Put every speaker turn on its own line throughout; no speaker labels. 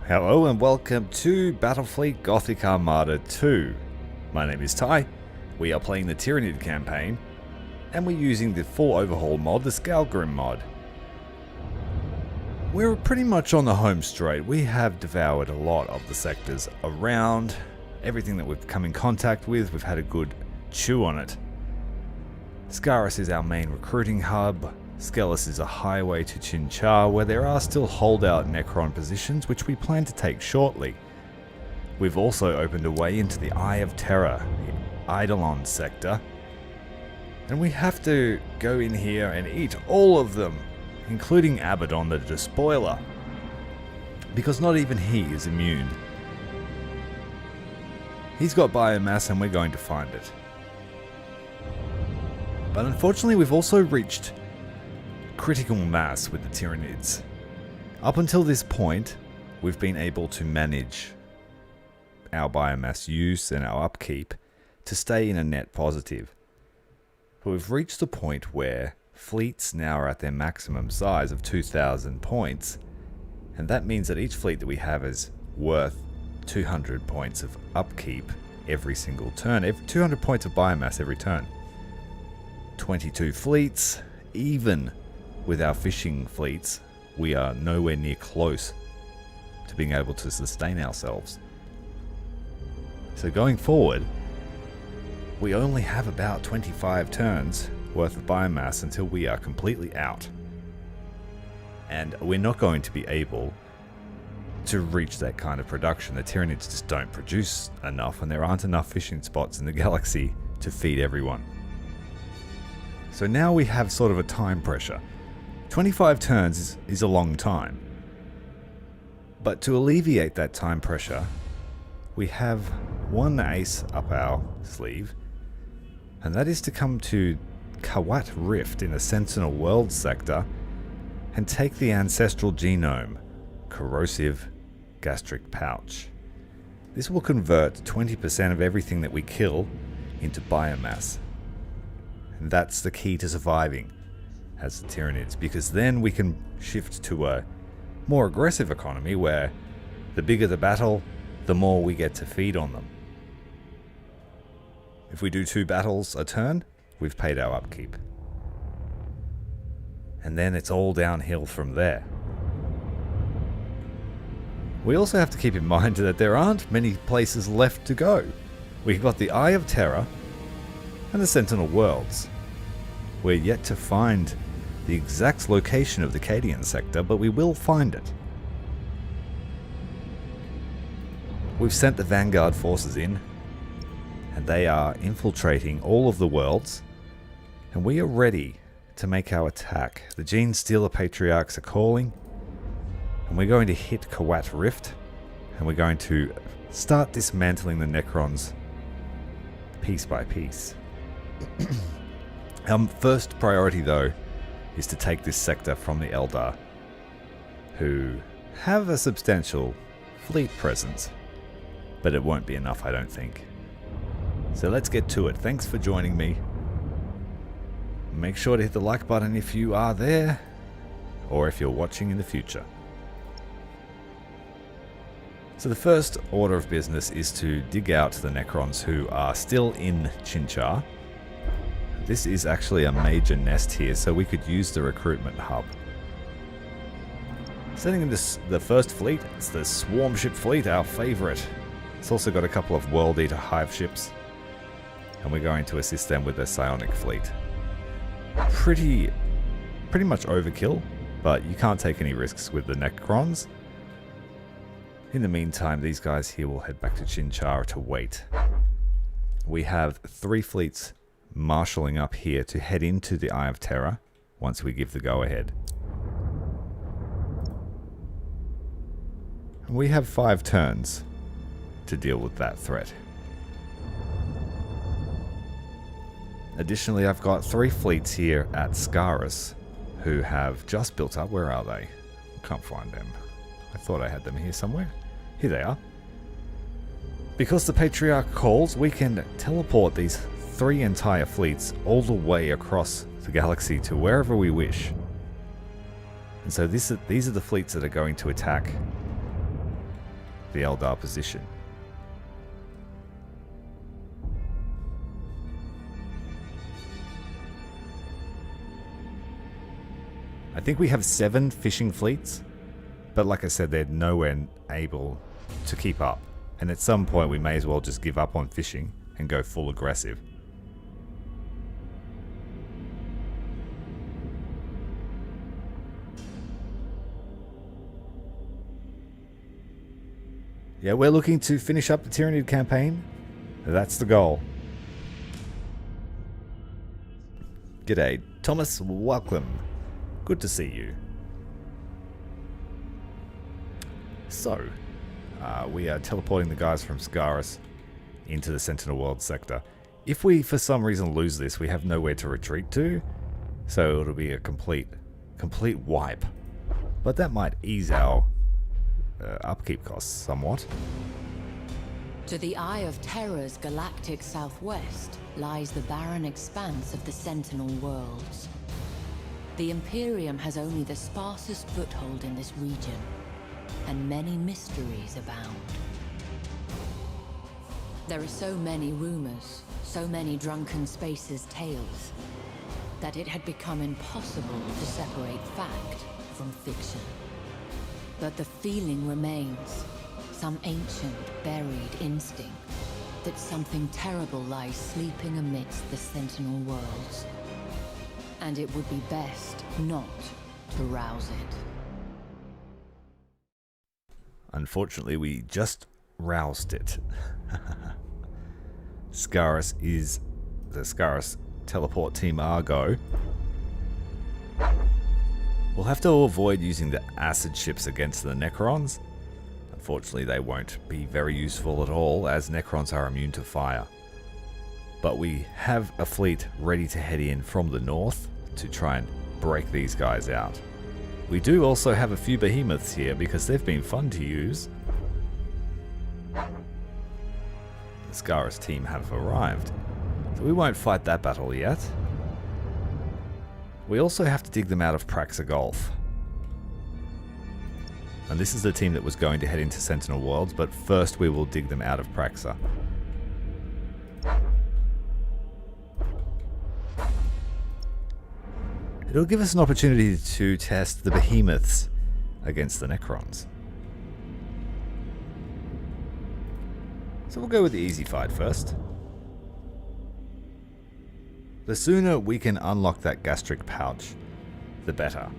Hello and welcome to Battlefleet Gothic Armada 2. My name is Ty, we are playing the Tyranid campaign, and we're using the full overhaul mod, the Skalgrim mod. We're pretty much on the home straight. We have devoured a lot of the sectors around, everything that we've come in contact with, we've had a good chew on it. Scaris is our main recruiting hub. Skelis is a highway to Chinchar, where there are still holdout Necron positions which we plan to take shortly. We've also opened a way into the Eye of Terror, the Eidolon sector, and we have to go in here and eat all of them, including Abaddon the Despoiler, because not even he is immune. He's got biomass and we're going to find it. But unfortunately we've also reached critical mass with the Tyranids. Up until this point, we've been able to manage our biomass use and our upkeep to stay in a net positive. But we've reached the point where fleets now are at their maximum size of 2,000 points, and that means that each fleet that we have is worth 200 points of upkeep every single turn, 200 points of biomass every turn. 22 fleets, even with our fishing fleets, we are nowhere near close to being able to sustain ourselves. So going forward, we only have about 25 turns worth of biomass until we are completely out. And we're not going to be able to reach that kind of production. The Tyranids just don't produce enough, and there aren't enough fishing spots in the galaxy to feed everyone. So now we have sort of a time pressure. 25 turns is a long time. But to alleviate that time pressure, we have one ace up our sleeve, and that is to come to Kawat Rift in the Sentinel World sector and take the ancestral genome, corrosive gastric pouch. This will convert 20% of everything that we kill into biomass. And that's the key to surviving as the Tyranids, because then we can shift to a more aggressive economy where the bigger the battle, the more we get to feed on them. If we do 2 battles a turn, we've paid our upkeep. And then it's all downhill from there. We also have to keep in mind that there aren't many places left to go. We've got the Eye of Terror and the Sentinel Worlds. We're yet to find the exact location of the Cadian sector, but we will find it. We've sent the Vanguard forces in, and they are infiltrating all of the worlds, and we are ready to make our attack. The Gene Stealer Patriarchs are calling, and we're going to hit Kawat Rift, and we're going to start dismantling the Necrons piece by piece. Our first priority, though, is to take this sector from the Eldar, who have a substantial fleet presence, but it won't be enough, I don't think. So let's get to it. Thanks for joining me. Make sure to hit the like button if you are there, or if you're watching in the future. So the first order of business is to dig out the Necrons who are still in Chinchar. This is actually a major nest here, so we could use the recruitment hub. Sending in the first fleet, it's the Swarm Ship Fleet, our favourite. It's also got a couple of World Eater Hive ships, and we're going to assist them with their Psionic Fleet. Pretty much overkill, but you can't take any risks with the Necrons. In the meantime, these guys here will head back to Chinchar to wait. We have 3 fleets marshalling up here to head into the Eye of Terror once we give the go-ahead. We have 5 turns to deal with that threat. Additionally, I've got 3 fleets here at Scaris who have just built up. Where are they? Can't find them. I thought I had them here somewhere. Here they are. Because the Patriarch calls, we can teleport these 3 entire fleets all the way across the galaxy to wherever we wish. And so these are the fleets that are going to attack the Eldar position. I think we have 7 fishing fleets, but like I said, they're nowhere able to keep up. And at some point we may as well just give up on fishing and go full aggressive. Yeah, we're looking to finish up the Tyranid campaign. That's the goal. G'day, Thomas, welcome. Good to see you. So, we are teleporting the guys from Scaris into the Sentinel World sector. If we, for some reason, lose this, we have nowhere to retreat to, so it'll be a complete wipe. But that might ease our upkeep costs somewhat.
To the eye of Terra's galactic southwest lies the barren expanse of the Sentinel Worlds. The Imperium has only the sparsest foothold in this region, and many mysteries abound. There are so many rumors, so many drunken spaces tales, that it had become impossible to separate fact from fiction. But the feeling remains, some ancient, buried instinct, that something terrible lies sleeping amidst the Sentinel Worlds. And it would be best not to rouse it.
Unfortunately, we just roused it. Scaris is the Scaris teleport team Argo. We'll have to avoid using the acid ships against the Necrons. Unfortunately, they won't be very useful at all, as Necrons are immune to fire. But we have a fleet ready to head in from the north to try and break these guys out. We do also have a few behemoths here because they've been fun to use. The Scaris team have arrived, so we won't fight that battle yet. We also have to dig them out of Praxa Gulf. And this is the team that was going to head into Sentinel Worlds, but first we will dig them out of Praxa. It'll give us an opportunity to test the behemoths against the Necrons. So we'll go with the easy fight first. The sooner we can unlock that gastric pouch, the better.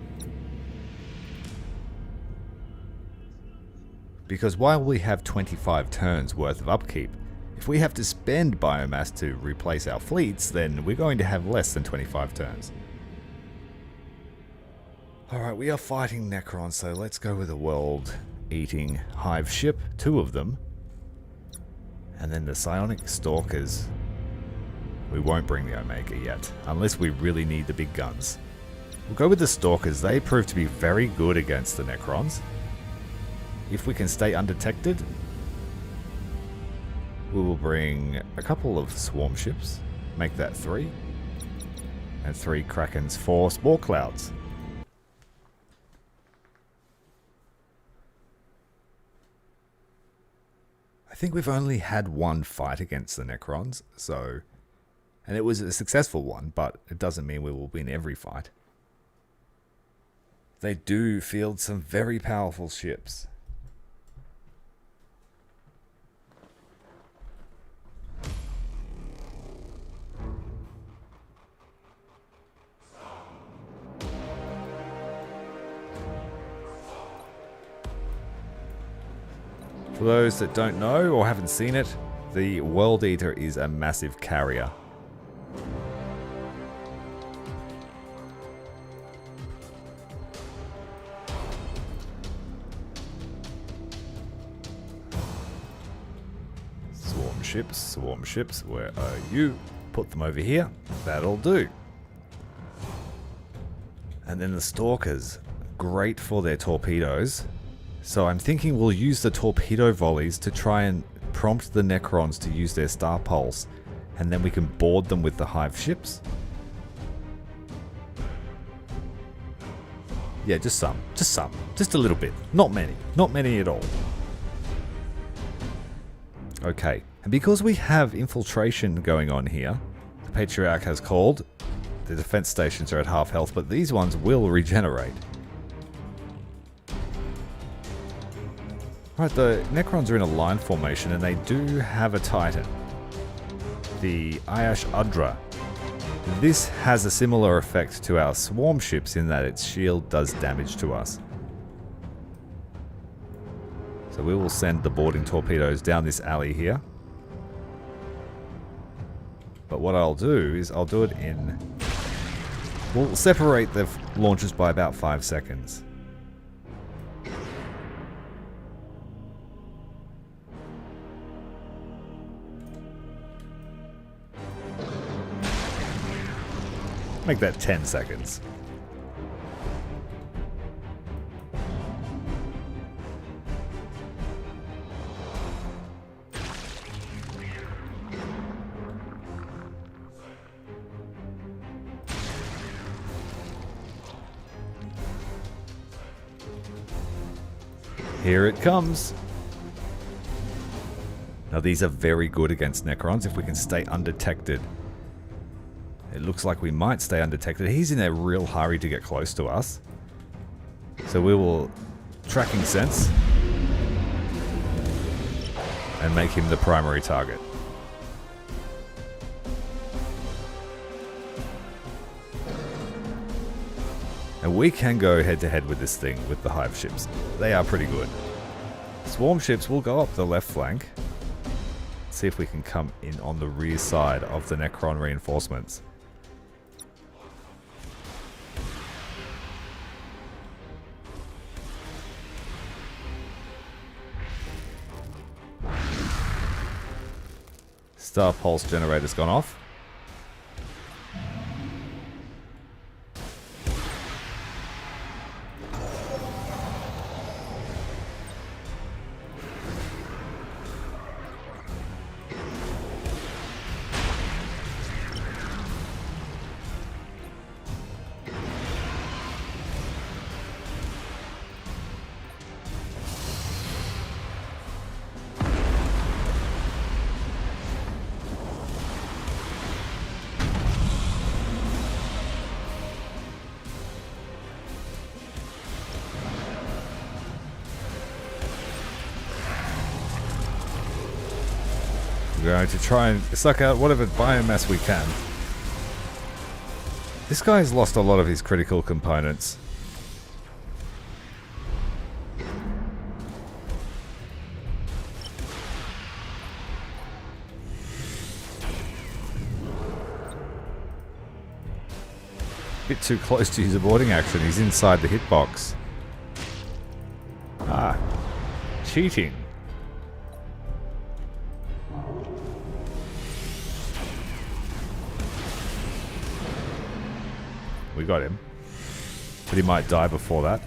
Because while we have 25 turns worth of upkeep, if we have to spend biomass to replace our fleets, then we're going to have less than 25 turns. Alright, we are fighting Necrons, so let's go with a world-eating hive ship, 2 of them. And then the psionic stalkers. We won't bring the Omega yet, unless we really need the big guns. We'll go with the stalkers. They prove to be very good against the Necrons. If we can stay undetected, we will bring a couple of swarm ships, make that 3, and 3 Krakens, 4 Spore Clouds. I think we've only had one fight against the Necrons, so... And it was a successful one, but it doesn't mean we will win every fight. They do field some very powerful ships. For those that don't know or haven't seen it, the World Eater is a massive carrier. Swarm ships, where are you? Put them over here. That'll do. And then the Stalkers, great for their torpedoes. So I'm thinking we'll use the torpedo volleys to try and prompt the Necrons to use their Star Pulse, and then we can board them with the Hive ships. Yeah, just a little bit. Not many at all. Okay, and because we have infiltration going on here, the Patriarch has called. The defense stations are at half health, but these ones will regenerate. Right, the Necrons are in a line formation, and they do have a Titan. The Ayash Udra. This has a similar effect to our swarm ships in that its shield does damage to us. So we will send the boarding torpedoes down this alley here. But what I'll do is I'll do it in... We'll separate the launches by about 5 seconds. Make that 10 seconds. Here it comes. Now these are very good against Necrons if we can stay undetected. It looks like we might stay undetected. He's in a real hurry to get close to us. So we will tracking sense and make him the primary target. And we can go head to head with this thing with the Hive ships. They are pretty good. Swarm ships will go up the left flank. See if we can come in on the rear side of the Necron reinforcements. Star Pulse generator's gone off. We're going to try and suck out whatever biomass we can. This guy's lost a lot of his critical components. Bit too close to use a boarding action. He's inside the hitbox. Ah, cheating. We got him. But he might die before that.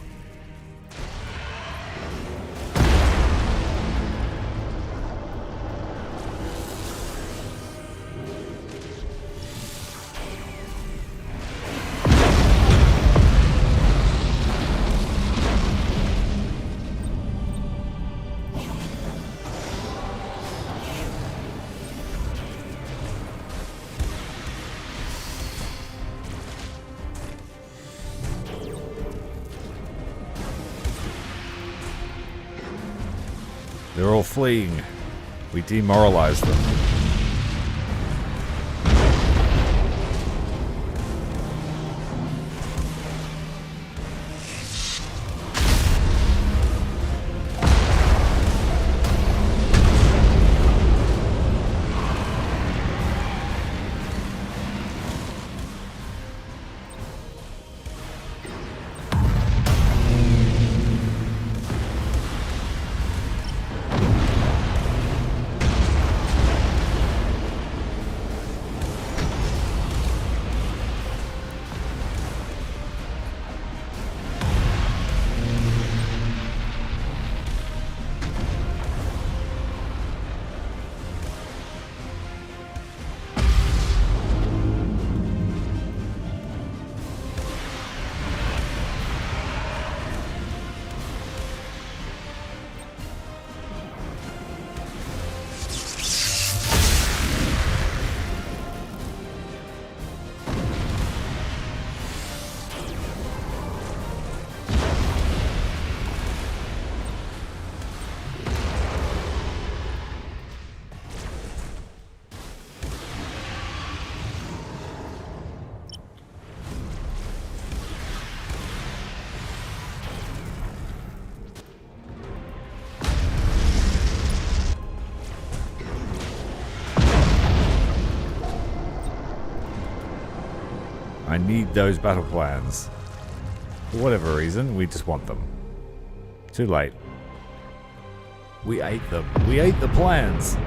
They're all fleeing. We demoralized them. need those battle plans. For whatever reason, we just want them. Too late. We ate them. We ate the plans.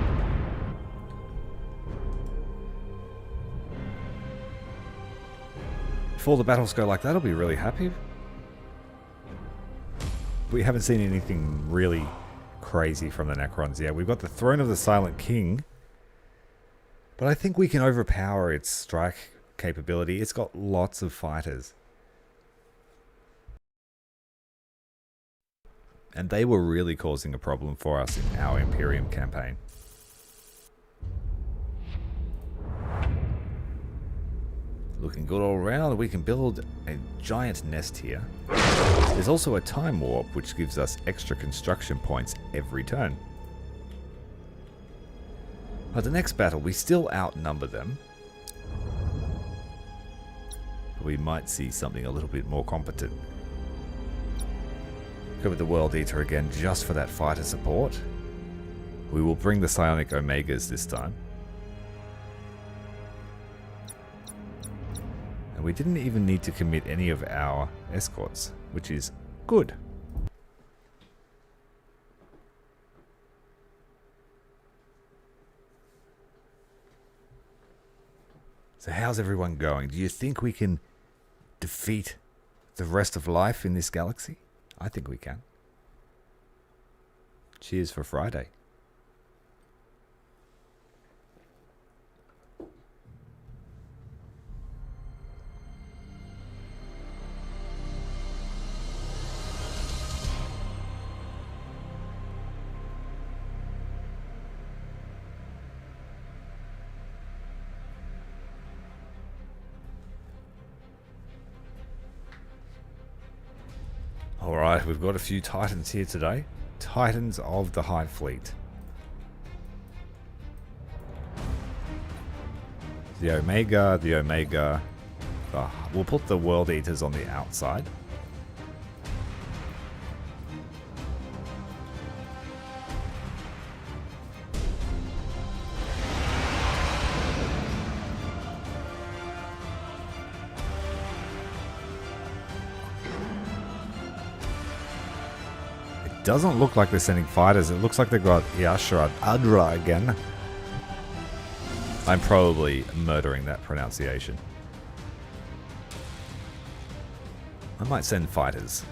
If all the battles go like that, I'll be really happy. We haven't seen anything really crazy from the Necrons yet. We've got the Throne of the Silent King. But I think we can overpower its strike capability. It's got lots of fighters. And they were really causing a problem for us in our Imperium campaign. Looking good all around. We can build a giant nest here. There's also a time warp which gives us extra construction points every turn. At the next battle we still outnumber them. But we might see something a little bit more competent. Go with the World Eater again just for that fighter support. We will bring the Psionic Omegas this time. And we didn't even need to commit any of our escorts, which is good. So how's everyone going? Do you think we can defeat the rest of life in this galaxy? I think we can. Cheers for Friday. Alright, we've got a few Titans here today. Titans of the Hivefleet. The Omega. We'll put the World Eaters on the outside. Doesn't look like they're sending fighters. It looks like they've got Yashra Adra again. I'm probably murdering that pronunciation. I might send fighters.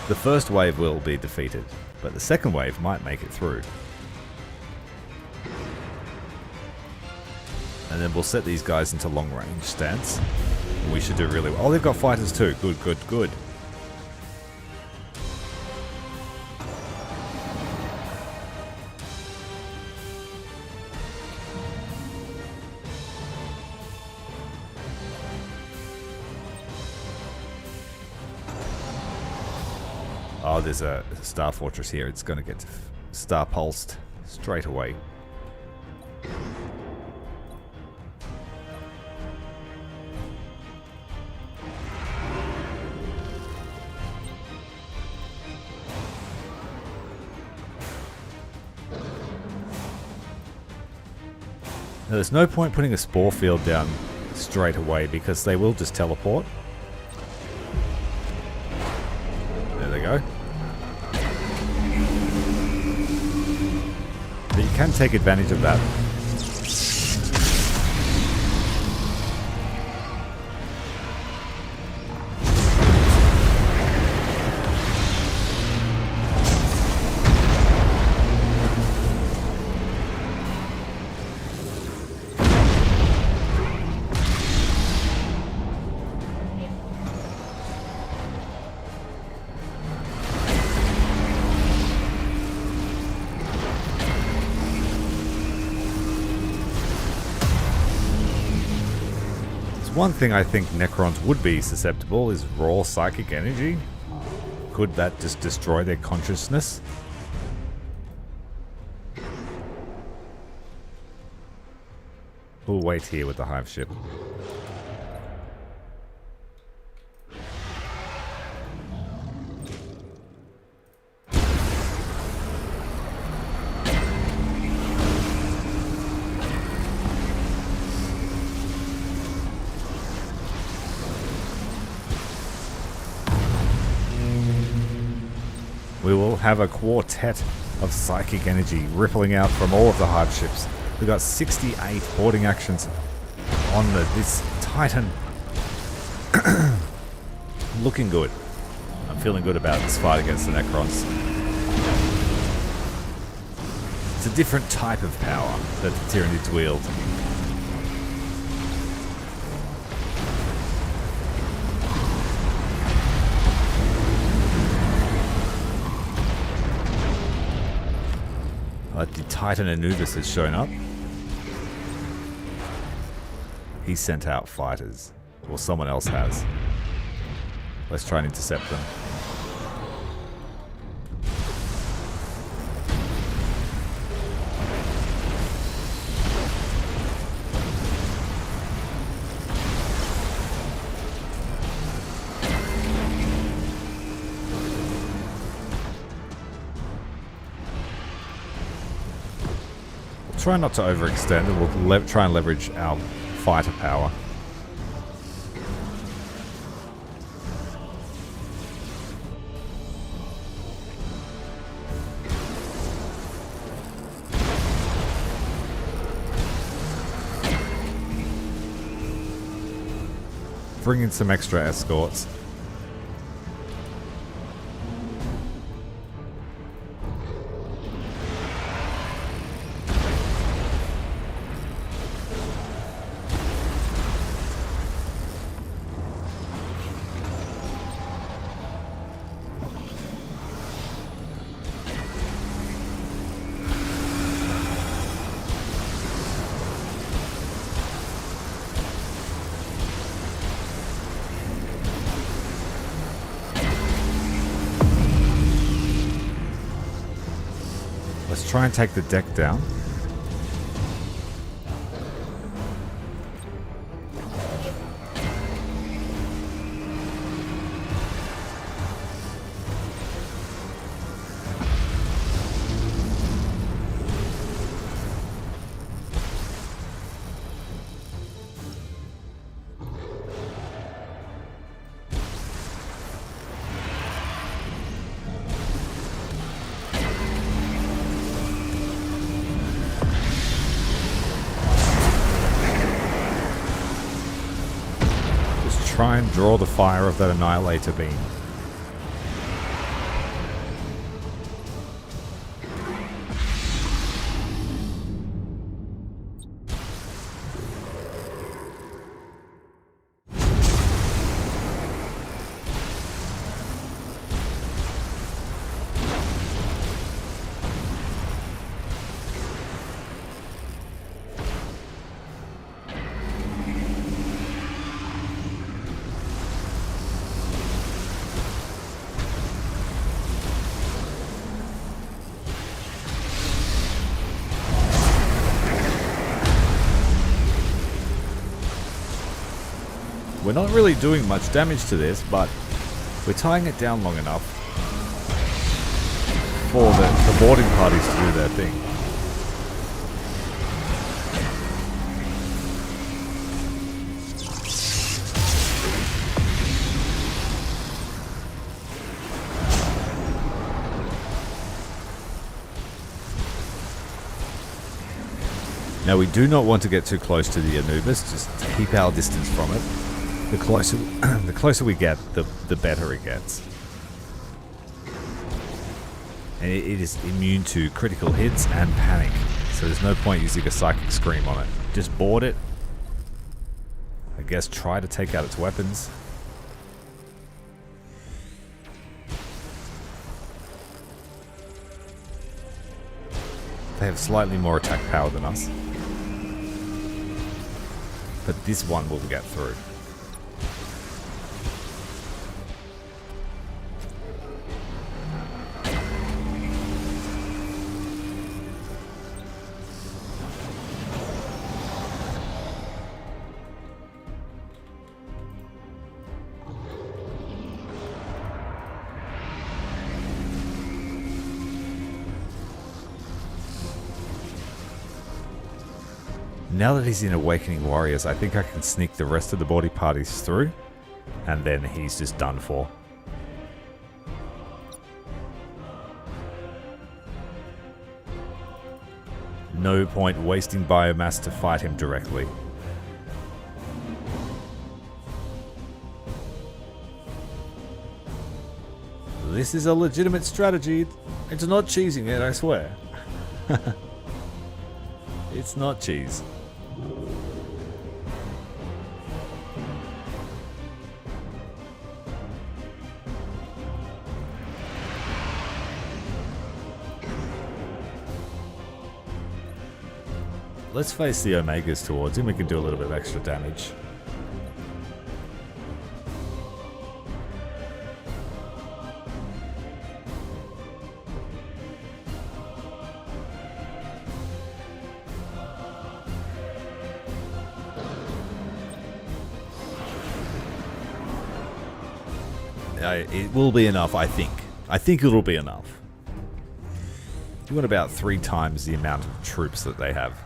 The first wave will be defeated, but the second wave might make it through. And then we'll set these guys into long range stance. We should do really well. Oh, they've got fighters too. Good, good, good. Oh, there's a Star Fortress here. It's going to get Star Pulsed straight away. Now, there's no point putting a Spore Field down straight away because they will just teleport. There they go. But you can take advantage of that. One thing I think Necrons would be susceptible is raw psychic energy. Could that just destroy their consciousness? We'll wait here with the hive ship. we will have a quartet of psychic energy rippling out from all of the hardships. We've got 68 boarding actions on this Titan. Looking good. I'm feeling good about this fight against the Necrons. It's a different type of power that the Tyranids wield. The Titan Anubis has shown up. He sent out fighters. Or someone else has. Let's try and intercept them. Try not to overextend, and we'll try and leverage our fighter power. Bring in some extra escorts. Let's try and take the deck down. Try and draw the fire of that annihilator beam. We're not really doing much damage to this, but we're tying it down long enough for the boarding parties to do their thing. Now we do not want to get too close to the Anubis, just keep our distance from it. The closer we get, the better it gets. And it is immune to critical hits and panic, so there's no point using a psychic scream on it. Just board it. I guess try to take out its weapons. They have slightly more attack power than us. But this one will get through. Now that he's in Awakening Warriors, I think I can sneak the rest of the body parties through, and then he's just done for. No point wasting biomass to fight him directly. This is a legitimate strategy. It's not cheesing it, I swear. It's not cheese. Let's face the Omegas towards him. We can do a little bit of extra damage. It will be enough, I think. I think it'll be enough. You want about 3 times the amount of troops that they have.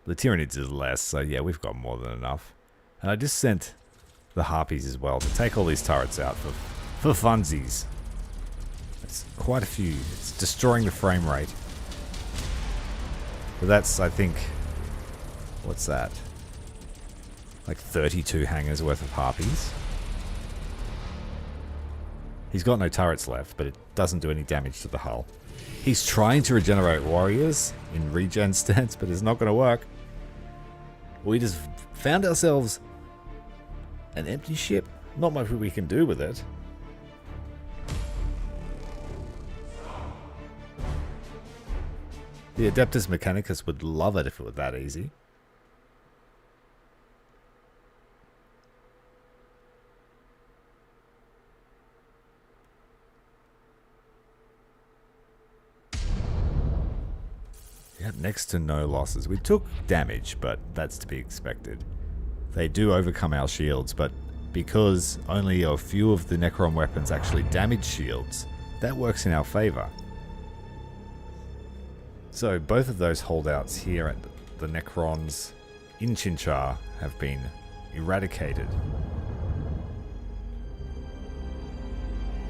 The Tyranids is less, so yeah, we've got more than enough. And I just sent the Harpies as well to take all these turrets out for funsies. It's quite a few. It's destroying the frame rate. But that's, I think, what's that? Like 32 hangars worth of Harpies. He's got no turrets left, but it doesn't do any damage to the hull. He's trying to regenerate warriors in regen stance, but it's not going to work. We just found ourselves an empty ship. Not much we can do with it. The Adeptus Mechanicus would love it if it were that easy. Yeah, next to no losses. We took damage, but that's to be expected. They do overcome our shields, but because only a few of the Necron weapons actually damage shields, that works in our favor. So both of those holdouts here at the Necrons in Chinchar have been eradicated.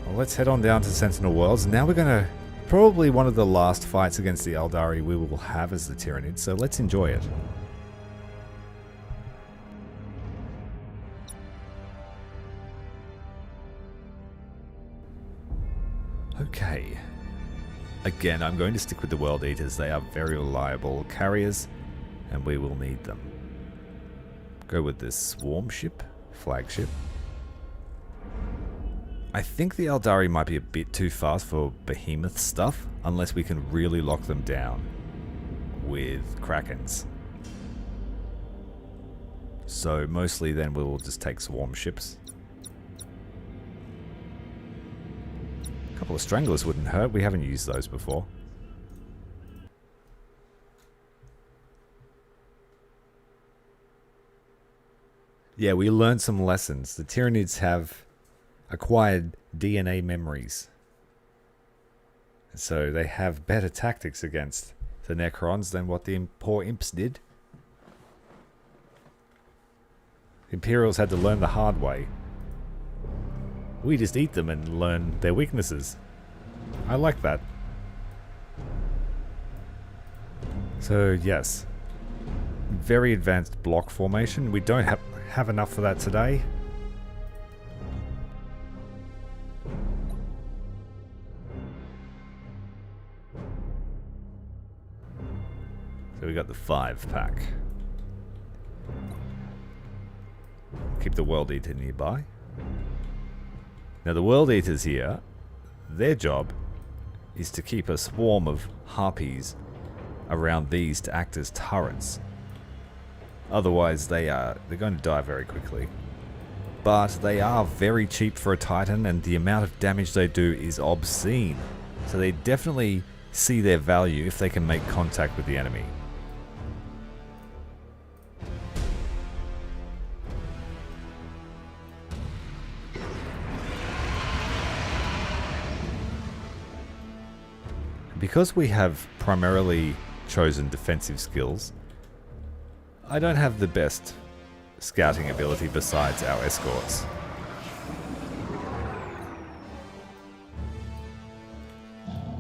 Well, let's head on down to Sentinel Worlds. Now we're going to probably one of the last fights against the Eldari we will have as the Tyranids, so let's enjoy it. Okay. Again, I'm going to stick with the World Eaters. They are very reliable carriers, and we will need them. Go with this swarm ship, flagship. I think the Eldari might be a bit too fast for behemoth stuff, unless we can really lock them down with Krakens. So mostly then we'll just take swarm ships. A couple of stranglers wouldn't hurt, we haven't used those before. Yeah, we learned some lessons. The Tyranids have acquired DNA memories. So they have better tactics against the Necrons than what the poor imps did. Imperials had to learn the hard way. We just eat them and learn their weaknesses. I like that. So yes, very advanced block formation. We don't have enough for that today. So we got the 5-pack. Keep the World Eater nearby. Now the World Eaters here, their job is to keep a swarm of Harpies around these to act as turrets. Otherwise they're going to die very quickly. But they are very cheap for a Titan, and the amount of damage they do is obscene. So they definitely see their value if they can make contact with the enemy. Because we have primarily chosen defensive skills, I don't have the best scouting ability besides our escorts.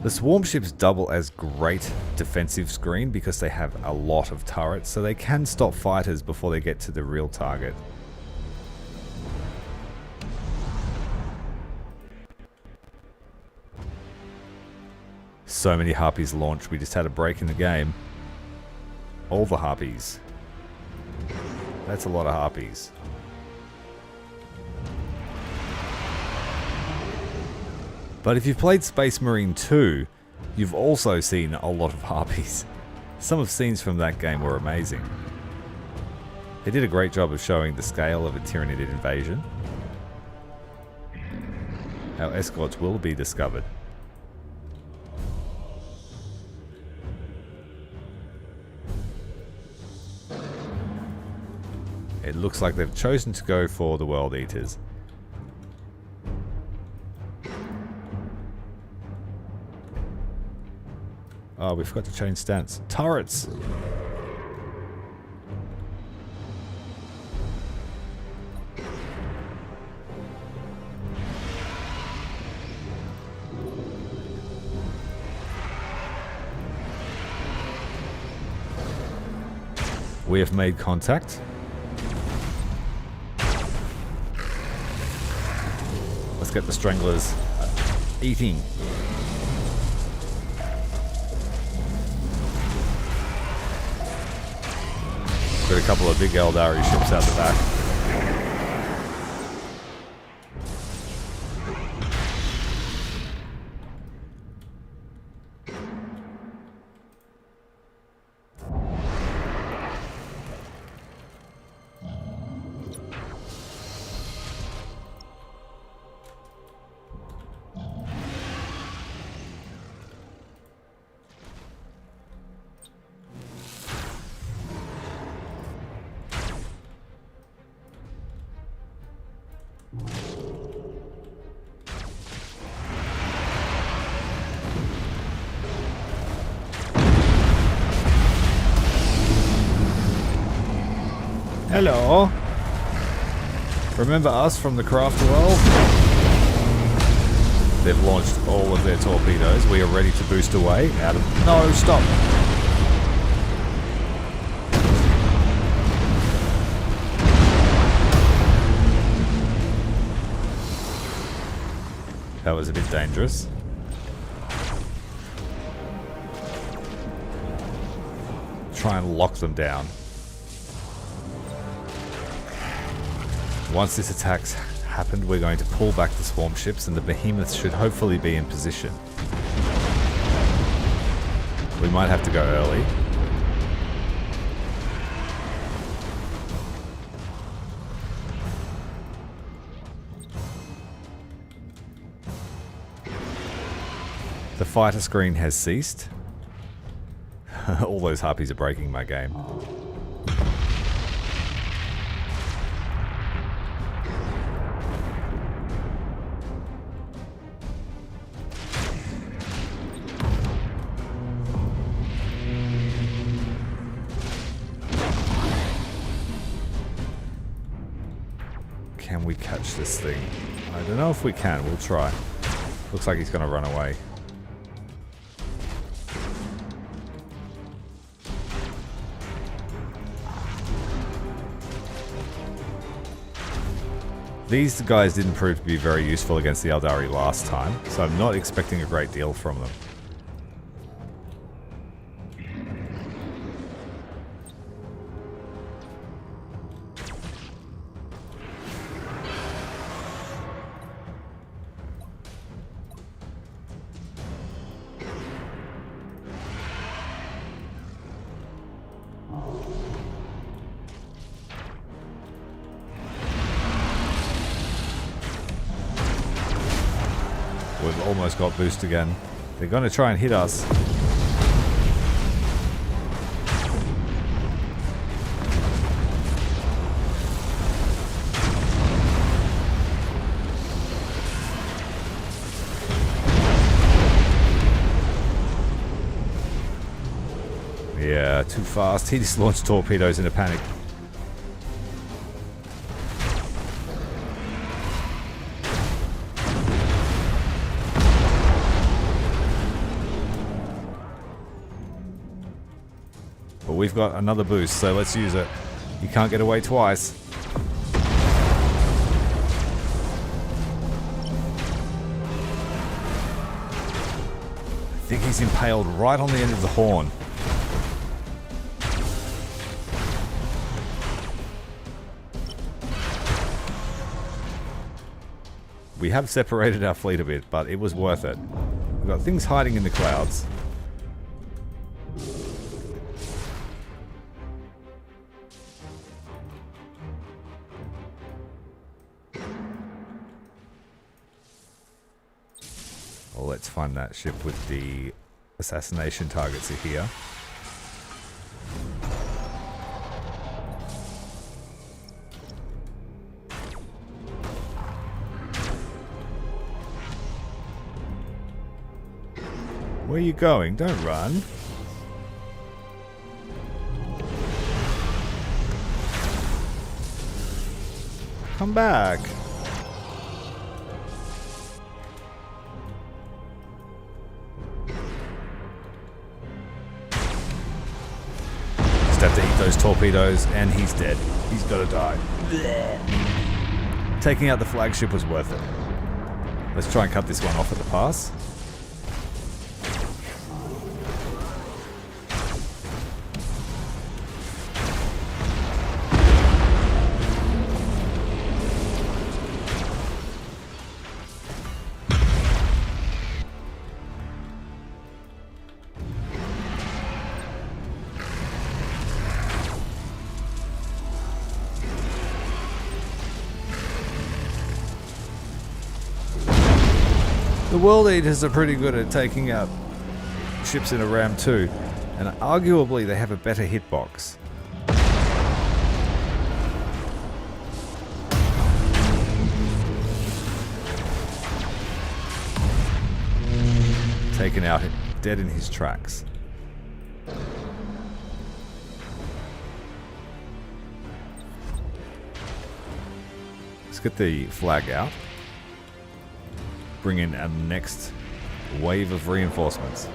The swarm ships double as great defensive screen because they have a lot of turrets, so they can stop fighters before they get to the real target. So many harpies launched, we just had a break in the game. All the harpies. That's a lot of harpies. But if you've played Space Marine 2, you've also seen a lot of harpies. Some of the scenes from that game were amazing. They did a great job of showing the scale of a Tyranid invasion. Our escorts will be discovered. It looks like they've chosen to go for the World Eaters. Oh, we forgot to change stance. Turrets! We have made contact. Let's get the stranglers eating. Got a couple of big Eldari ships out the back. Hello. Remember us from the craft world? They've launched all of their torpedoes. We are ready to boost away. Out of... No, stop. That was a bit dangerous. Try and lock them down. Once this attack's happened, we're going to pull back the swarm ships and the behemoths should hopefully be in position. We might have to go early. The fighter screen has ceased. All those harpies are breaking my game. Can we catch this thing? I don't know if we can. We'll try. Looks like he's going to run away. These guys didn't prove to be very useful against the Eldari last time, so I'm not expecting a great deal from them. We've almost got boost again. They're going to try and hit us. Yeah, too fast. He just launched torpedoes in a panic. But we've got another boost, so let's use it. You can't get away twice. I think he's impaled right on the end of the horn. We have separated our fleet a bit, but it was worth it. We've got things hiding in the clouds. Well, let's find that ship with the assassination targets are here. Where are you going? Don't run. Come back. Just have to eat those torpedoes and he's dead. He's got to die. Blech. Taking out the flagship was worth it. Let's try and cut this one off at the pass. The World Eaters are pretty good at taking out ships in a ram too, and arguably they have a better hitbox. Taken out, dead in his tracks. Let's get the flag out. Bring in our next wave of reinforcements.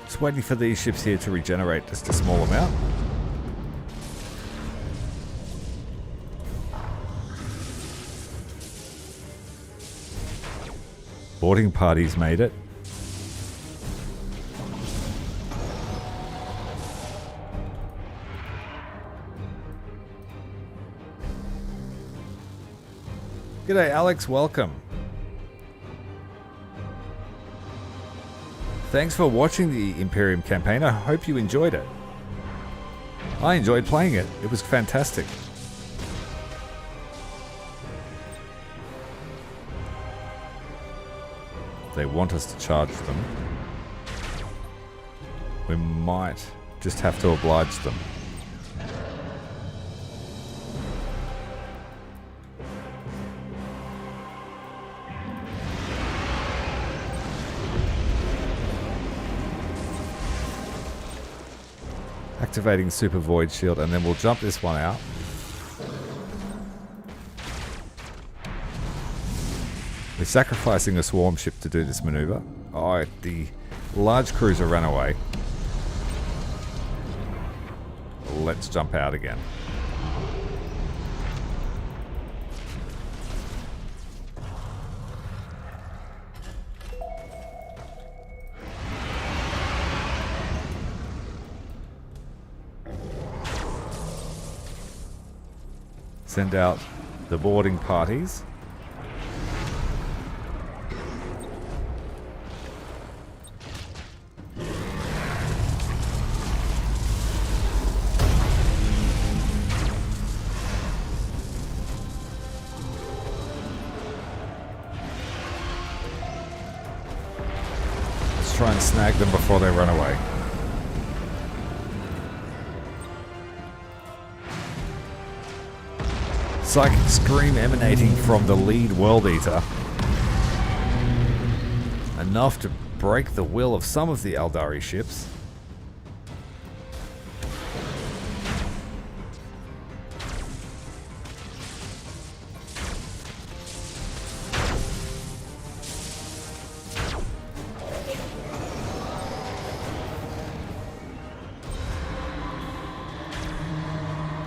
Just waiting for these ships here to regenerate just a small amount. Boarding parties made it. G'day Alex, welcome. Thanks for watching the Imperium campaign. I hope you enjoyed it. I enjoyed playing it. It was fantastic. They want us to charge them. We might just have to oblige them. Activating Super Void Shield, and then we'll jump this one out. We're sacrificing a swarm ship to do this maneuver. Oh, the large cruiser ran away. Let's jump out again. Send out the boarding parties. Try and snag them before they run away. Psychic scream emanating from the lead World Eater. Enough to break the will of some of the Eldari ships.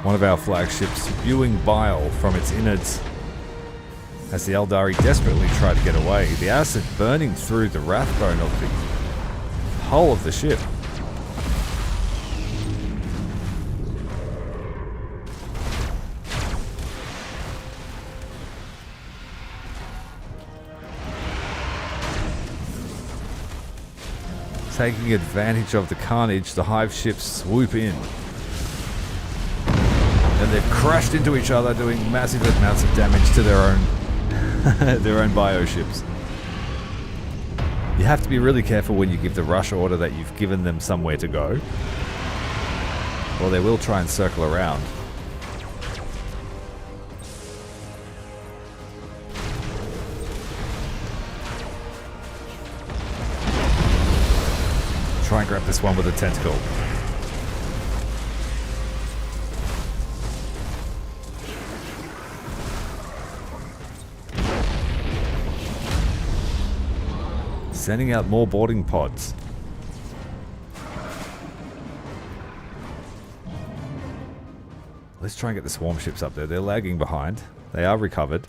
One of our flagships spewing bile from its innards as the Eldari desperately try to get away. The acid burning through the wrathbone of the hull of the ship. Taking advantage of the carnage, the Hive ships swoop in. And they've crashed into each other, doing massive amounts of damage to their own their own bioships. You have to be really careful when you give the rush order that you've given them somewhere to go, or they will try and circle around. Try and grab this one with a tentacle. Sending out more boarding pods. Let's try and get the swarm ships up there. They're lagging behind. They are recovered.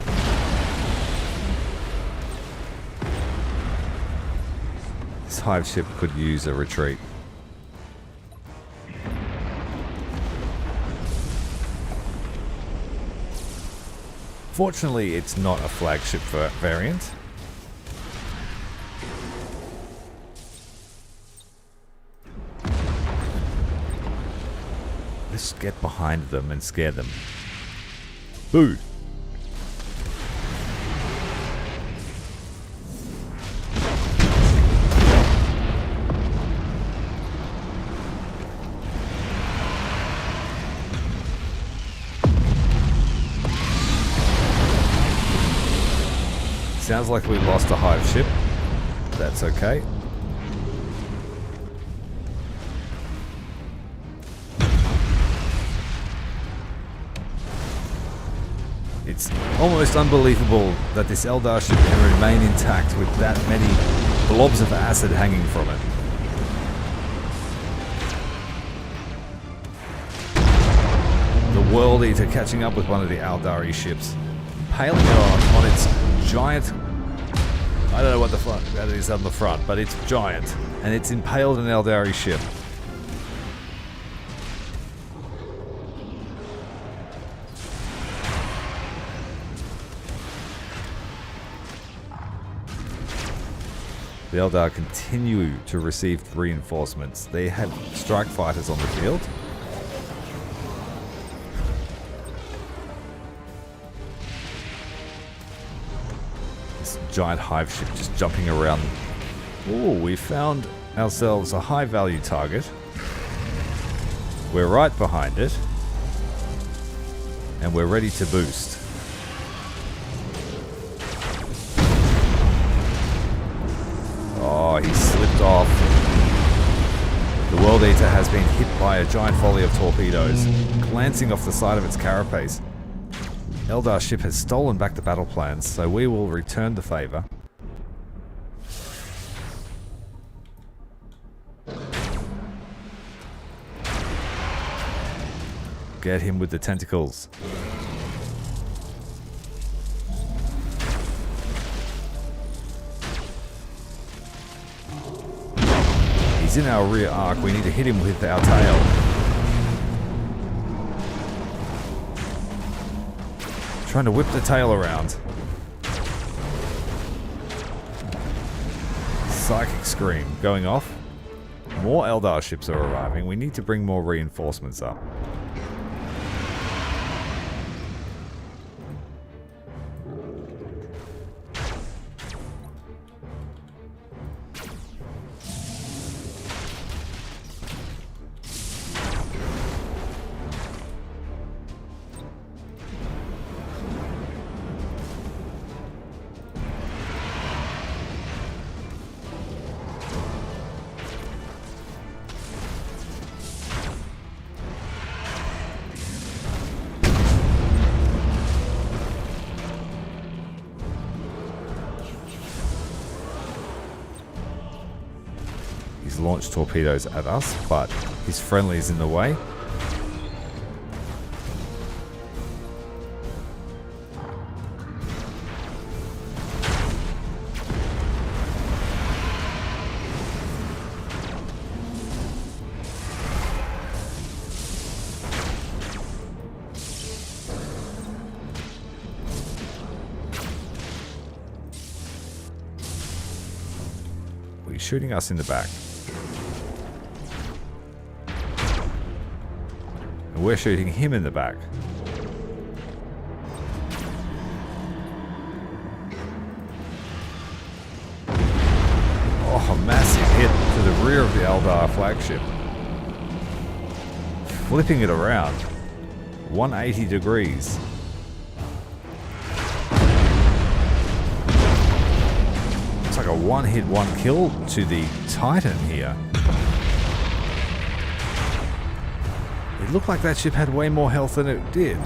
This Hive ship could use a retreat. Fortunately, it's not a flagship variant. Let's get behind them and scare them. Boo! Sounds like we lost a Hive ship. That's okay. It's almost unbelievable that this Eldar ship can remain intact with that many blobs of acid hanging from it. The World Eater catching up with one of the Eldari ships, impaling it on its giant... I don't know what the fuck that is on the front, but it's giant, and it's impaled an Eldari ship. The Eldar continue to receive reinforcements. They have strike fighters on the field. This giant Hive ship just jumping around. Oh, we found ourselves a high value target. We're right behind it. And we're ready to boost. Oh, he slipped off. The World Eater has been hit by a giant volley of torpedoes, glancing off the side of its carapace. Eldar ship has stolen back the battle plans, so we will return the favor. Get him with the tentacles. He's in our rear arc. We need to hit him with our tail. Trying to whip the tail around. Psychic Scream going off. More Eldar ships are arriving. We need to bring more reinforcements up. Launch torpedoes at us, but his friendly is in the way. he's shooting us in the back. And we're shooting him in the back. Oh, massive hit to the rear of the Eldar flagship. Flipping it around. 180 degrees. It's like a one hit, one kill to the Titan here. It looked like that ship had way more health than it did.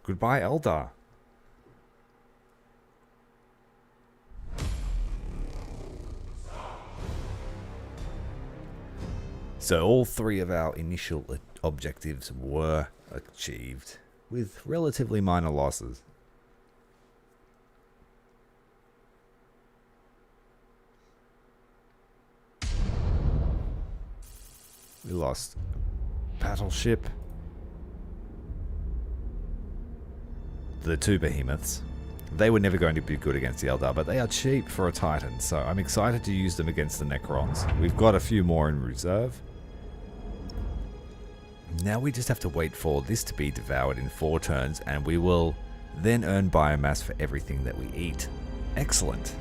Goodbye, Eldar. So all three of our initial objectives were achieved with relatively minor losses. We lost battleship, the two behemoths. They were never going to be good against the Eldar, but they are cheap for a Titan, so I'm excited to use them against the Necrons. We've got a few more in reserve. Now we just have to wait for this to be devoured in 4 turns, and we will then earn biomass for everything that we eat. Excellent.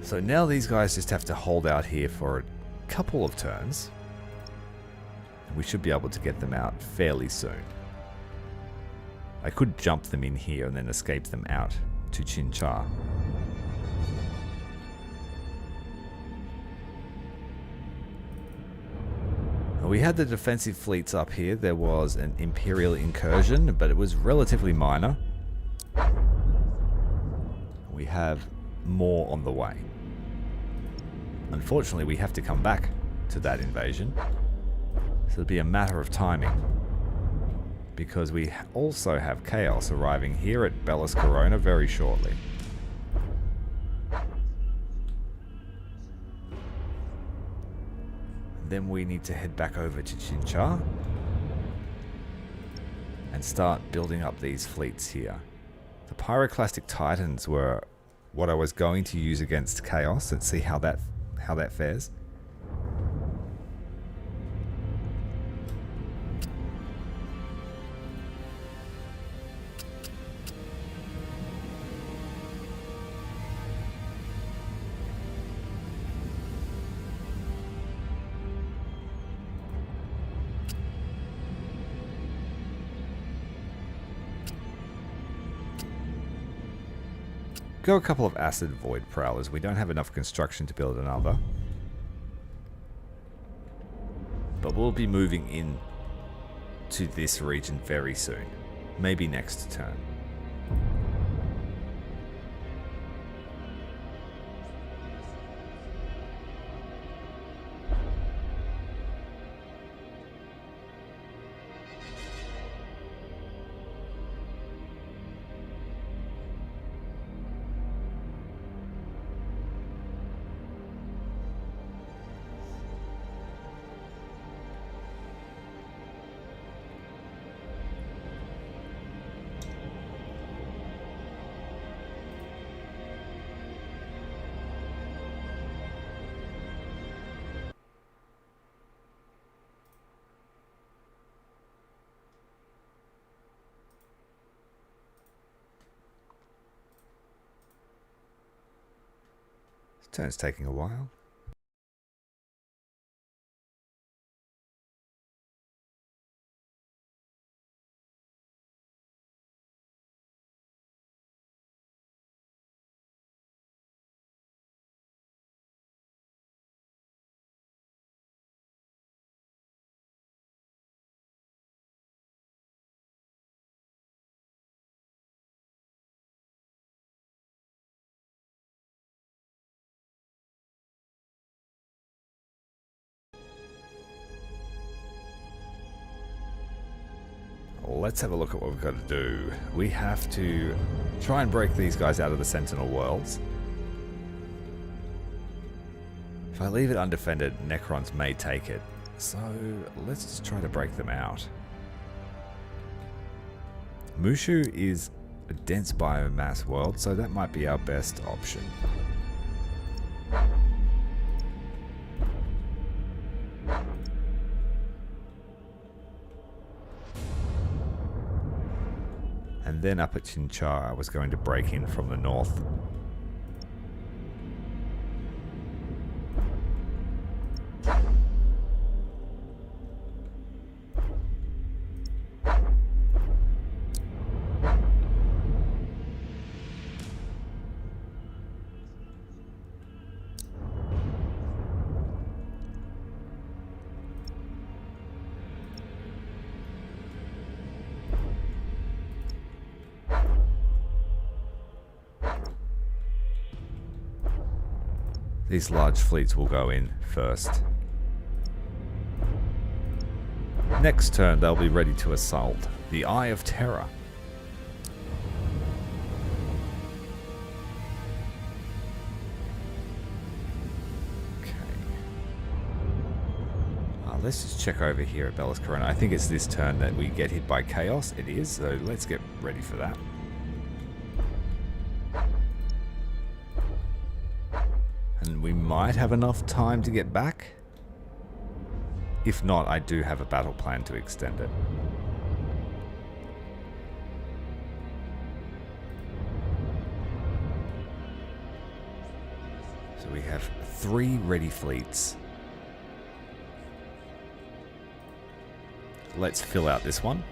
So now these guys just have to hold out here for a couple of turns. We should be able to get them out fairly soon. I could jump them in here and then escape them out to Chinchar. We had the defensive fleets up here. There was an Imperial incursion, but it was relatively minor. We have more on the way. Unfortunately, we have to come back to that invasion. So it'll be a matter of timing. Because we also have Chaos arriving here at Bellis Corona very shortly. Then we need to head back over to Chinchar and start building up these fleets here. The Pyroclastic Titans were what I was going to use against Chaos. Let's see how that fares. Go a couple of Acid Void Prowlers. We don't have enough construction to build another. But we'll be moving in to this region very soon. Maybe next turn. Turn's taking a while. let's have a look at what we've got to do. We have to try and break these guys out of the Sentinel worlds. If I leave it undefended, Necrons may take it. So let's just try to break them out. Mushu is a dense biomass world, so that might be our best option. And then up at Chinchar, I was going to break in from the north. These large fleets will go in first. Next turn, they'll be ready to assault. The Eye of Terror. Okay. Let's just check over here at Bellis Corona. I think it's this turn that we get hit by Chaos. It is, so let's get ready for that. And we might have enough time to get back. If not, I do have a battle plan to extend it. So we have 3 ready fleets. Let's fill out this one.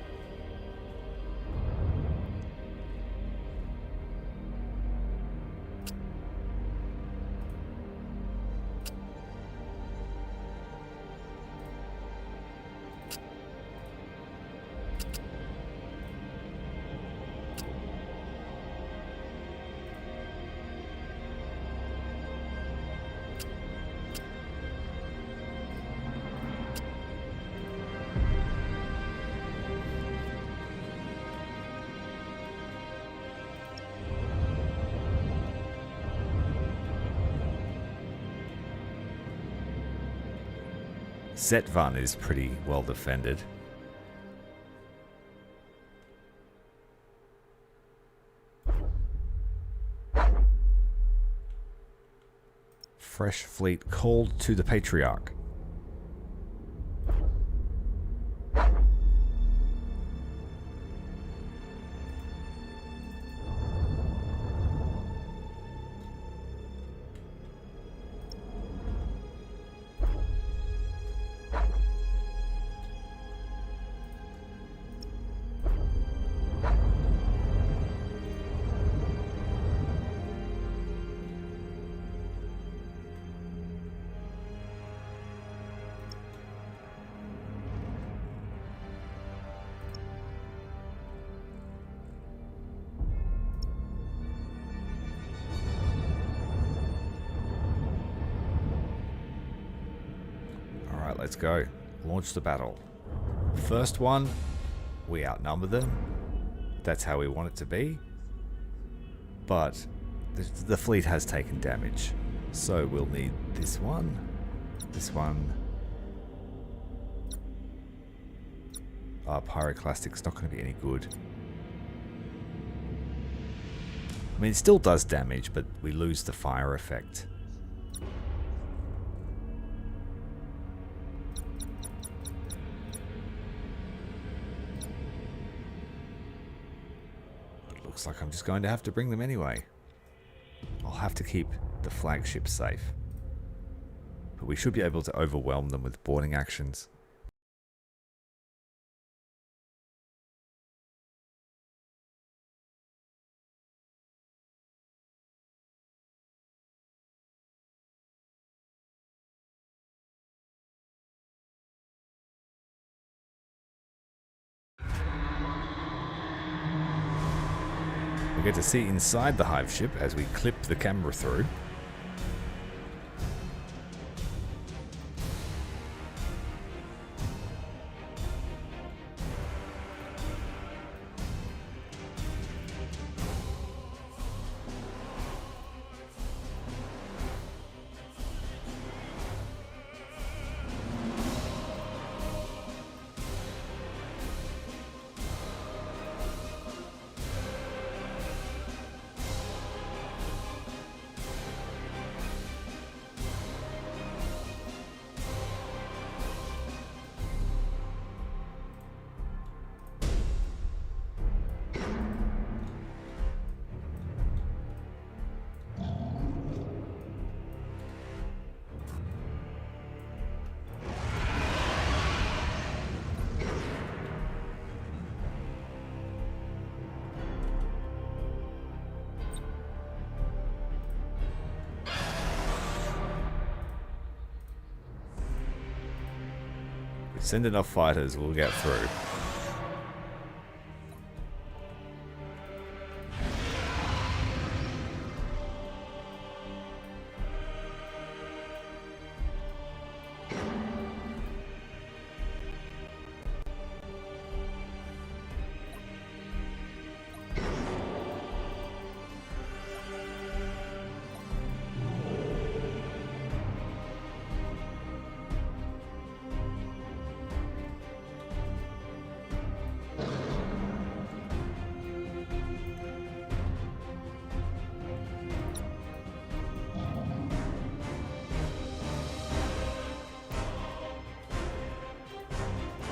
Zetvan is pretty well defended. Fresh fleet called to the Patriarch. Let's go. Launch the battle. First one, we outnumber them. That's how we want it to be. But the fleet has taken damage. So we'll need this one. This one. Pyroclastic's not going to be any good. I mean, it still does damage, but we lose the fire effect. Looks like I'm just going to have to bring them anyway. I'll have to keep the flagship safe. But we should be able to overwhelm them with boarding actions. We get to see inside the hive ship as we clip the camera through. Send enough fighters, we'll get through.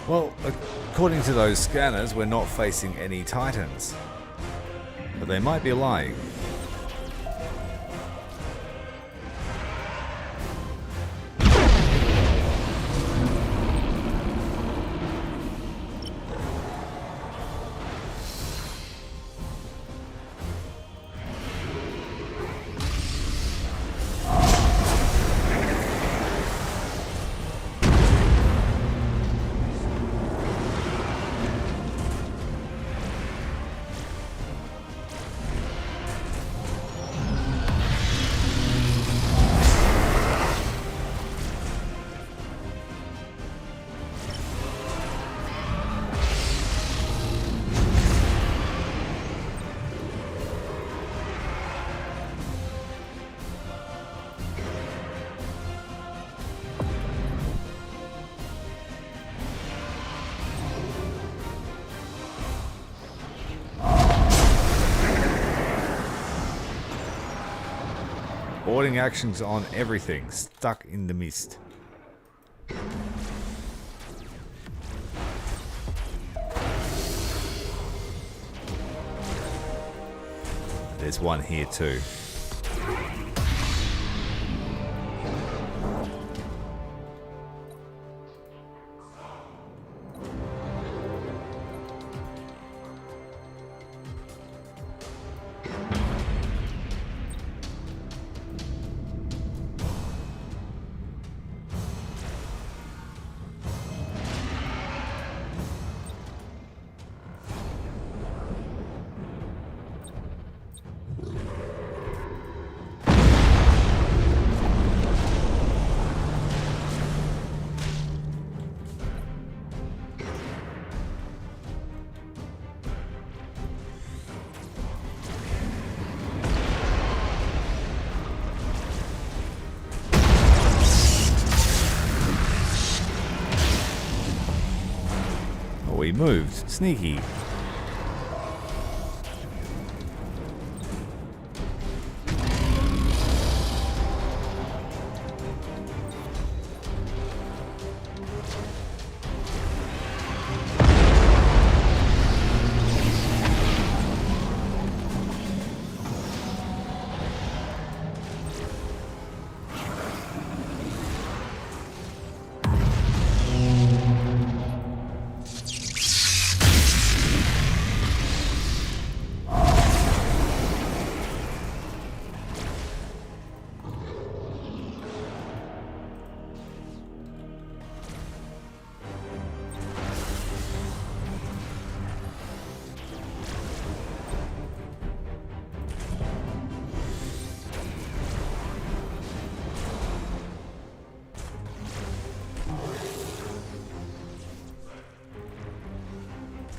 Well, according to those scanners, we're not facing any Titans. But they might be lying. Boarding actions on everything. Stuck in the mist. There's one here too. We moved. Sneaky.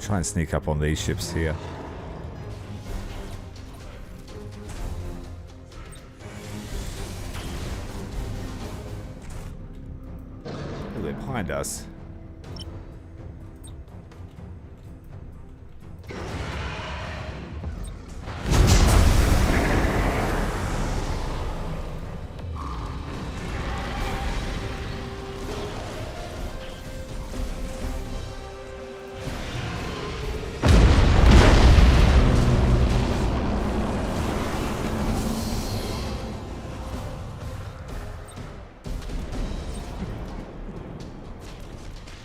Try and sneak up on these ships here. Oh, they're behind us.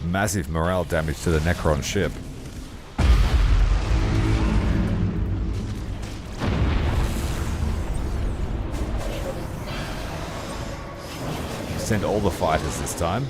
Massive morale damage to the Necron ship. Send all the fighters this time.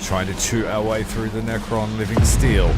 trying to chew our way through the Necron living steel.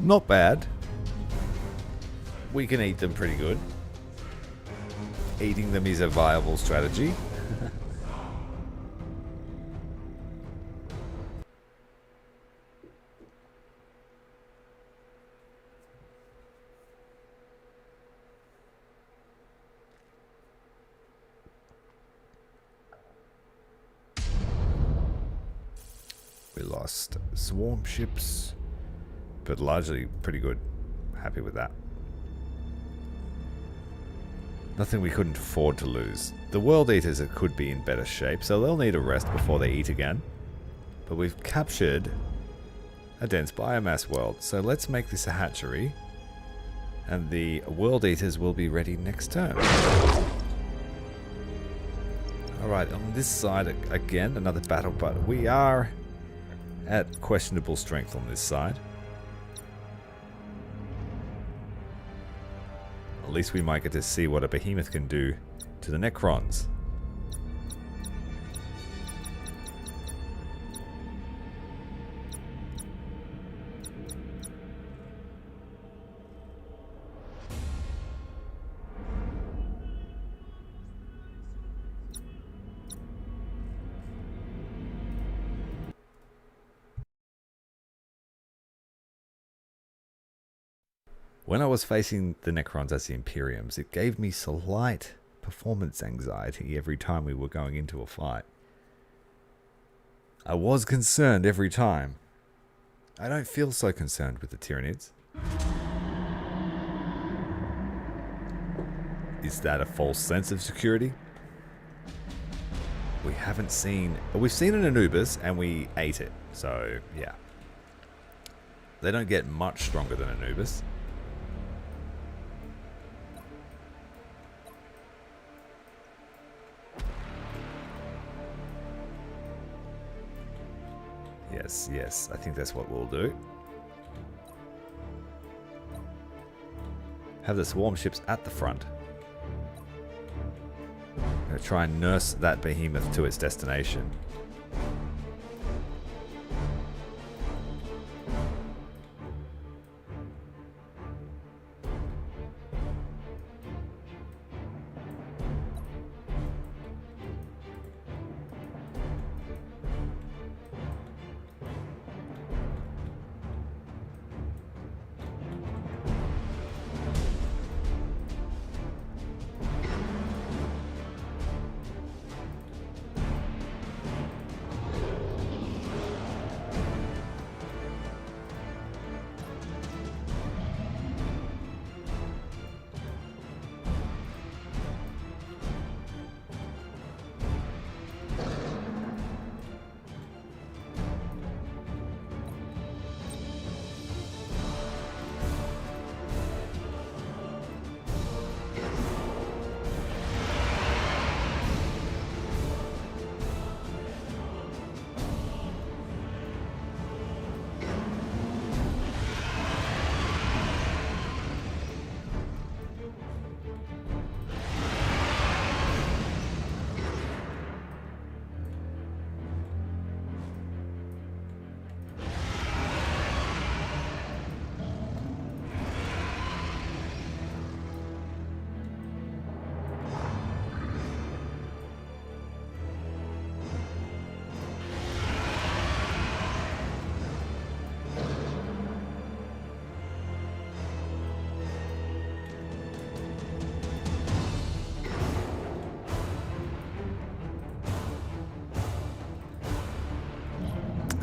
Not bad. We can eat them pretty good. Eating them is a viable strategy. We lost swarm ships, but largely pretty good. Happy with that. Nothing we couldn't afford to lose. The World Eaters could be in better shape, so they'll need a rest before they eat again. But we've captured a dense biomass world, so let's make this a hatchery. And the World Eaters will be ready next turn. Alright, on this side, again, another battle, but we are at questionable strength on this side. At least we might get to see what a behemoth can do to the Necrons. When I was facing the Necrons as the Imperiums, it gave me slight performance anxiety every time we were going into a fight. I was concerned every time. I don't feel so concerned with the Tyranids. Is that a false sense of security? We haven't seen... We've seen an Anubis and we ate it. So, yeah. They don't get much stronger than Anubis. Yes, yes, I think that's what we'll do. Have the swarm ships at the front. I'm going to try and nurse that behemoth to its destination.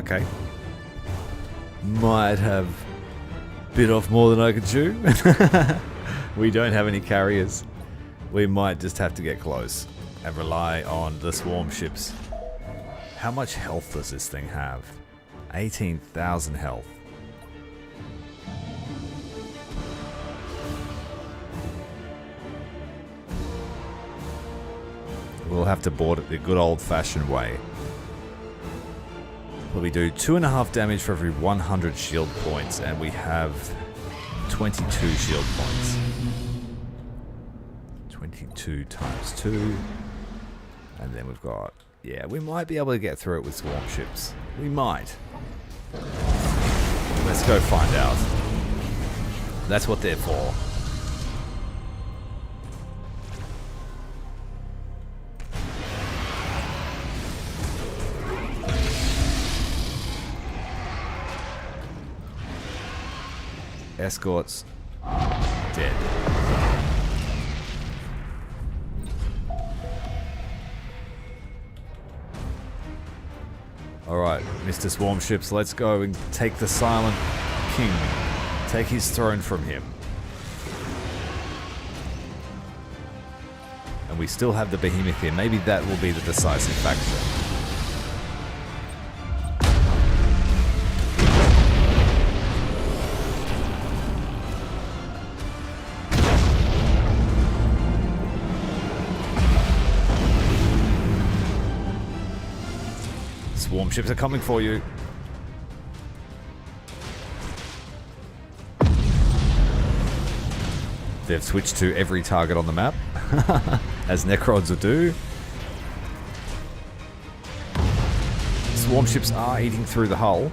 Okay. Might have bit off more than I could chew. We don't have any carriers. We might just have to get close and rely on the swarm ships. How much health does this thing have? 18,000 health. We'll have to board it the good old-fashioned way. Well, we do 2.5 damage for every 100 shield points, and we have 22 shield points. 22 times 2. And then we've got... Yeah, we might be able to get through it with swarm ships. We might. Let's go find out. That's what they're for. Escorts dead. Alright, Mr. Swarm Ships, let's go and take the Silent King. Take his throne from him. And we still have the Behemoth here. Maybe that will be the decisive factor. Swarm ships are coming for you. They've switched to every target on the map, as Necrons will do. Swarm ships are eating through the hull.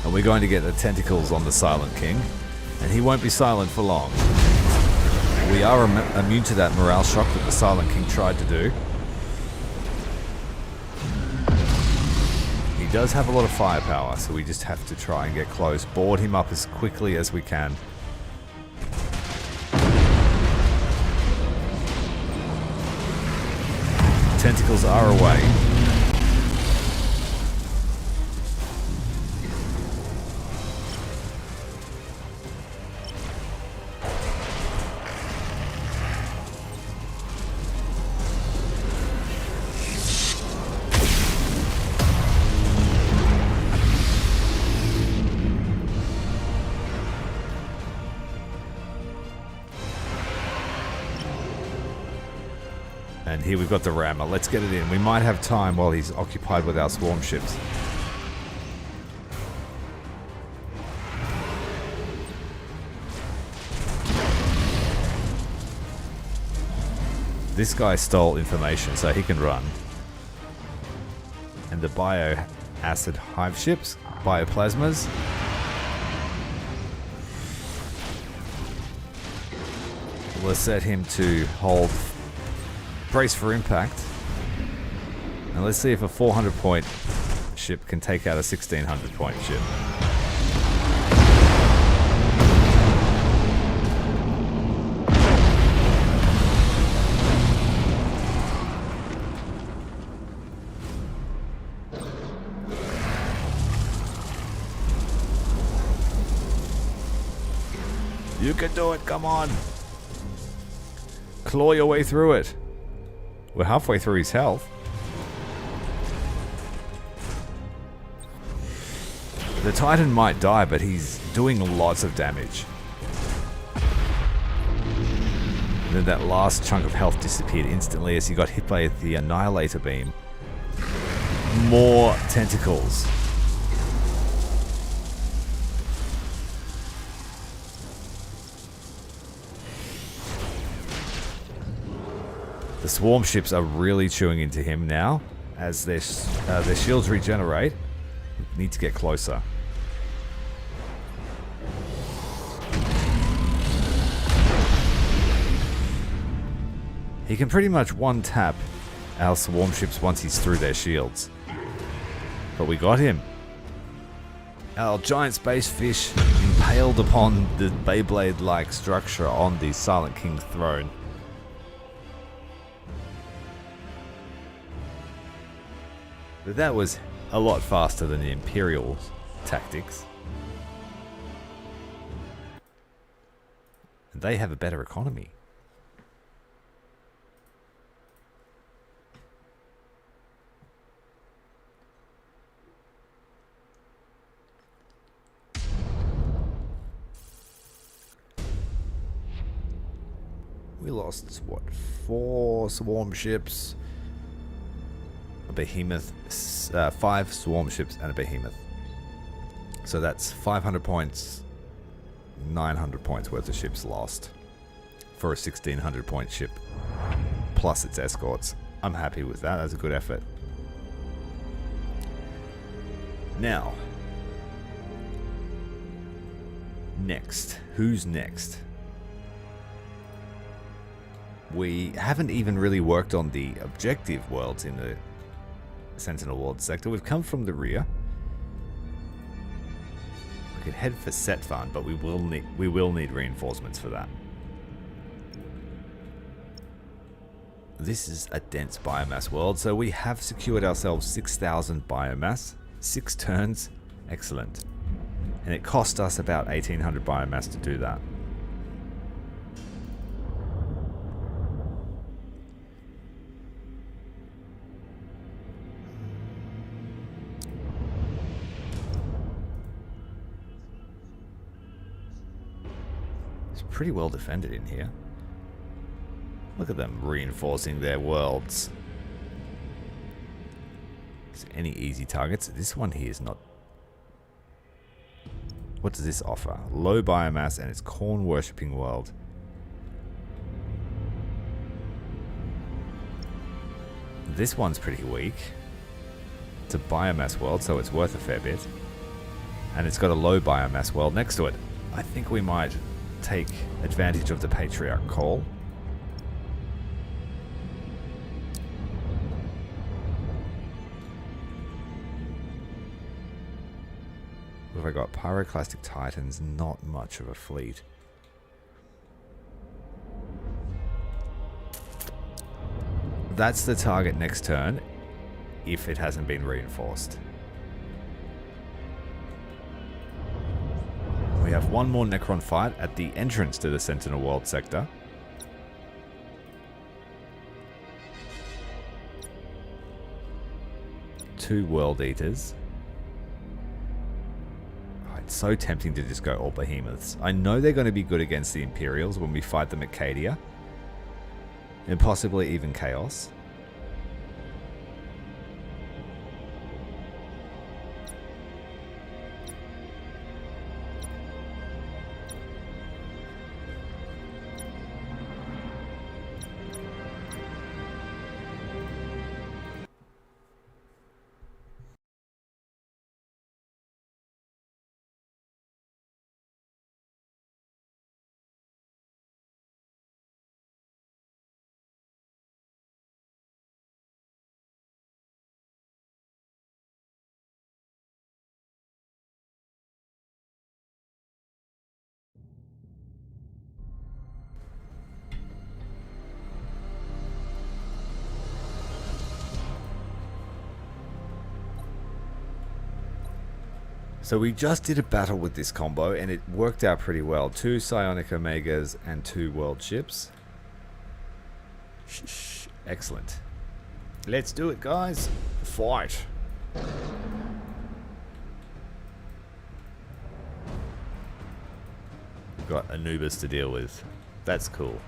We're going to get the tentacles on the Silent King, and he won't be silent for long. We are immune to that morale shock that the Silent King tried to do. He does have a lot of firepower, so we just have to try and get close, board him up as quickly as we can. Tentacles are away. And here we've got the rammer. Let's get it in. We might have time while he's occupied with our swarm ships. This guy stole information, so he can run. And the bioacid hive ships, bioplasmas. We'll set him to hold. Brace for impact. And let's see if a 400 point ship can take out a 1600 point ship. You can do it, come on. Claw your way through it. We're halfway through his health. The Titan might die, but he's doing lots of damage. And then that last chunk of health disappeared instantly as he got hit by the Annihilator beam. More tentacles. The swarm ships are really chewing into him now as their shields regenerate. We need to get closer. He can pretty much one-tap our swarm ships once he's through their shields. But we got him. Our giant space fish impaled upon the Beyblade-like structure on the Silent King's throne. But that was a lot faster than the Imperial tactics. And they have a better economy. We lost, what, 4 swarm ships, a behemoth, 5 swarm ships and a behemoth. So that's 500 points, 900 points worth of ships lost for a 1600 point ship, plus its escorts. I'm happy with that, that's a good effort. Now, next, who's next? We haven't even really worked on the objective worlds in the Sentinel World sector. We've come from the rear. We could head for Setvan, but we will need reinforcements for that. This is a dense biomass world, so we have secured ourselves 6,000 biomass, 6 turns, excellent. And it cost us about 1,800 biomass to do that. Pretty well defended in here. Look at them reinforcing their worlds. Is there any easy targets? This one here is not. What does this offer? Low biomass and it's corn worshipping world. This one's pretty weak. It's a biomass world, so it's worth a fair bit. And it's got a low biomass world next to it. I think we might take advantage of the Patriarch call. What have I got? Pyroclastic Titans, not much of a fleet. That's the target next turn, if it hasn't been reinforced. We have one more Necron fight at the entrance to the Sentinel World sector. Two World Eaters. Oh, it's so tempting to just go all behemoths. I know they're going to be good against the Imperials when we fight them at Cadia. And possibly even Chaos. So we just did a battle with this combo and it worked out pretty well. 2 Psionic Omegas and 2 world ships. Excellent. Let's do it, guys. Fight. We've got Anubis to deal with. That's cool.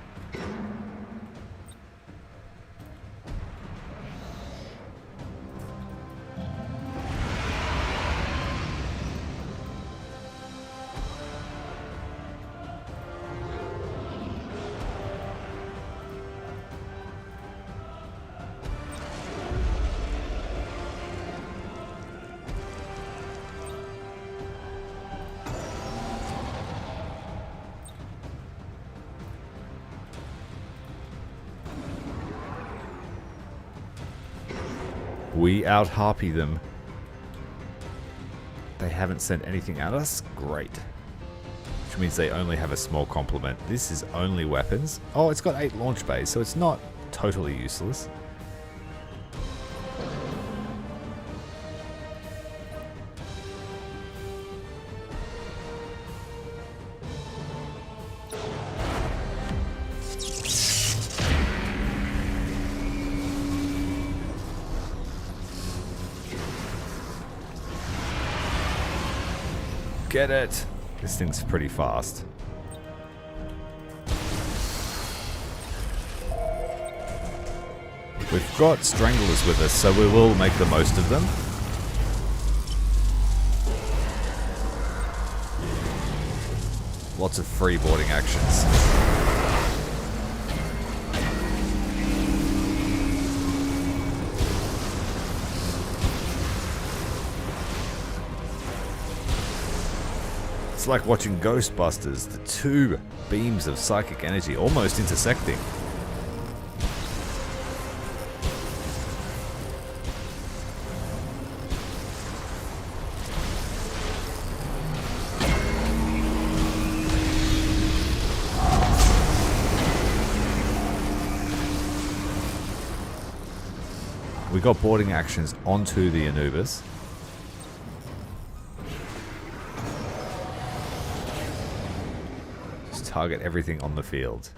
We out-harpy them. They haven't sent anything at us? Great. Which means they only have a small complement. This is only weapons. Oh, it's got 8 launch bays, so it's not totally useless. Get it! This thing's pretty fast. We've got stranglers with us, so we will make the most of them. Lots of freeboarding actions. It's like watching Ghostbusters, the 2 beams of psychic energy almost intersecting. We got boarding actions onto the Anubis. Target everything on the field.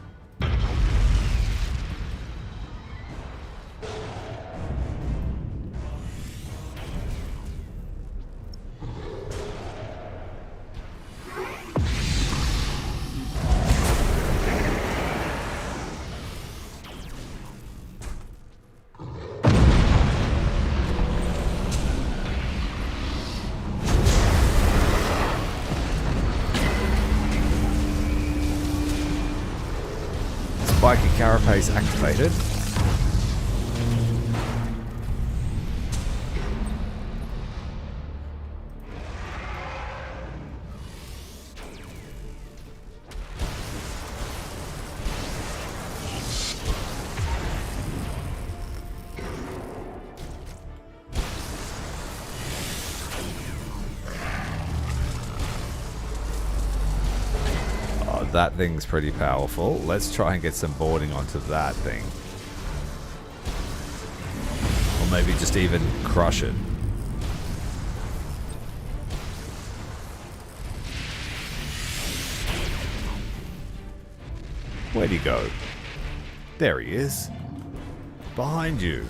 Spiky carapace activated. That thing's pretty powerful. Let's try and get some boarding onto that thing. Or maybe just even crush it. Where'd he go? There he is. Behind you.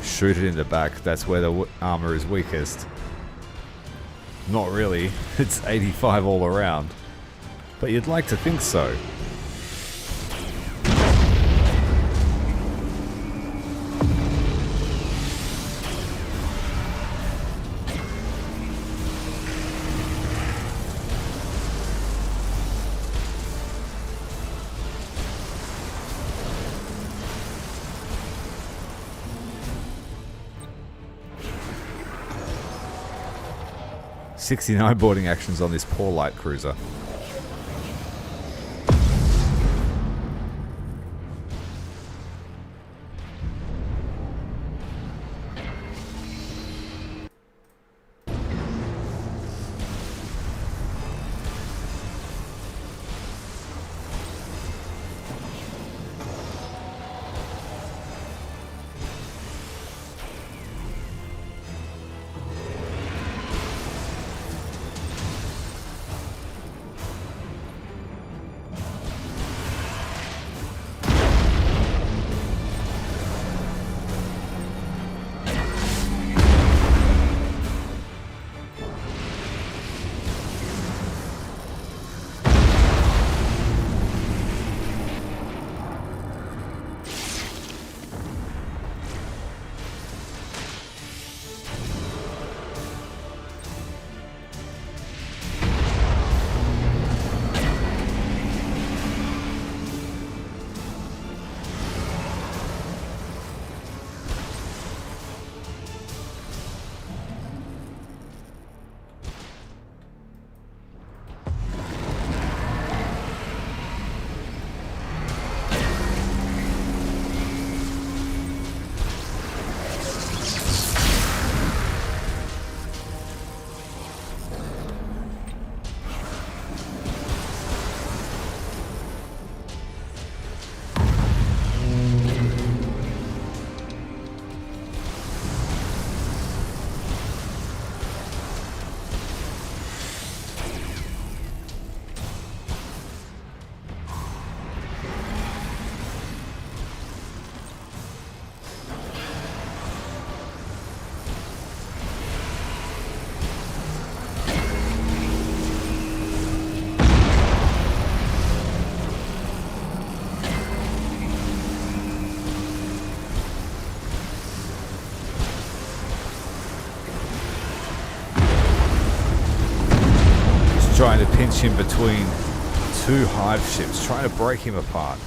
Shoot it in the back. That's where the armor is weakest. Not really. It's 85 all around. But you'd like to think so. .69 boarding actions on this poor light cruiser. trying to pinch him between two hive ships, trying to break him apart.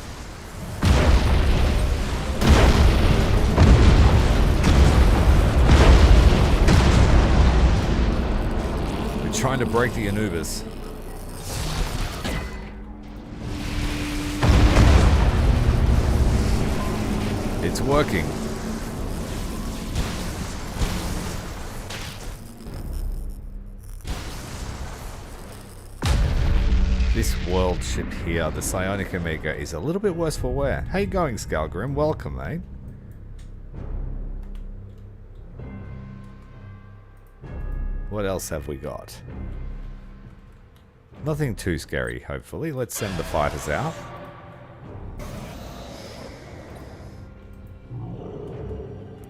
We're trying to break the Anubis. It's working. This world ship here, the Psionic Omega, is a little bit worse for wear. How you going, Skalgrim? Welcome, mate. What else have we got? Nothing too scary, hopefully. Let's send the fighters out.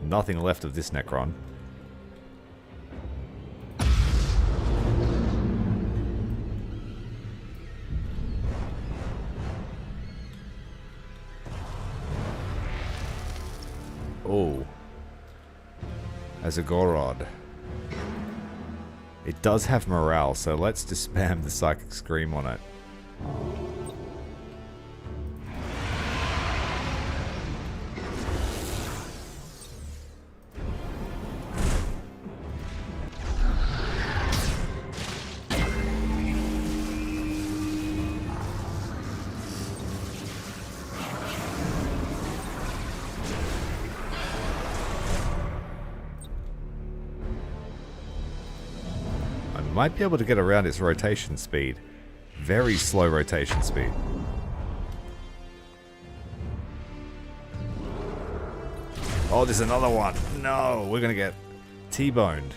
Nothing left of this Necron. Oh. As a Gorod. It does have morale, so let's just spam the Psychic Scream on it. Might be able to get around its rotation speed. Very slow rotation speed. Oh, there's another one. No, we're gonna get T-boned.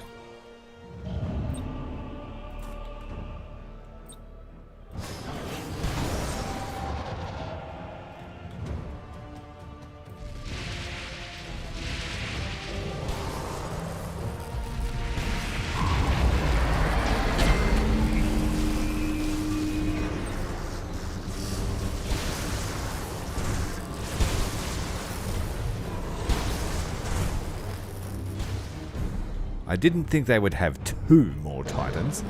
I didn't think they would have two more Titans.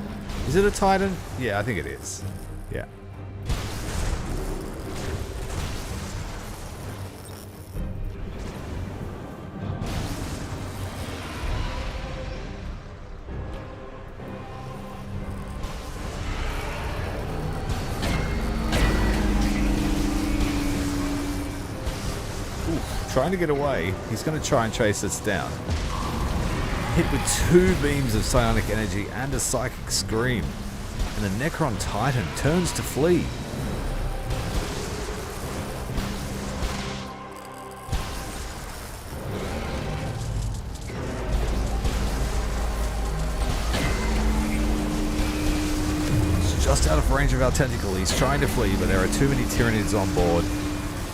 Is it a Titan? Yeah, I think it is. Yeah. Ooh, trying to get away. He's going to try and chase us down. Hit with two beams of psionic energy and a psychic scream, and the Necron Titan turns to flee. It's just out of range of our tentacle. He's trying to flee, but there are too many Tyranids on board,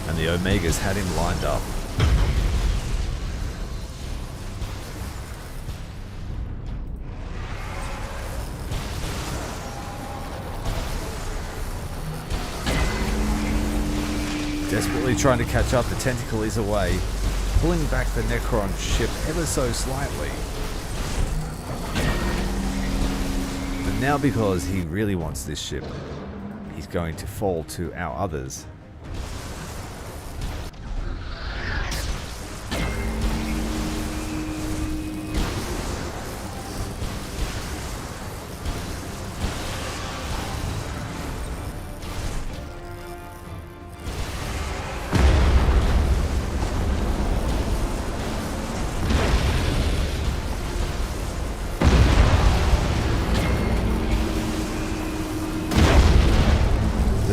and the Omegas had him lined up. Desperately trying to catch up, the tentacle is away, pulling back the Necron ship ever so slightly. But now, because he really wants this ship, he's going to fall to our others.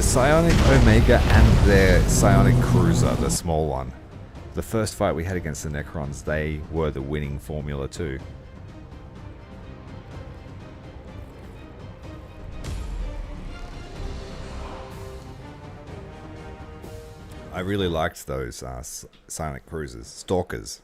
Psionic Omega and their Psionic Cruiser, the small one. The first fight we had against the Necrons, they were the winning formula too. I really liked those Psionic Cruisers, Stalkers.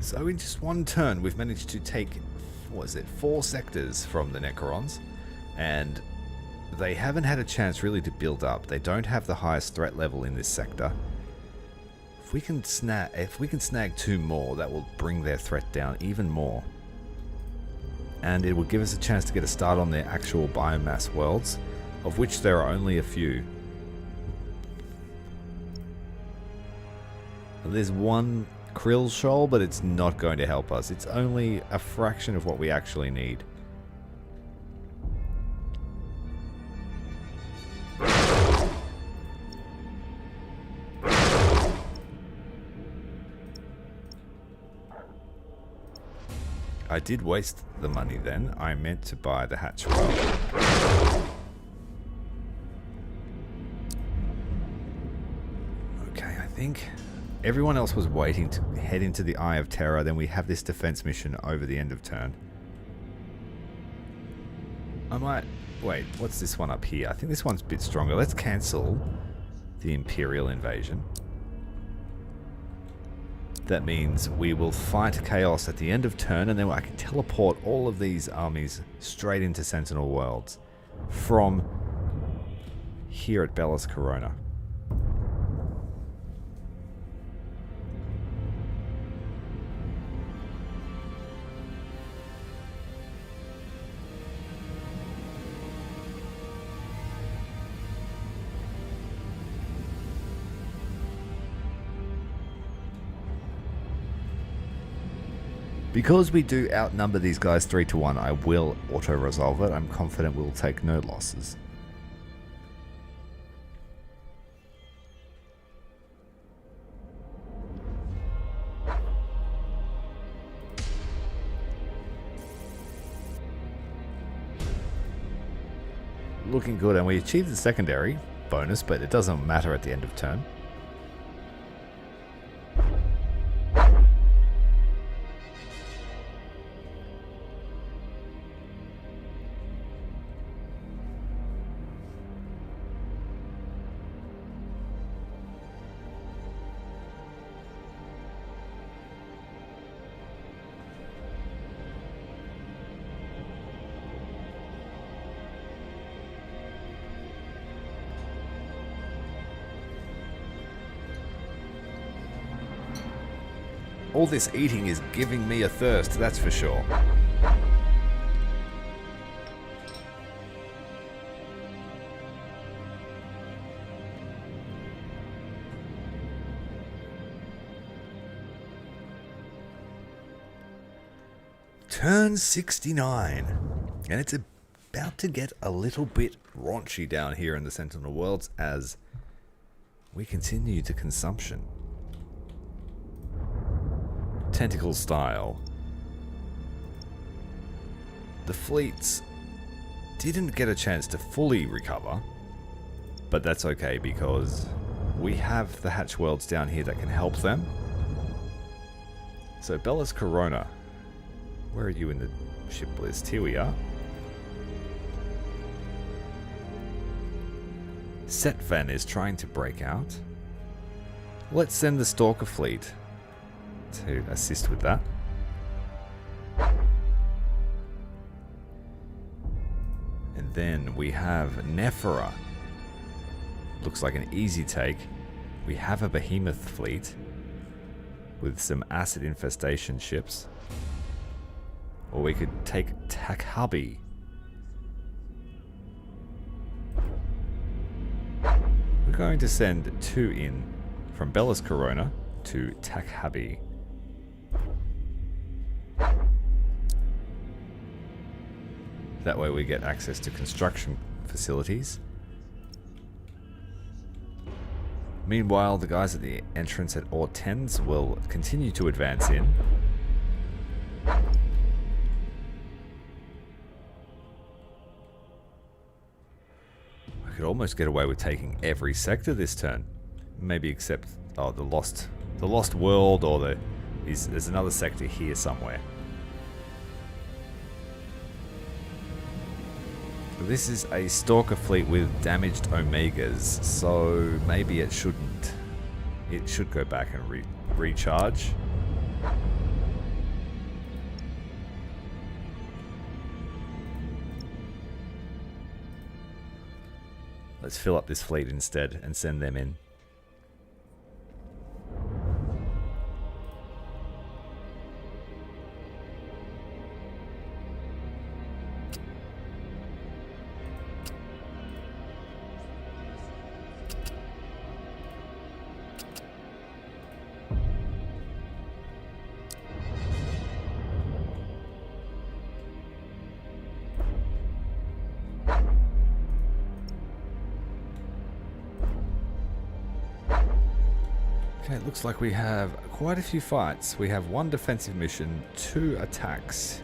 So in just one turn, we've managed to take, what is it, 4 sectors from the Necrons. And they haven't had a chance really to build up. They don't have the highest threat level in this sector. If we can snag 2 more, that will bring their threat down even more. And it will give us a chance to get a start on their actual biomass worlds, of which there are only a few. There's one Krill shoal, but it's not going to help us. It's only a fraction of what we actually need. I did waste the money then. I meant to buy the hatch well. Okay, I think everyone else was waiting to head into the Eye of Terror. Then we have this defense mission over the end of turn. I might... Wait, what's this one up here? I think this one's a bit stronger. Let's cancel the Imperial invasion. That means we will fight Chaos at the end of turn, and then I can teleport all of these armies straight into Sentinel Worlds from here at Bellis Corona. Because we do outnumber these guys 3-1, I will auto-resolve it. I'm confident we'll take no losses. Looking good, and we achieved the secondary bonus, but it doesn't matter at the end of turn. All this eating is giving me a thirst, that's for sure. Turn 69. And it's about to get a little bit raunchy down here in the Sentinel Worlds as we continue to consumption. Tentacle style. The fleets didn't get a chance to fully recover, but that's okay because we have the hatch worlds down here that can help them. So Bellis Corona, where are you in the ship list? Here we are. Setvan is trying to break out. Let's send the Stalker fleet to assist with that. And then we have Nephra. Looks like an easy take. We have a Behemoth fleet with some acid infestation ships. Or we could take Takhabi. We're going to send 2 in from Bellis Corona to Takhabi. That way we get access to construction facilities. Meanwhile, the guys at the entrance at Ortens will continue to advance in. I could almost get away with taking every sector this turn. Maybe except the lost world, or there's another sector here somewhere. This is a Stalker fleet with damaged Omegas, so maybe it shouldn't. It should go back and recharge. Let's fill up this fleet instead and send them in. Okay, it looks like we have quite a few fights. We have 1 defensive mission, 2 attacks,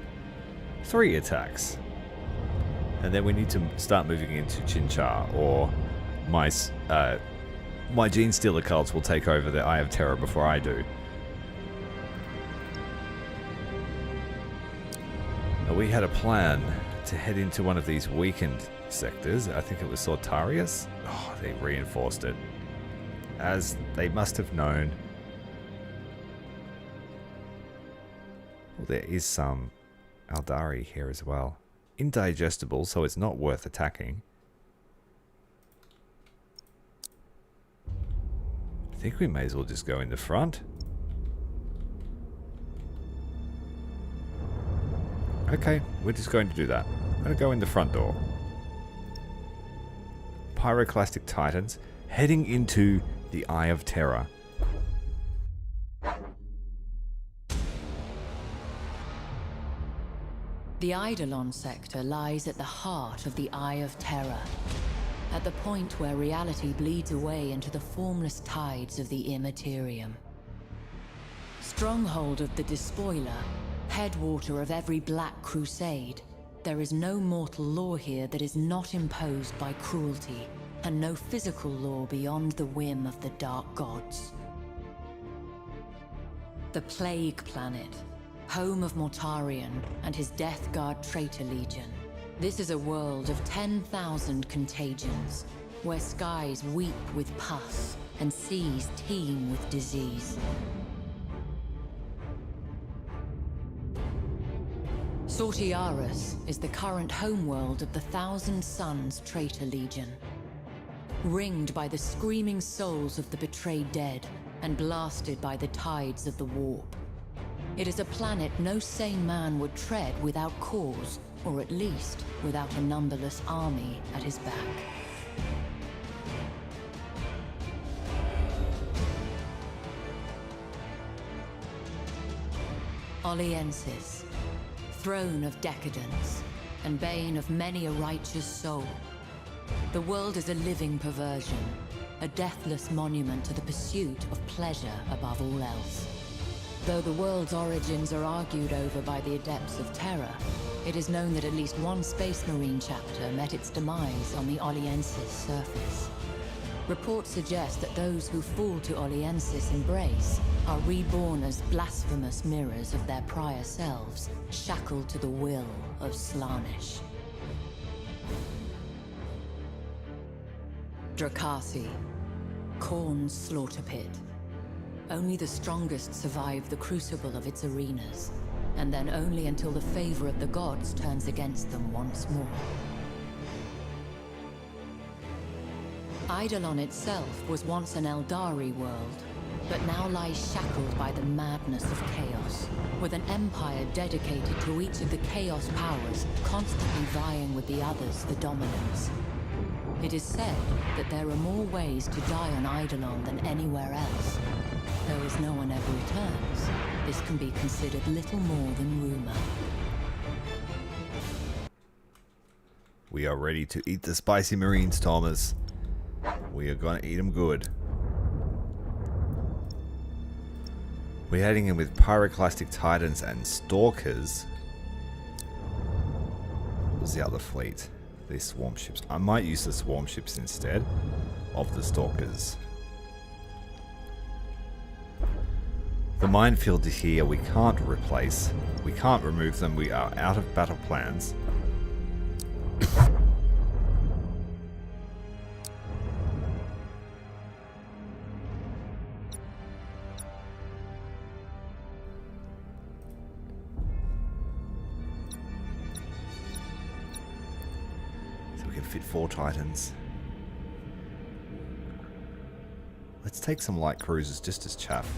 3 attacks. And then we need to start moving into Chinchar, or my Gene Stealer cults will take over the Eye of Terror before I do. Now, we had a plan to head into one of these weakened sectors. I think it was Sortarius. Oh, they reinforced it, as they must have known. Well, there is some Aldari here as well. Indigestible, so it's not worth attacking. I think we may as well just go in the front. Okay, we're just going to do that. I'm going to go in the front door. Pyroclastic Titans heading into the Eye of Terror.
The Eidolon sector lies at the heart of the Eye of Terror, at the point where reality bleeds away into the formless tides of the Immaterium. Stronghold of the Despoiler, headwater of every Black Crusade, there is no mortal law here that is not imposed by cruelty, and no physical law beyond the whim of the Dark Gods. The Plague Planet, home of Mortarion and his Death Guard Traitor Legion. This is a world of 10,000 contagions, where skies weep with pus and seas teem with disease. Sortiaris is the current homeworld of the Thousand Suns Traitor Legion. Ringed by the screaming souls of the betrayed dead and blasted by the tides of the warp. It is a planet no sane man would tread without cause, or at least without a numberless army at his back. Oliensis, throne of decadence, and bane of many a righteous soul. The world is a living perversion, a deathless monument to the pursuit of pleasure above all else. Though the world's origins are argued over by the adepts of terror, it is known that at least one Space Marine chapter met its demise on the Oliensis surface. Reports suggest that those who fall to Oliensis' embrace are reborn as blasphemous mirrors of their prior selves, shackled to the will of Slaanesh. Drakasi, Khorne's slaughter pit. Only the strongest survive the crucible of its arenas, and then only until the favor of the gods turns against them once more. Eidolon itself was once an Eldari world, but now lies shackled by the madness of chaos, with an empire dedicated to each of the chaos powers, constantly vying with the others for dominance. It is said that there are more ways to die on Eidolon than anywhere else. Though as no one ever returns, this can be considered little more than rumor.
We are ready to eat the spicy Marines, Thomas. We are gonna eat them good. We're heading in with Pyroclastic Titans and Stalkers. What was the other fleet? These swarm ships. I might use the swarm ships instead of the Stalkers. The minefield here we can't replace. We can't remove them. We are out of battle plans. So we can fit 4 Titans. Let's take some light cruisers just as chaff.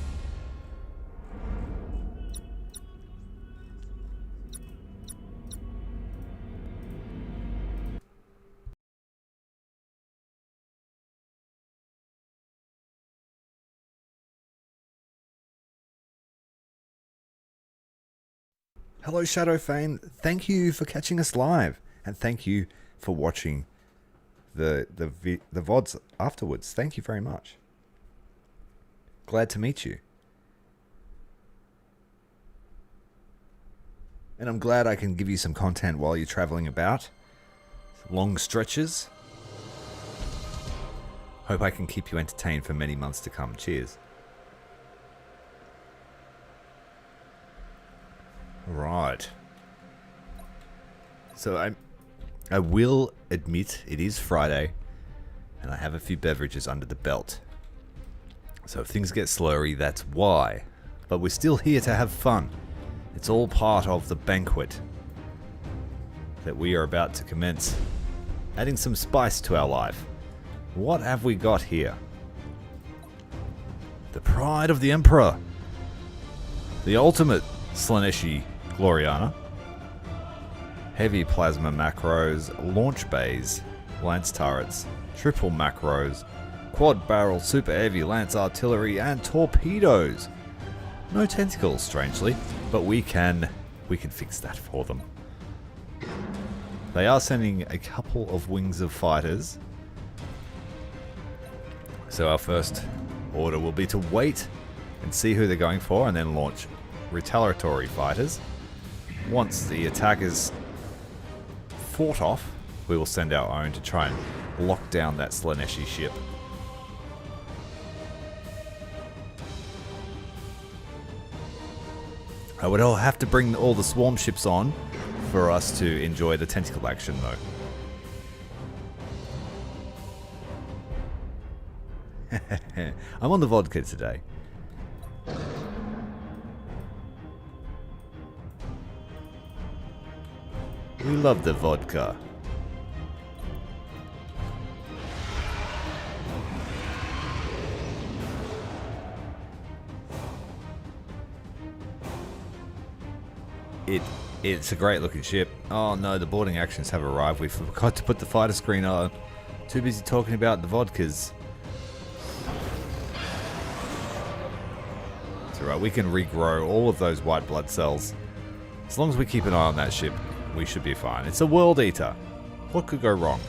Hello Shadowfane, thank you for catching us live, and thank you for watching the VODs afterwards. Thank you very much. Glad to meet you. And I'm glad I can give you some content while you're traveling about. Long stretches. Hope I can keep you entertained for many months to come. Cheers. Right. So I will admit it is Friday and I have a few beverages under the belt. So if things get slurry, that's why. But we're still here to have fun. It's all part of the banquet that we are about to commence. Adding some spice to our life. What have we got here? The Pride of the Emperor. The ultimate Slaaneshi Gloriana. Heavy plasma macros, launch bays, lance turrets, triple macros, quad barrel super heavy lance artillery, and torpedoes. No tentacles, strangely, but we can fix that for them. They are sending a couple of wings of fighters. So our first order will be to wait and see who they're going for and then launch retaliatory fighters. Once the attack is fought off, we will send our own to try and lock down that Slaaneshi ship. I would have to bring all the swarm ships on for us to enjoy the tentacle action though. I'm on the vodka today. We love the vodka. It's a great looking ship. Oh no, the boarding actions have arrived. We forgot to put the fighter screen on. Too busy talking about the vodkas. It's alright, we can regrow all of those white blood cells. As long as we keep an eye on that ship, we should be fine. It's a world eater. What could go wrong?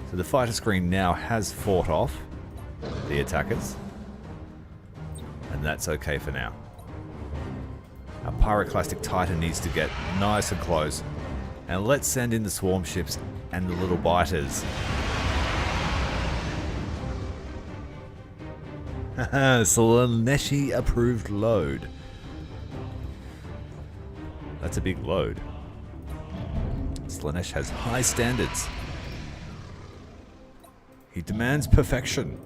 So the fighter screen now has fought off the attackers, and that's okay for now. Our pyroclastic titan needs to get nice and close, and let's send in the swarm ships and the little biters. Slaaneshi approved load. That's a big load. Slaanesh has high standards. He demands perfection.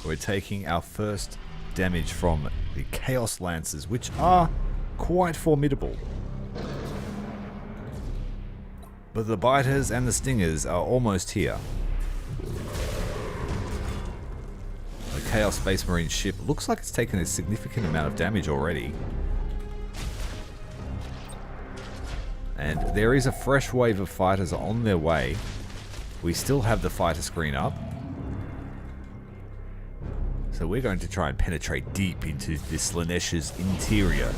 We're taking our first damage from the Chaos Lancers, which are quite formidable. But the biters and the stingers are almost here. The Chaos Space Marine ship looks like it's taken a significant amount of damage already. And there is a fresh wave of fighters on their way. We still have the fighter screen up. So we're going to try and penetrate deep into this Slaanesh's interior.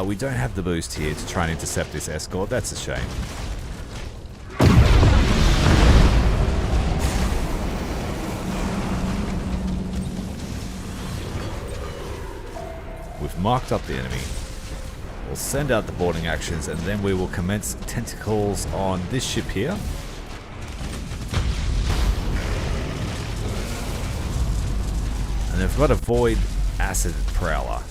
We don't have the boost here to try and intercept this escort. That's a shame. We've marked up the enemy. We'll send out the boarding actions and then we will commence tentacles on this ship here. And they've got a Void Acid Prowler.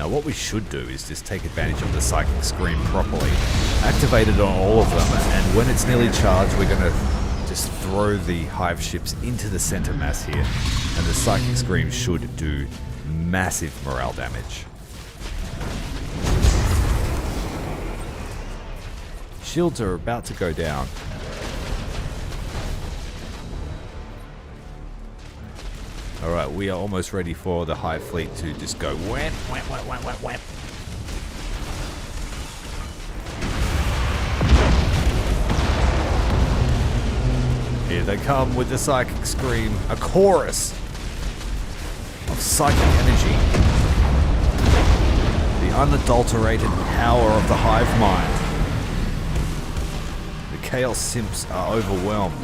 Now what we should do is just take advantage of the Psychic Scream properly, activate it on all of them, and when it's nearly charged we're going to just throw the Hive ships into the center mass here, and the Psychic Scream should do massive morale damage. Shields are about to go down. Alright, we are almost ready for the Hivefleet to just go wham, wham, wham, wham, wham, wham. Here they come with the Psychic Scream, a chorus of psychic energy. The unadulterated power of the Hive Mind. The Chaos Simps are overwhelmed.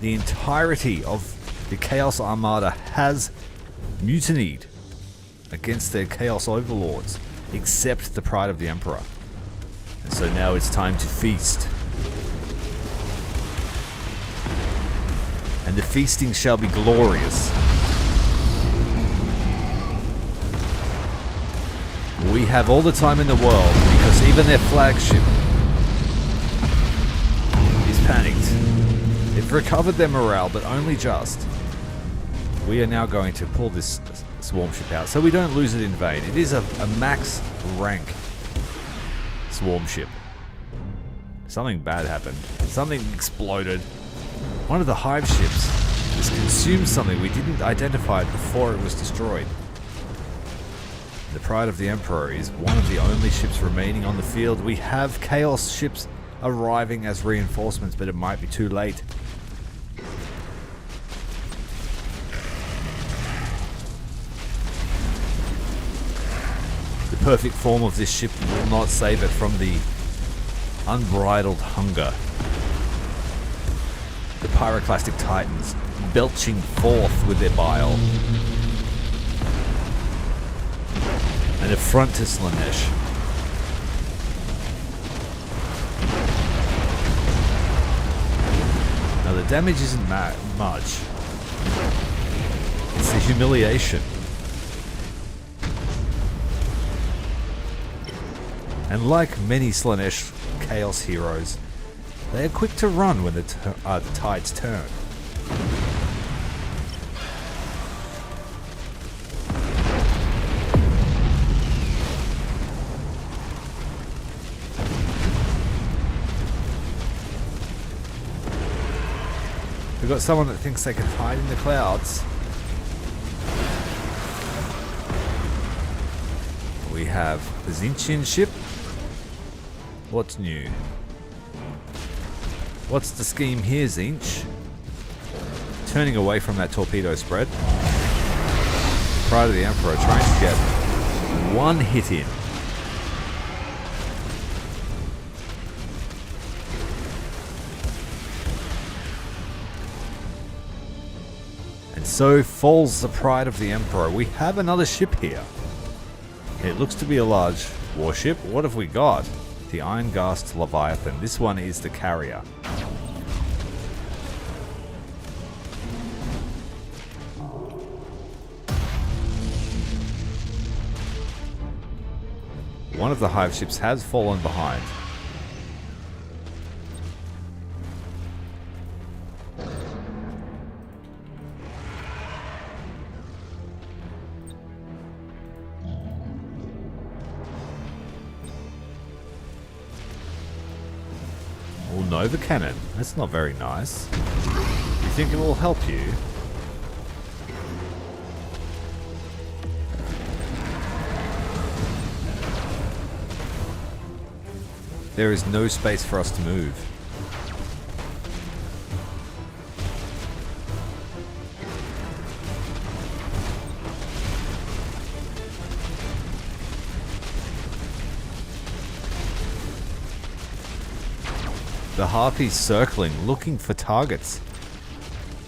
The entirety of the Chaos Armada has mutinied against their Chaos Overlords, except the Pride of the Emperor. And so now it's time to feast. And the feasting shall be glorious. We have all the time in the world, because even their flagship is panicked. They've recovered their morale, but only just. We are now going to pull this swarm ship out, so we don't lose it in vain. It is a max rank swarm ship. Something bad happened. Something exploded. One of the Hive ships has consumed something. We didn't identify it before it was destroyed. The Pride of the Emperor is one of the only ships remaining on the field. We have Chaos ships arriving as reinforcements, but it might be too late. The perfect form of this ship will not save it from the unbridled hunger. The pyroclastic titans belching forth with their bile. An affront to Slaanesh. Now the damage isn't much. It's the humiliation. And like many Slaanesh Chaos heroes, they are quick to run when the tides turn. We've got someone that thinks they can hide in the clouds. We have the Zinchian ship. What's new? What's the scheme here, Zinch? Turning away from that torpedo spread. Pride of the Emperor trying to get one hit in. And so falls the Pride of the Emperor. We have another ship here. It looks to be a large warship. What have we got? The Iron-Ghast Leviathan. This one is the carrier. One of the Hive ships has fallen behind. Nova cannon. That's not very nice. You think it will help you? There is no space for us to move. The Harpies circling, looking for targets.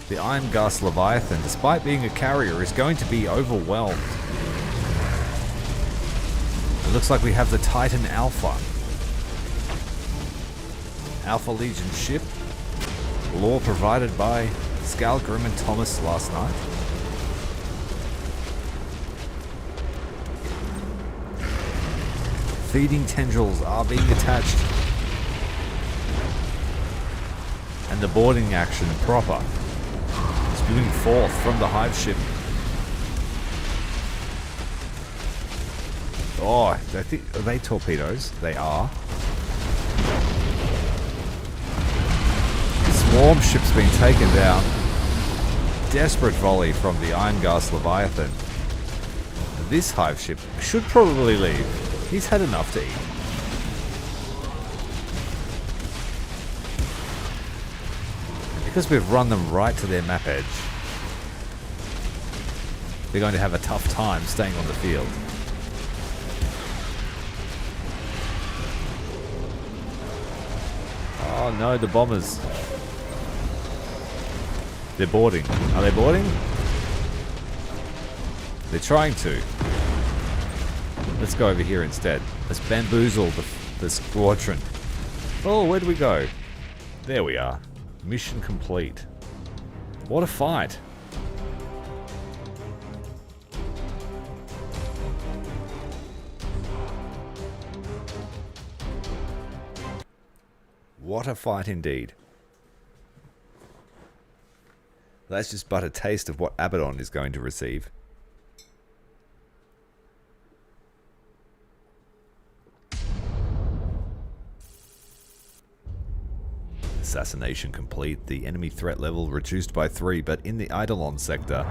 The Iron-Ghast Leviathan, despite being a carrier, is going to be overwhelmed. It looks like we have the Titan Alpha. Alpha Legion ship. Lore provided by Skalgrim and Thomas last night. Feeding tendrils are being attached. And the boarding action proper. Spewing forth from the hive ship. Oh, I think, are they torpedoes? They are. Swarm ship's been taken down. Desperate volley from the Iron-Gas Leviathan. This hive ship should probably leave. He's had enough to eat. Because we've run them right to their map edge, they're going to have a tough time staying on the field. Oh no, the bombers. They're boarding. Are they boarding? They're trying to. Let's go over here instead. Let's bamboozle the squadron. Oh, where do we go? There we are. Mission complete. What a fight. What a fight indeed. That's just but a taste of what Abaddon is going to receive. Assassination complete. The enemy threat level reduced by 3, but in the Eidolon sector,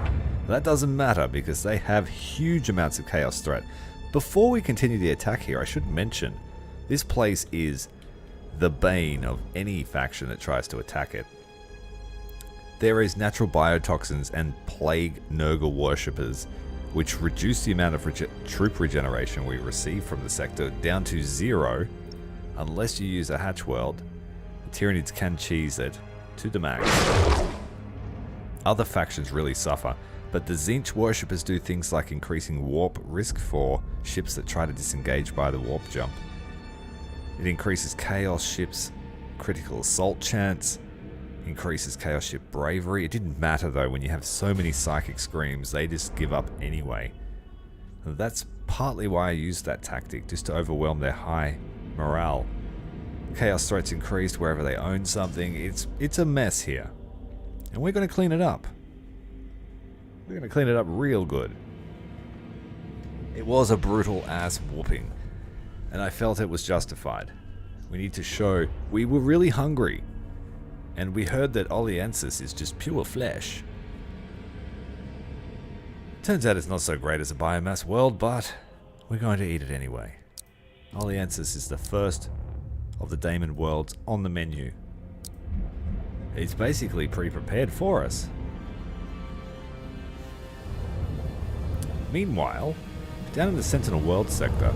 that doesn't matter because they have huge amounts of chaos threat. Before we continue the attack here, I should mention, this place is the bane of any faction that tries to attack it. There is natural biotoxins and plague Nurgle worshippers, which reduce the amount of troop regeneration we receive from the sector down to 0, unless you use a hatch world. Tyranids can cheese it to the max. Other factions really suffer, but the Tzeentch worshippers do things like increasing warp risk for ships that try to disengage by the warp jump. It increases chaos ships' critical assault chance, increases chaos ship bravery. It didn't matter though, when you have so many psychic screams, they just give up anyway. That's partly why I used that tactic, just to overwhelm their high morale. Chaos threats increased wherever they own something. It's a mess here. And we're going to clean it up. We're going to clean it up real good. It was a brutal ass whooping, and I felt it was justified. We need to show we were really hungry, and we heard that Oliensis is just pure flesh. Turns out it's not so great as a biomass world, but we're going to eat it anyway. Oliensis is the first of the Daemon worlds on the menu. It's basically pre-prepared for us. Meanwhile, down in the Sentinel World sector,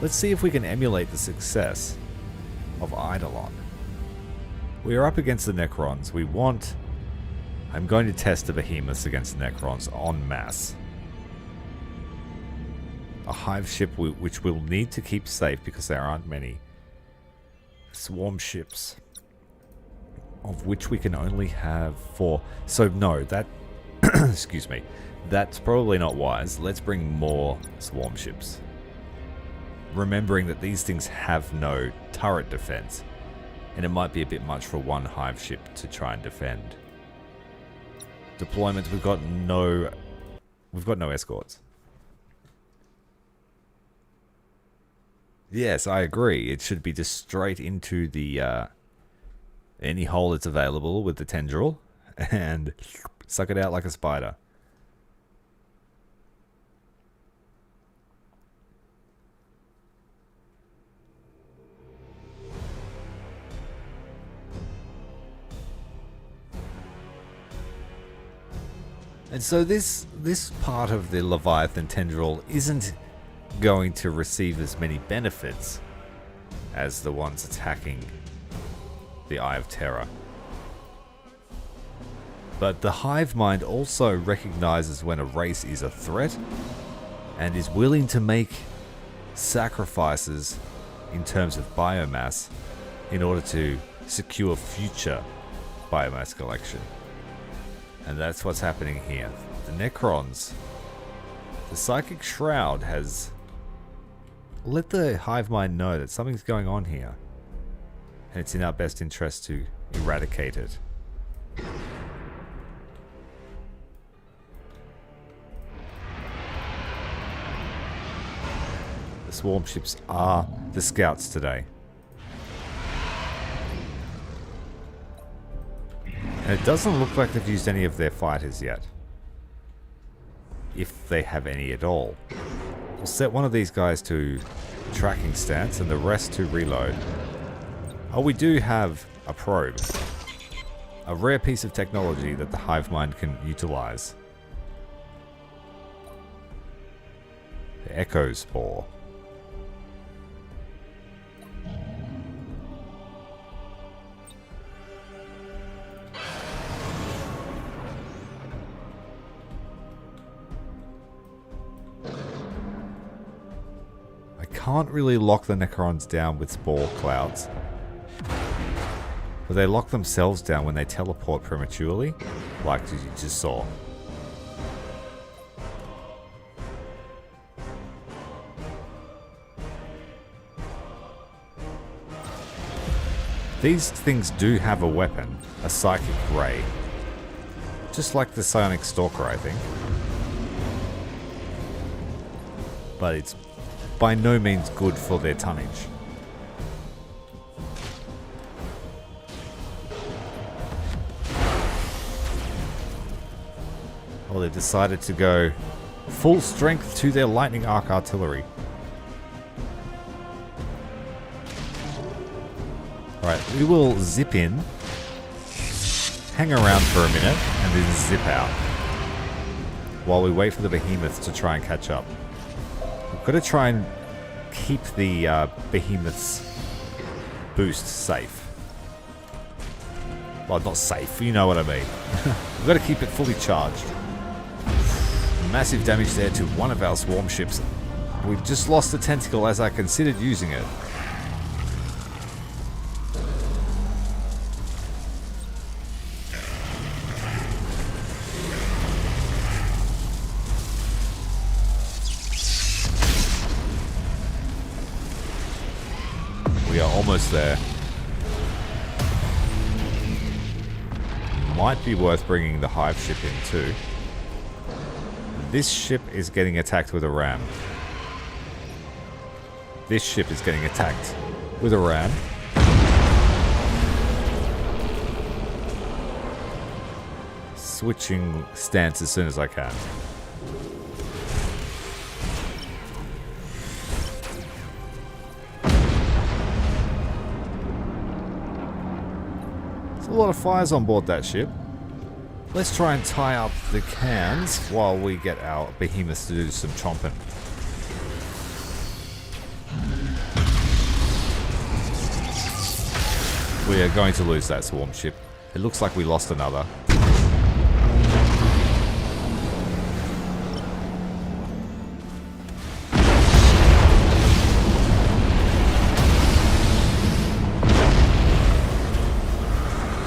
let's see if we can emulate the success of Eidolon. We are up against the Necrons. I'm going to test the Behemoths against the Necrons en masse. A hive ship which we'll need to keep safe because there aren't many. Swarm ships, of which we can only have 4. So no, that excuse me, that's probably not wise. Let's bring more swarm ships, remembering that these things have no turret defense, and it might be a bit much for one hive ship to try and defend. Deployment, we've got no escorts. Yes, I agree. It should be just straight into the any hole that's available with the tendril and suck it out like a spider. And so this part of the Leviathan tendril isn't going to receive as many benefits as the ones attacking the Eye of Terror. But the hive mind also recognizes when a race is a threat and is willing to make sacrifices in terms of biomass in order to secure future biomass collection. And that's what's happening here. The Necrons. The Psychic Shroud has let the hive mind know that something's going on here. And it's in our best interest to eradicate it. The swarm ships are the scouts today. And it doesn't look like they've used any of their fighters yet. If they have any at all. We'll set one of these guys to tracking stance and the rest to reload. Oh, we do have a probe. A rare piece of technology that the hive mind can utilize. The Echo Spore. Can't really lock the Necrons down with spore clouds. But they lock themselves down when they teleport prematurely, like you just saw. These things do have a weapon, a Psychic Ray. Just like the Psionic Stalker, I think. But it's by no means good for their tonnage. Well, they decided to go full strength to their lightning arc artillery. Alright, we will zip in, hang around for a minute, and then zip out. While we wait for the behemoths to try and catch up. We've got to try and keep the behemoth's boost safe. Well, not safe, you know what I mean. We've got to keep it fully charged. Massive damage there to one of our swarm ships. We've just lost the tentacle as I considered using it. We are almost there. Might be worth bringing the hive ship in too. This ship is getting attacked with a ram. This ship is getting attacked with a ram. Switching stance as soon as I can. There's a lot of fires on board that ship. Let's try and tie up the cans while we get our behemoths to do some chomping. We are going to lose that swarm ship. It looks like we lost another.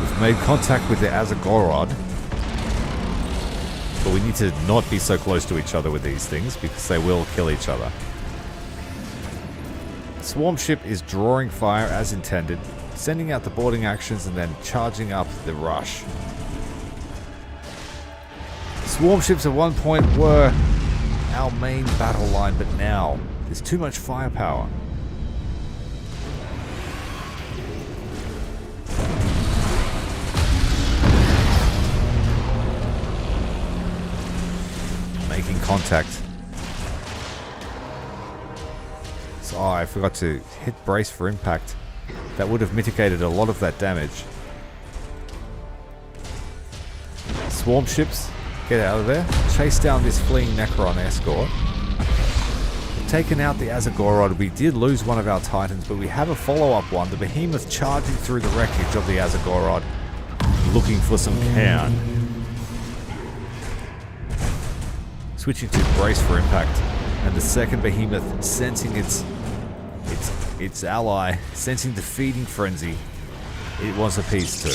We've made contact with the Azagorod. But we need to not be so close to each other with these things because they will kill each other. Swarm ship is drawing fire as intended, sending out the boarding actions and then charging up the rush. Swarm ships at one point were our main battle line, but now there's too much firepower. Making contact. So, I forgot to hit brace for impact. That would have mitigated a lot of that damage. Swarm ships, get out of there. Chase down this fleeing Necron escort. We've taken out the Azagorod. We did lose one of our Titans, but we have a follow-up one. The Behemoth charging through the wreckage of the Azagorod, looking for some can. Switching to brace for impact, and the second Behemoth sensing its ally, sensing the feeding frenzy. It wants a piece too.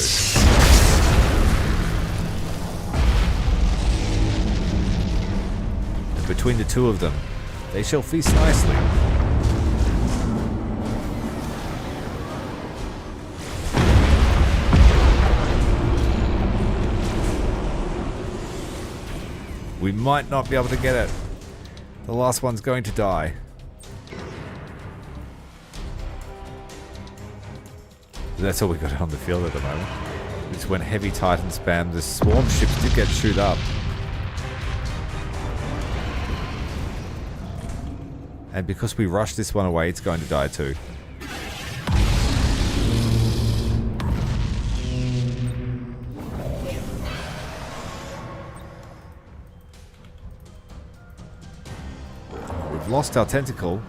And between the two of them, they shall feast nicely. We might not be able to get it. The last one's going to die. That's all we got on the field at the moment. It's when heavy Titan spam. The swarm ships did get chewed up. And because we rushed this one away, it's going to die too. We've lost our tentacle.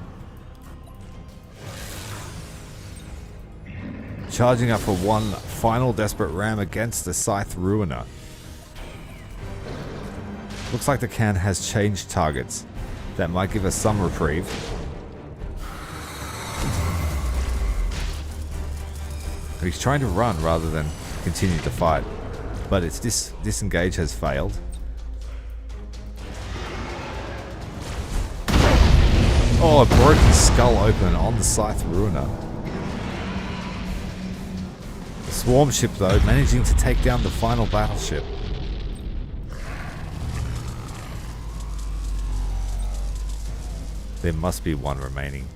Charging up for one final desperate ram against the Scythe Ruiner. Looks like the can has changed targets. That might give us some reprieve. He's trying to run rather than continue to fight. But its disengage has failed. Oh, it broke his skull open on the Scythe Ruiner. The swarm ship, though, managing to take down the final battleship. There must be one remaining.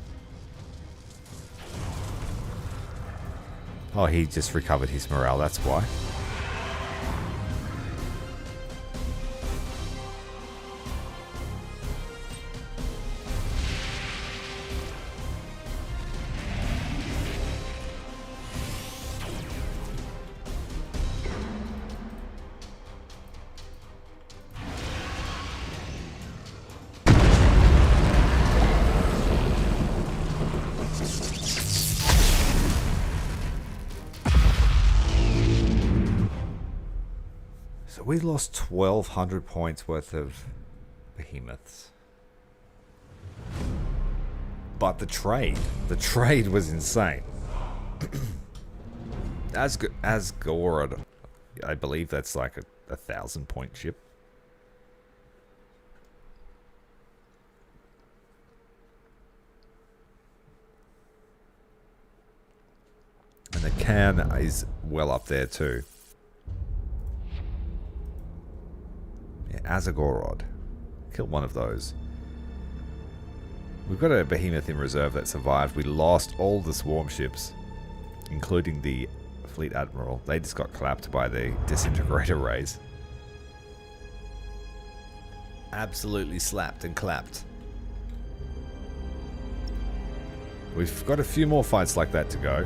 Oh, he just recovered his morale, that's why. We lost 1,200 points worth of behemoths. But the trade was insane. Asgorod, I believe that's like a 1,000-point ship. And the can is well up there too. Azagorod. Kill one of those. We've got a behemoth in reserve that survived. We lost all the swarm ships, including the Fleet Admiral. They just got clapped by the disintegrator rays. Absolutely slapped and clapped. We've got a few more fights like that to go.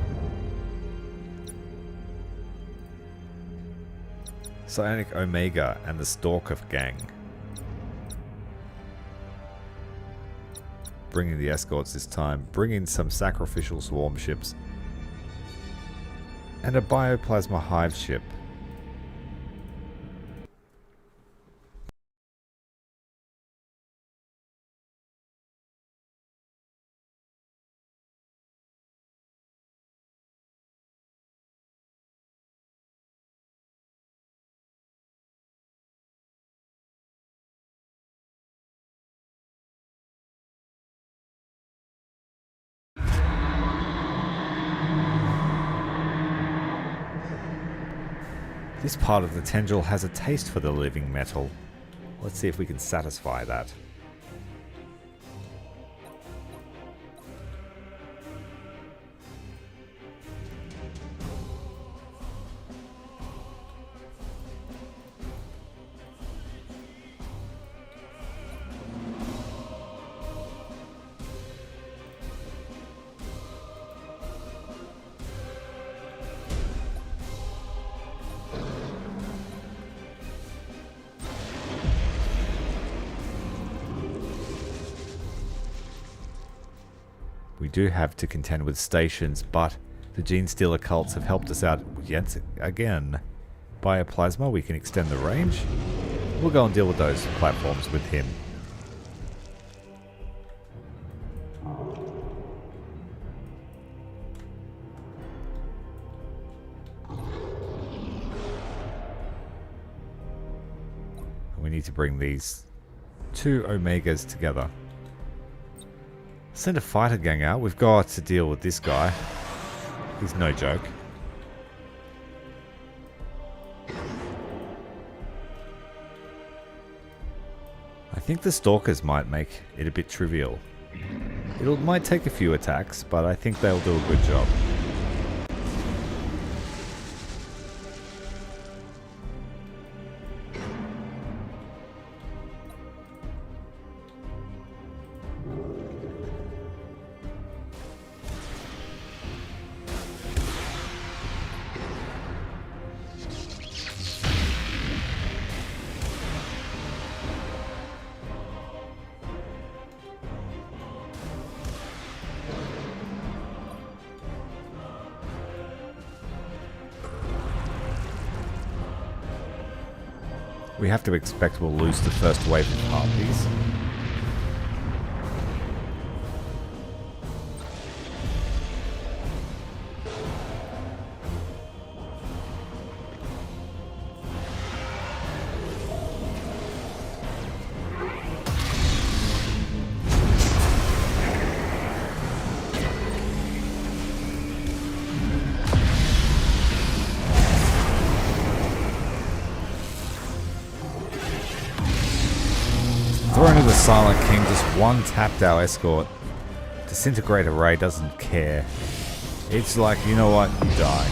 Psionic Omega and the Stalker gang. Bringing the escorts this time. Bring in some sacrificial swarm ships. And a bioplasma hive ship. This part of the tendril has a taste for the living metal. Let's see if we can satisfy that. We do have to contend with stations, but the Gene Stealer cults have helped us out yet again. Bioplasma, we can extend the range. We'll go and deal with those platforms with him. We need to bring these two Omegas together. Send a fighter gang out. We've got to deal with this guy. He's no joke. I think the Stalkers might make it a bit trivial. It might take a few attacks, but I think they'll do a good job. We have to expect we'll lose the first wave of Harpies. Throne of the Silent King just one-tapped our escort. Disintegrate Array doesn't care. It's like, you know what, you die.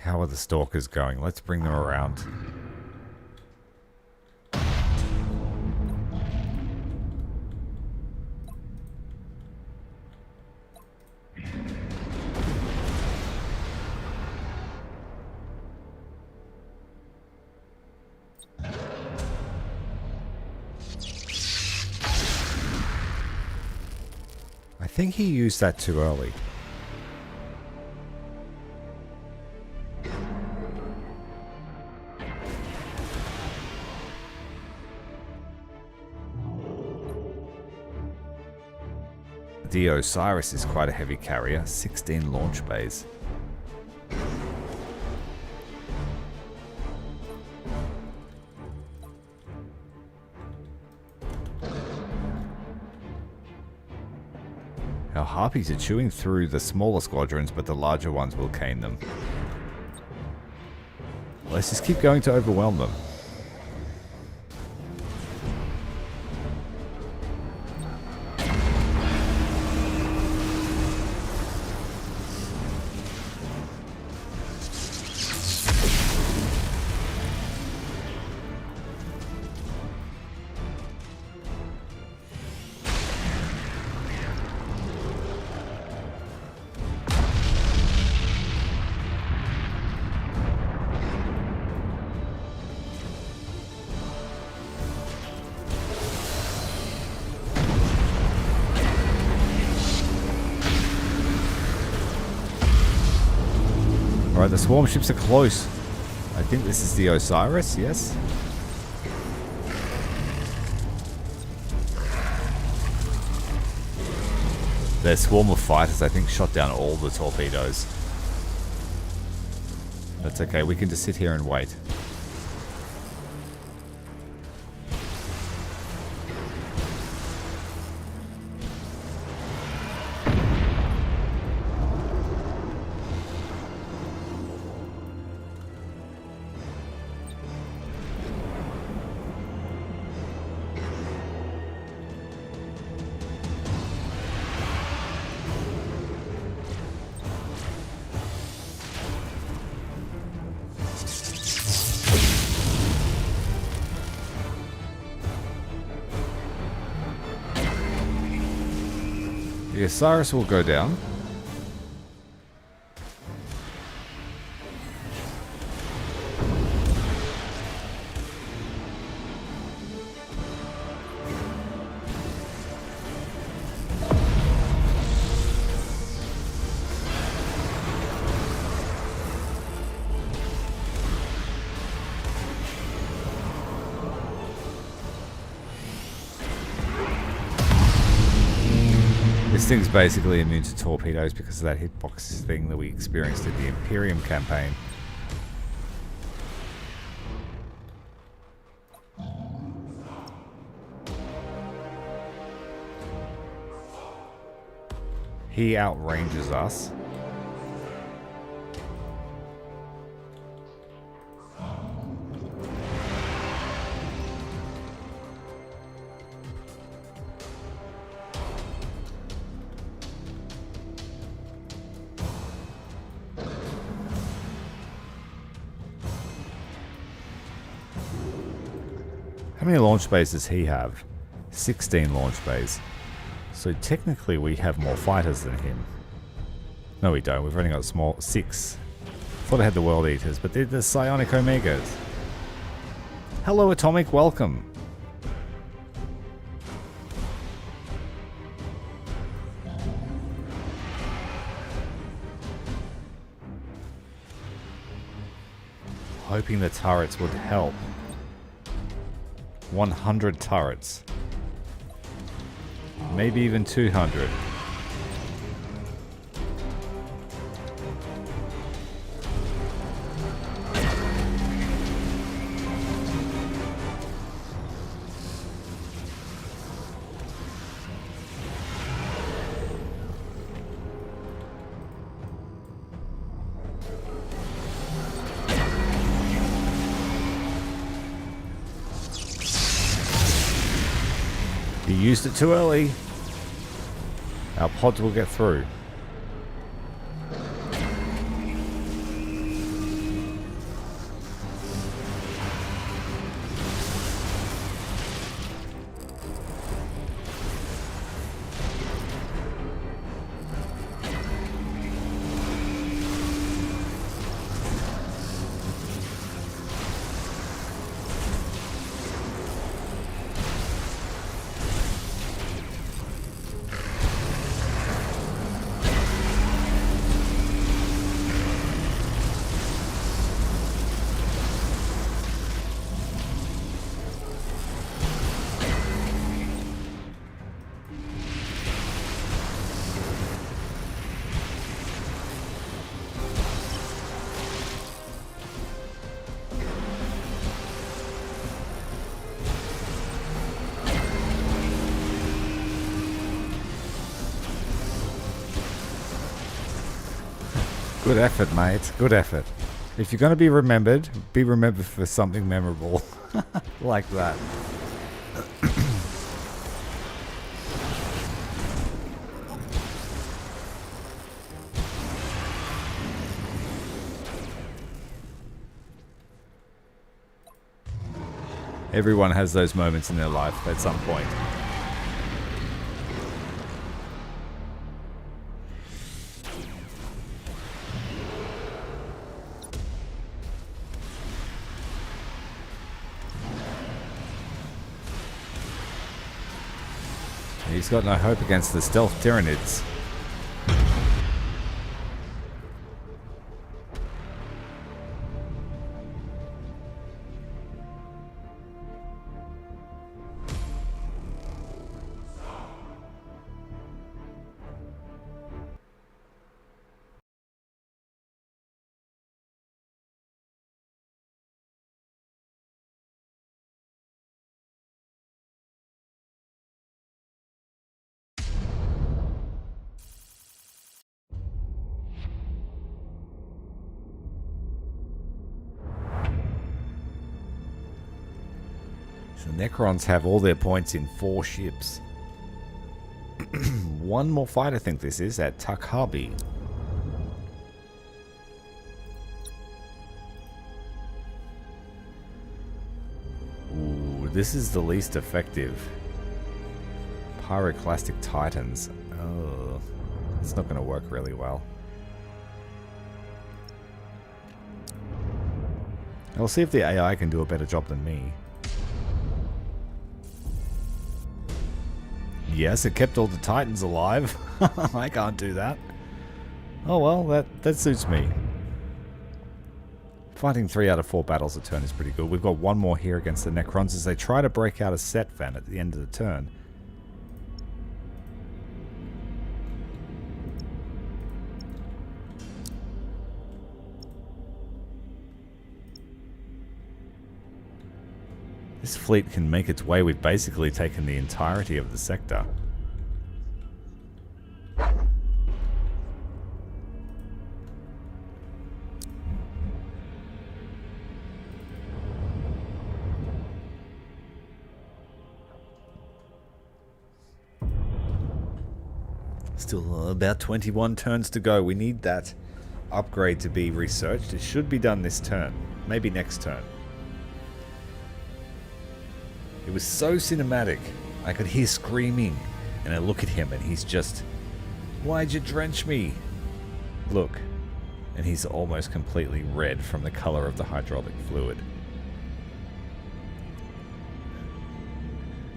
How are the Stalkers going? Let's bring them around. I think he used that too early. The Osiris is quite a heavy carrier, 16 launch bays. Our Harpies are chewing through the smaller squadrons, but the larger ones will cane them. Let's just keep going to overwhelm them. Alright, the swarm ships are close. I think this is the Osiris, yes? Their swarm of fighters, I think, shot down all the torpedoes. That's okay, we can just sit here and wait. The Osiris will go down. This thing's basically immune to torpedoes because of that hitbox thing that we experienced in the Imperium campaign. He outranges us. How many launch bays does he have? 16 launch bays. So technically we have more fighters than him. No we don't, we've only got 6. Thought I had the World Eaters, but they're the Psionic Omegas. Hello Atomic, welcome. Hoping the turrets would help. 100 turrets. Maybe even 200. You used it too early. Our pods will get through. Good effort, mate. Good effort. If you're going to be remembered for something memorable. Like that. Everyone has those moments in their life at some point. He's got no hope against the stealth Tyranids. So Necrons have all their points in 4 ships. One more fight I think this is at Takhabi. Ooh, this is the least effective. Pyroclastic Titans. Oh, it's not going to work really well. I'll see if the AI can do a better job than me. Yes, it kept all the Titans alive. I can't do that. Oh well, that suits me. Fighting 3 out of 4 battles a turn is pretty good. We've got one more here against the Necrons as they try to break out a set fan at the end of the turn. This fleet can make its way. We've basically taken the entirety of the sector. Still about 21 turns to go. We need that upgrade to be researched. It should be done this turn. Maybe next turn. It was so cinematic. I could hear screaming. And I look at him and he's just... Why'd you drench me? Look. And he's almost completely red from the color of the hydraulic fluid.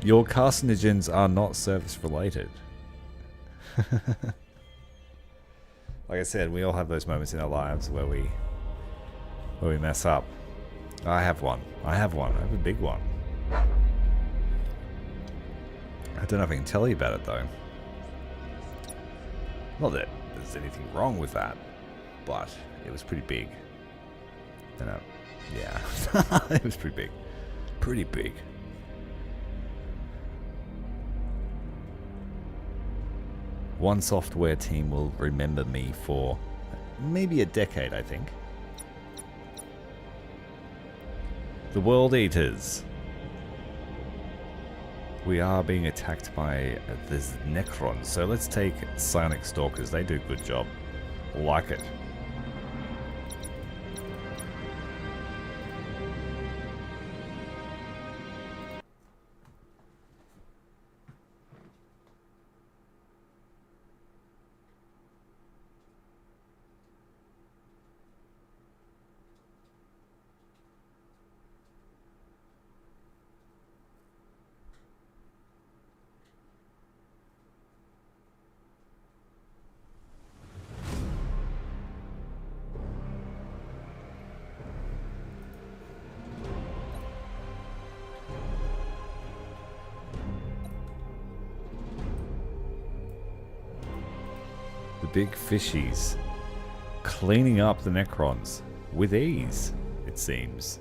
Your carcinogens are not service related. Like I said, we all have those moments in our lives where we mess up. I have one. I have a big one. I don't know if I can tell you about it though. Not that there's anything wrong with that, but it was pretty big. And yeah, it was pretty big. Pretty big. One software team will remember me for maybe a decade, I think. The World Eaters. We are being attacked by this Necrons, so let's take Psionic Stalkers. They do a good job. Like it. Big fishies cleaning up the Necrons with ease, it seems.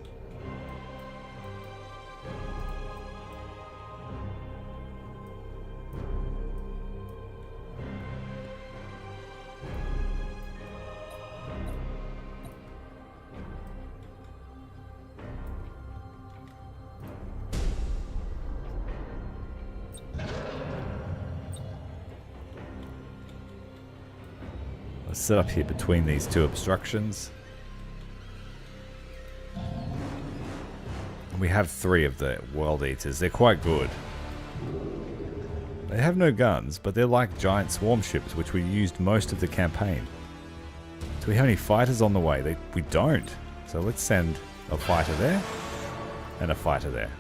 Set up here between these two obstructions. We have 3 of the World Eaters. They're quite good. They have no guns, but they're like giant swarm ships, which we used most of the campaign. Do we have any fighters on the way? We don't. So let's send a fighter there and a fighter there.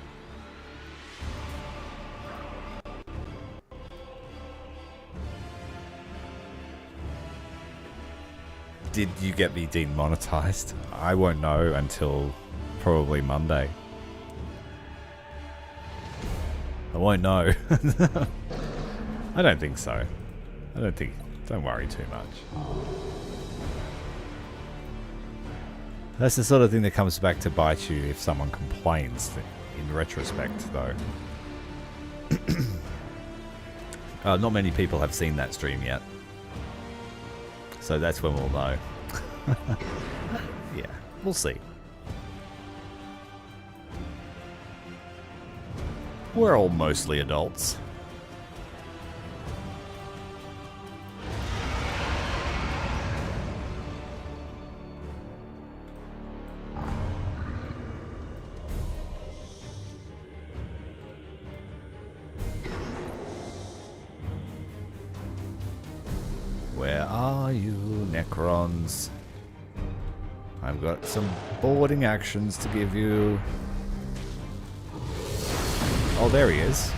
Did you get me demonetized? I won't know until probably Monday. I won't know. I don't think so. Don't worry too much. That's the sort of thing that comes back to bite you if someone complains in retrospect, though. Not many people have seen that stream yet. So that's when we'll know. Yeah, we'll see. We're all mostly adults. Where are you, Necrons? I've got some boarding actions to give you. Oh, there he is.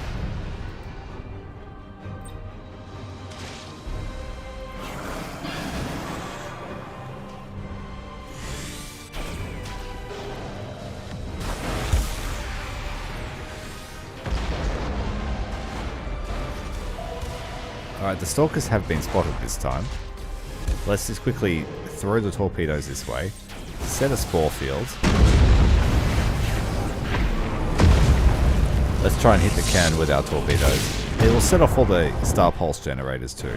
Alright, the Stalkers have been spotted this time. Let's just quickly throw the torpedoes this way. Set a spore field. Let's try and hit the cannon with our torpedoes. It will set off all the star pulse generators too.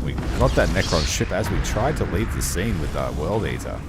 We got that Necron ship as we tried to leave the scene with our World Eater.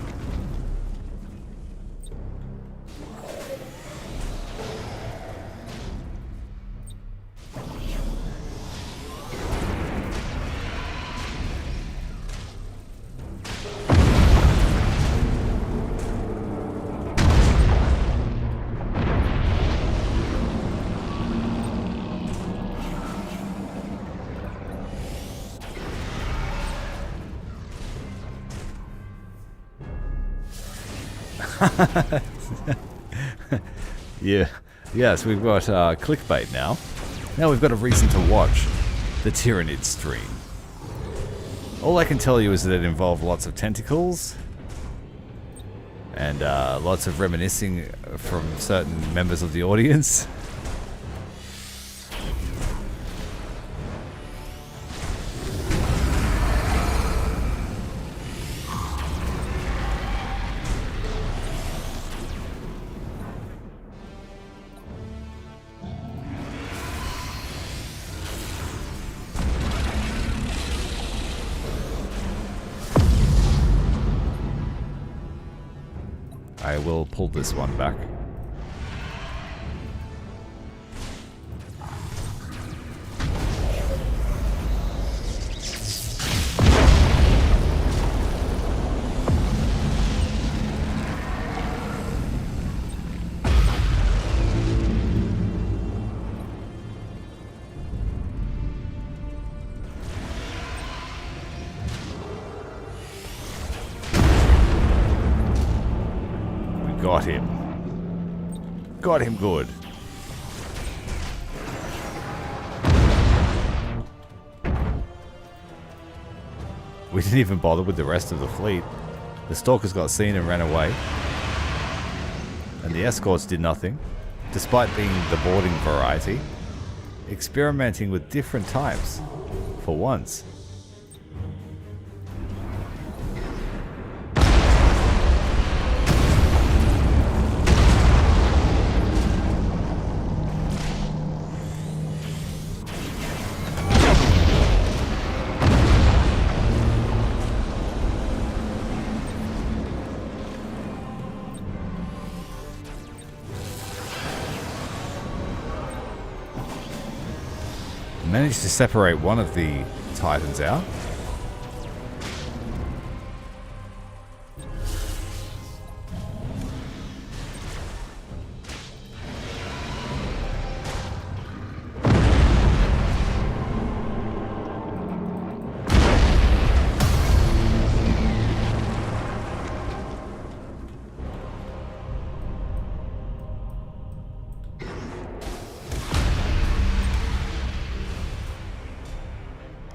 Yeah, yes, we've got clickbait now. Now we've got a reason to watch the Tyranid stream. All I can tell you is that it involved lots of tentacles and lots of reminiscing from certain members of the audience. I will pull this one back. Got him. Got him good. We didn't even bother with the rest of the fleet. The stalkers got seen and ran away. And the escorts did nothing, despite being the boarding variety, experimenting with different types, for once. Managed to separate one of the Titans out.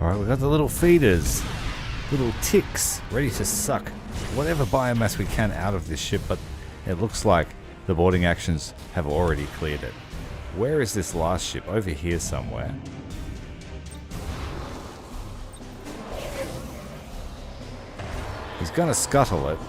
Alright, we've got the little feeders, little ticks, ready to suck whatever biomass we can out of this ship, but it looks like the boarding actions have already cleared it. Where is this last ship? Over here somewhere. He's gonna scuttle it.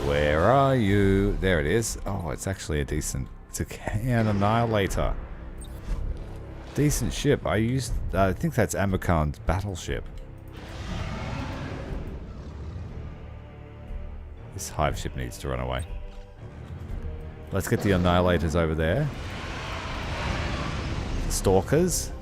Where are you? There it is. Oh, it's actually a decent... It's an annihilator. Decent ship. I think that's Amakan's battleship. This hive ship needs to run away. Let's get the annihilators over there. The stalkers.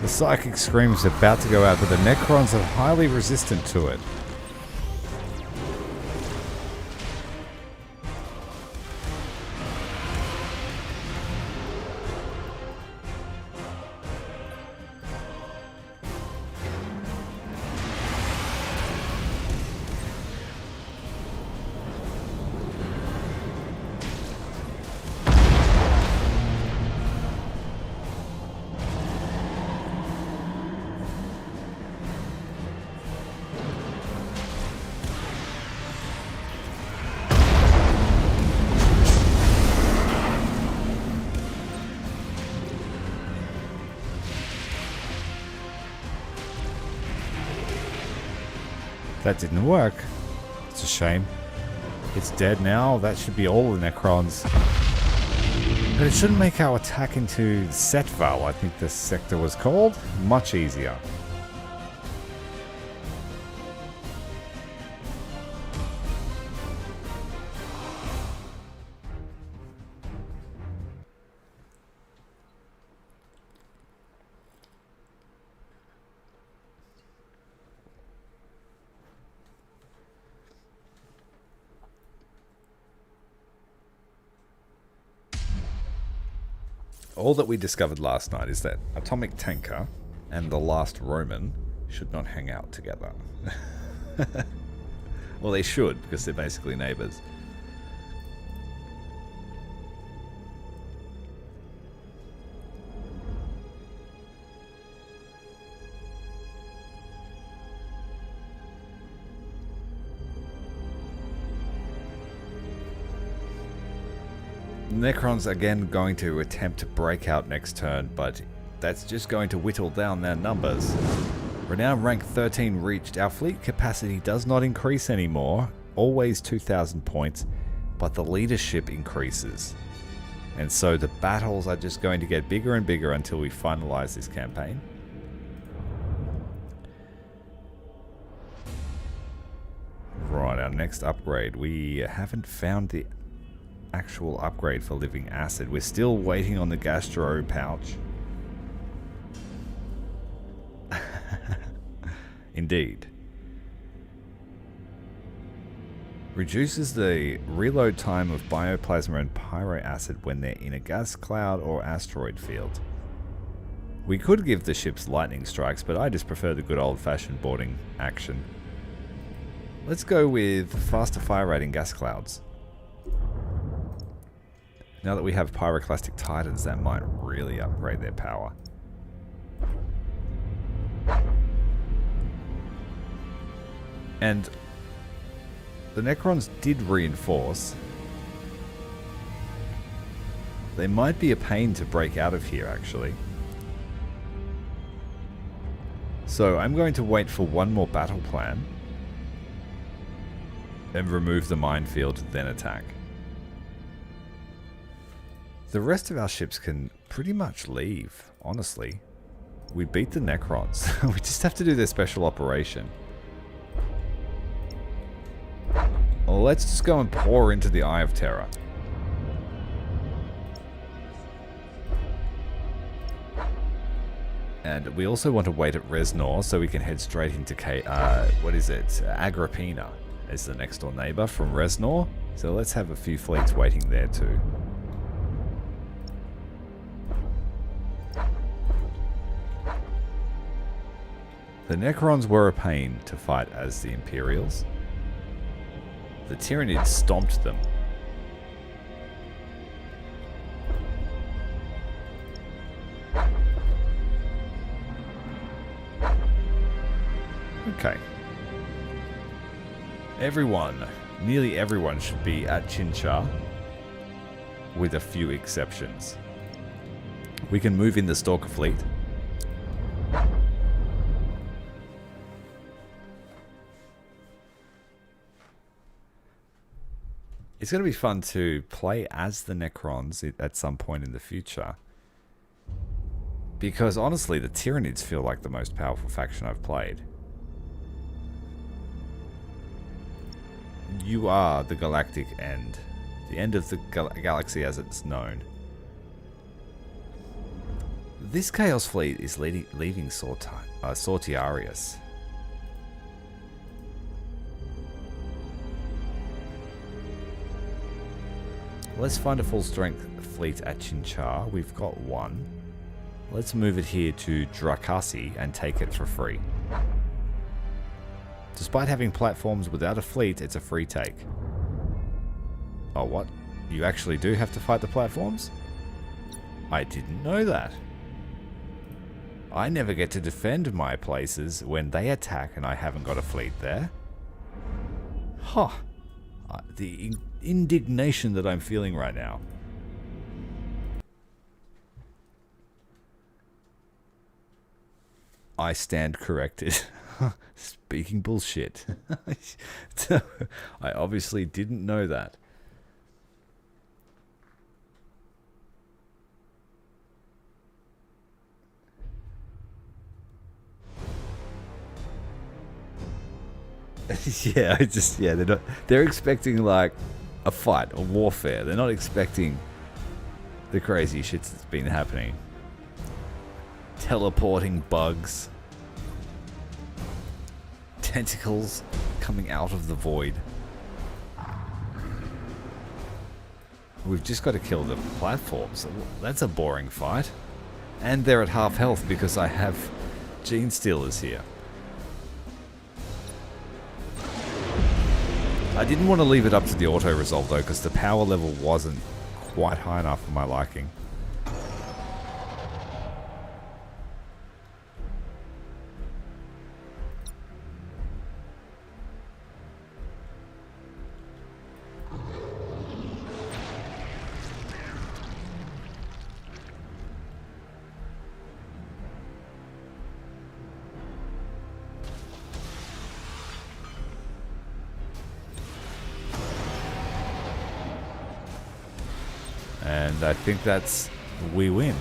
The Psychic Scream is about to go out, but the Necrons are highly resistant to it. That didn't work. It's a shame. It's dead now. That should be all the Necrons. But it shouldn't make our attack into Setval, I think this sector was called, much easier. All that we discovered last night is that Atomic Tanker and the Last Roman should not hang out together. Well, they should, because they're basically neighbors. Necrons again going to attempt to break out next turn, but that's just going to whittle down their numbers. Renown rank 13 reached. Our fleet capacity does not increase anymore, always 2,000 points, but the leadership increases. And so the battles are just going to get bigger and bigger until we finalize this campaign. Right, our next upgrade. We haven't found the actual upgrade for living acid. We're still waiting on the gastro pouch. Indeed. Reduces the reload time of bioplasma and pyroacid when they're in a gas cloud or asteroid field. We could give the ships lightning strikes, but I just prefer the good old-fashioned boarding action. Let's go with faster fire rate in gas clouds. Now that we have Pyroclastic Titans, that might really upgrade their power. And the Necrons did reinforce. They might be a pain to break out of here, actually. So I'm going to wait for one more battle plan and remove the minefield, then attack. The rest of our ships can pretty much leave, honestly. We beat the Necrons. We just have to do their special operation. Well, let's just go and pour into the Eye of Terror. And we also want to wait at Resnor so we can head straight into Agrippina is the next door neighbor from Resnor. So let's have a few fleets waiting there too. The Necrons were a pain to fight as the Imperials. The Tyranids stomped them. Okay. Nearly everyone should be at Chincha, with a few exceptions. We can move in the Stalker fleet. It's going to be fun to play as the Necrons at some point in the future. Because honestly, the Tyranids feel like the most powerful faction I've played. You are the galactic end. The end of the galaxy as it's known. This Chaos Fleet is leaving Sortiarius. Let's find a full strength fleet at Chinchar. We've got one. Let's move it here to Drakasi and take it for free. Despite having platforms without a fleet, it's a free take. Oh, what? You actually do have to fight the platforms? I didn't know that. I never get to defend my places when they attack and I haven't got a fleet there. Huh. The indignation that I'm feeling right now. I stand corrected. Speaking bullshit. I obviously didn't know that. Yeah, they're expecting like a fight, a warfare. They're not expecting the crazy shit that's been happening. Teleporting bugs. Tentacles coming out of the void. We've just got to kill the platforms. That's a boring fight. And they're at half health because I have Gene Stealers here. I didn't want to leave it up to the auto-resolve though, because the power level wasn't quite high enough for my liking. And I think that's... we win.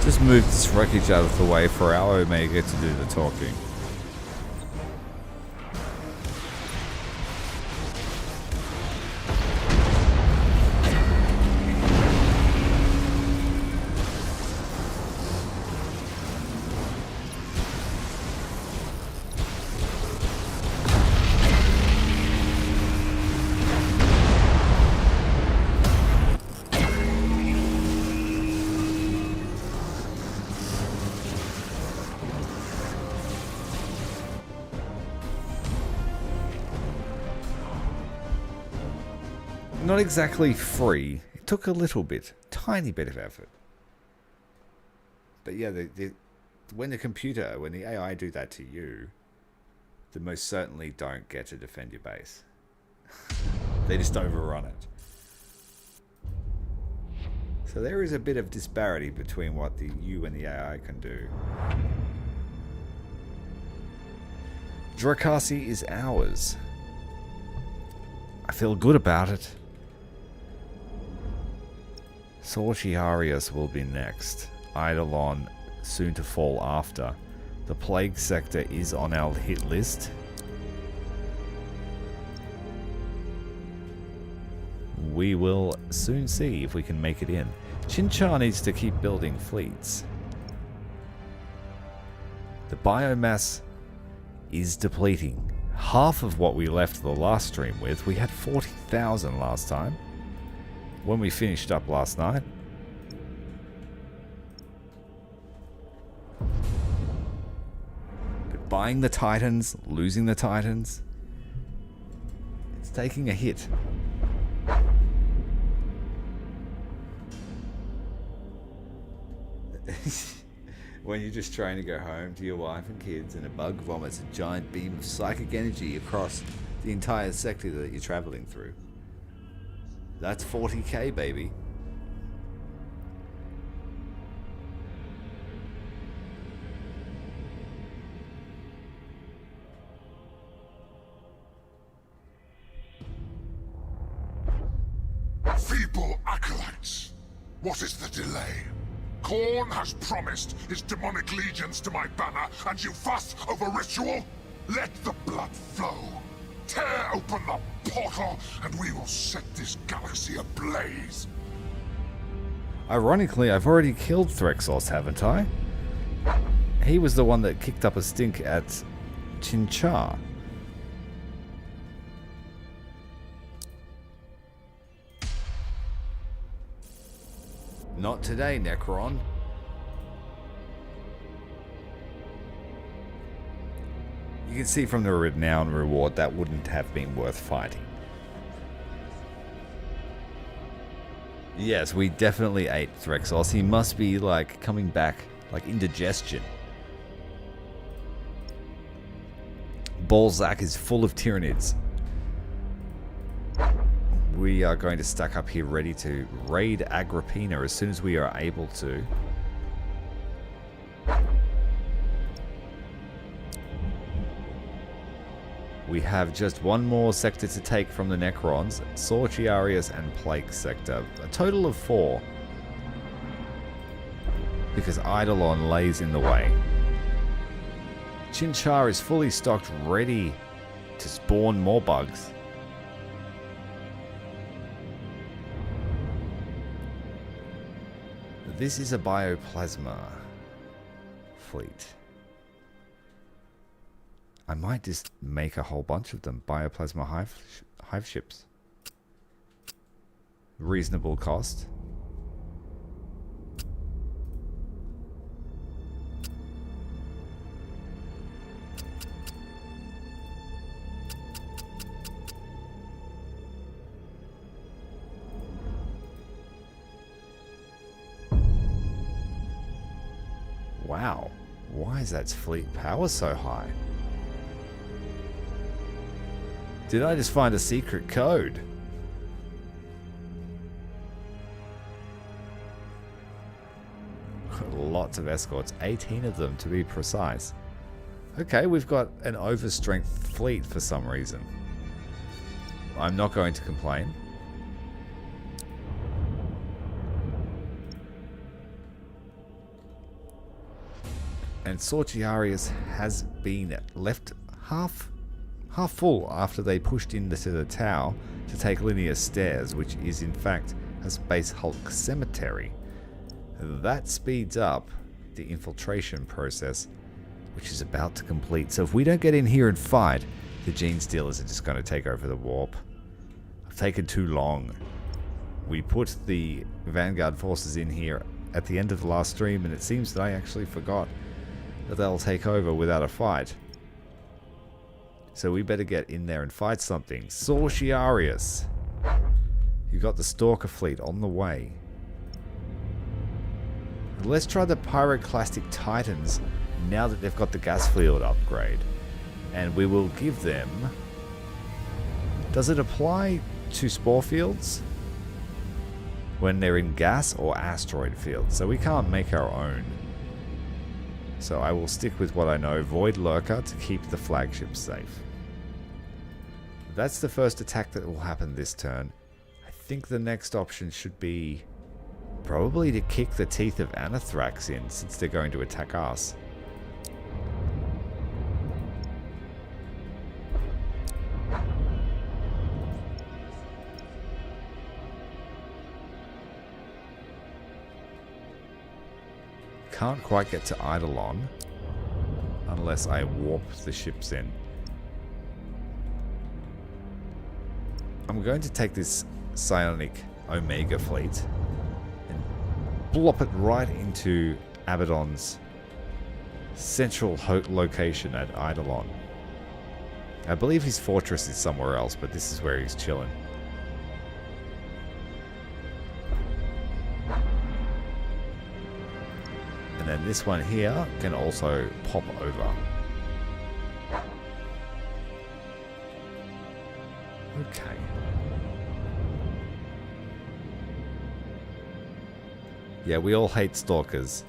Just move this wreckage out of the way for our Omega to do the talking. Not exactly free. It took a little bit, tiny bit of effort. But yeah, when the AI do that to you, they most certainly don't get to defend your base. They just overrun it. So there is a bit of disparity between what you and the AI can do. Drakasi is ours. I feel good about it. Sortiarius will be next. Eidolon soon to fall after. The Plague Sector is on our hit list. We will soon see if we can make it in. Chinchar needs to keep building fleets. The biomass is depleting. Half of what we left the last stream with. We had 40,000 last time. When we finished up last night. But buying the Titans, losing the Titans. It's taking a hit. When you're just trying to go home to your wife and kids and a bug vomits a giant beam of psychic energy across the entire sector that you're traveling through. That's 40k, baby.
Feeble acolytes! What is the delay? Khorne has promised his demonic legions to my banner, and you fuss over ritual? Let the blood flow. Tear open the portal, and we will set this galaxy ablaze.
Ironically, I've already killed Threxos, haven't I? He was the one that kicked up a stink at Chinchar. Not today, Necron. You can see from the renown reward that wouldn't have been worth fighting. Yes, we definitely ate Threxos. He must be like coming back, like indigestion. Balzac is full of Tyranids. We are going to stack up here ready to raid Agrippina as soon as we are able to. We have just one more sector to take from the Necrons, Sortiarius and Plague sector. A total of 4. Because Eidolon lays in the way. Chinchar is fully stocked, ready to spawn more bugs. This is a bioplasma fleet. I might just make a whole bunch of them. Bioplasma hive ships. Reasonable cost. Wow, why is that fleet power so high? Did I just find a secret code? Lots of escorts, 18 of them to be precise. Okay, we've got an overstrength fleet for some reason. I'm not going to complain. And Sortiarius has been left half full after they pushed into the tower to take linear stairs, which is in fact a Space Hulk cemetery. That speeds up the infiltration process, which is about to complete. So if we don't get in here and fight, the Gene Stealers are just going to take over the warp. I've taken too long. We put the Vanguard forces in here at the end of the last stream, and it seems that I actually forgot that they'll take over without a fight. So we better get in there and fight something. Sortiarius. You've got the Stalker fleet on the way. Let's try the Pyroclastic Titans now that they've got the gas field upgrade. And we will give them... Does it apply to spore fields? When they're in gas or asteroid fields? So we can't make our own. So I will stick with what I know. Void Lurker to keep the flagship safe. That's the first attack that will happen this turn. I think the next option should be probably to kick the teeth of Anathrax in, since they're going to attack us. Can't quite get to Eidolon unless I warp the ships in. I'm going to take this Psionic Omega fleet and blop it right into Abaddon's central location at Eidolon. I believe his fortress is somewhere else, but this is where he's chilling. And then this one here can also pop over. Okay. Yeah, we all hate stalkers.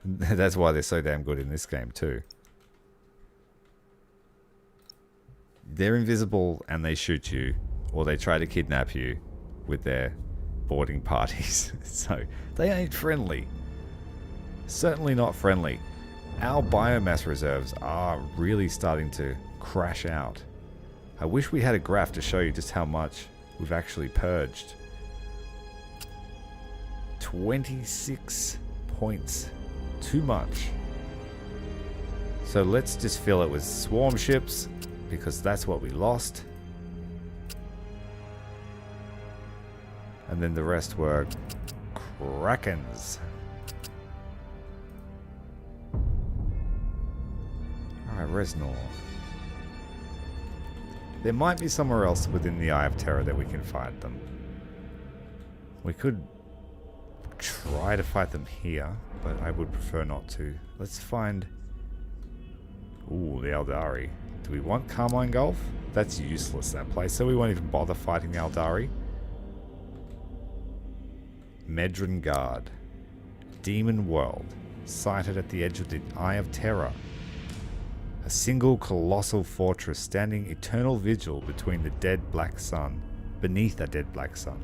That's why they're so damn good in this game too. They're invisible and they shoot you, or they try to kidnap you with their boarding parties. So they ain't friendly. Certainly not friendly. Our biomass reserves are really starting to crash out. I wish we had a graph to show you just how much we've actually purged. 26 points. Too much. So let's just fill it with swarm ships, because that's what we lost. And then the rest were Krakens. Alright, Resnor. There might be somewhere else within the Eye of Terror that we can fight them. We could try to fight them here, but I would prefer not to. Let's find... Ooh, the Eldari. Do we want Carmine Gulf? That's useless, that place, so we won't even bother fighting the Eldari. Medran Guard. Demon World. Sighted at the edge of the Eye of Terror. A single colossal fortress standing eternal vigil between the dead black sun. Beneath that dead black sun.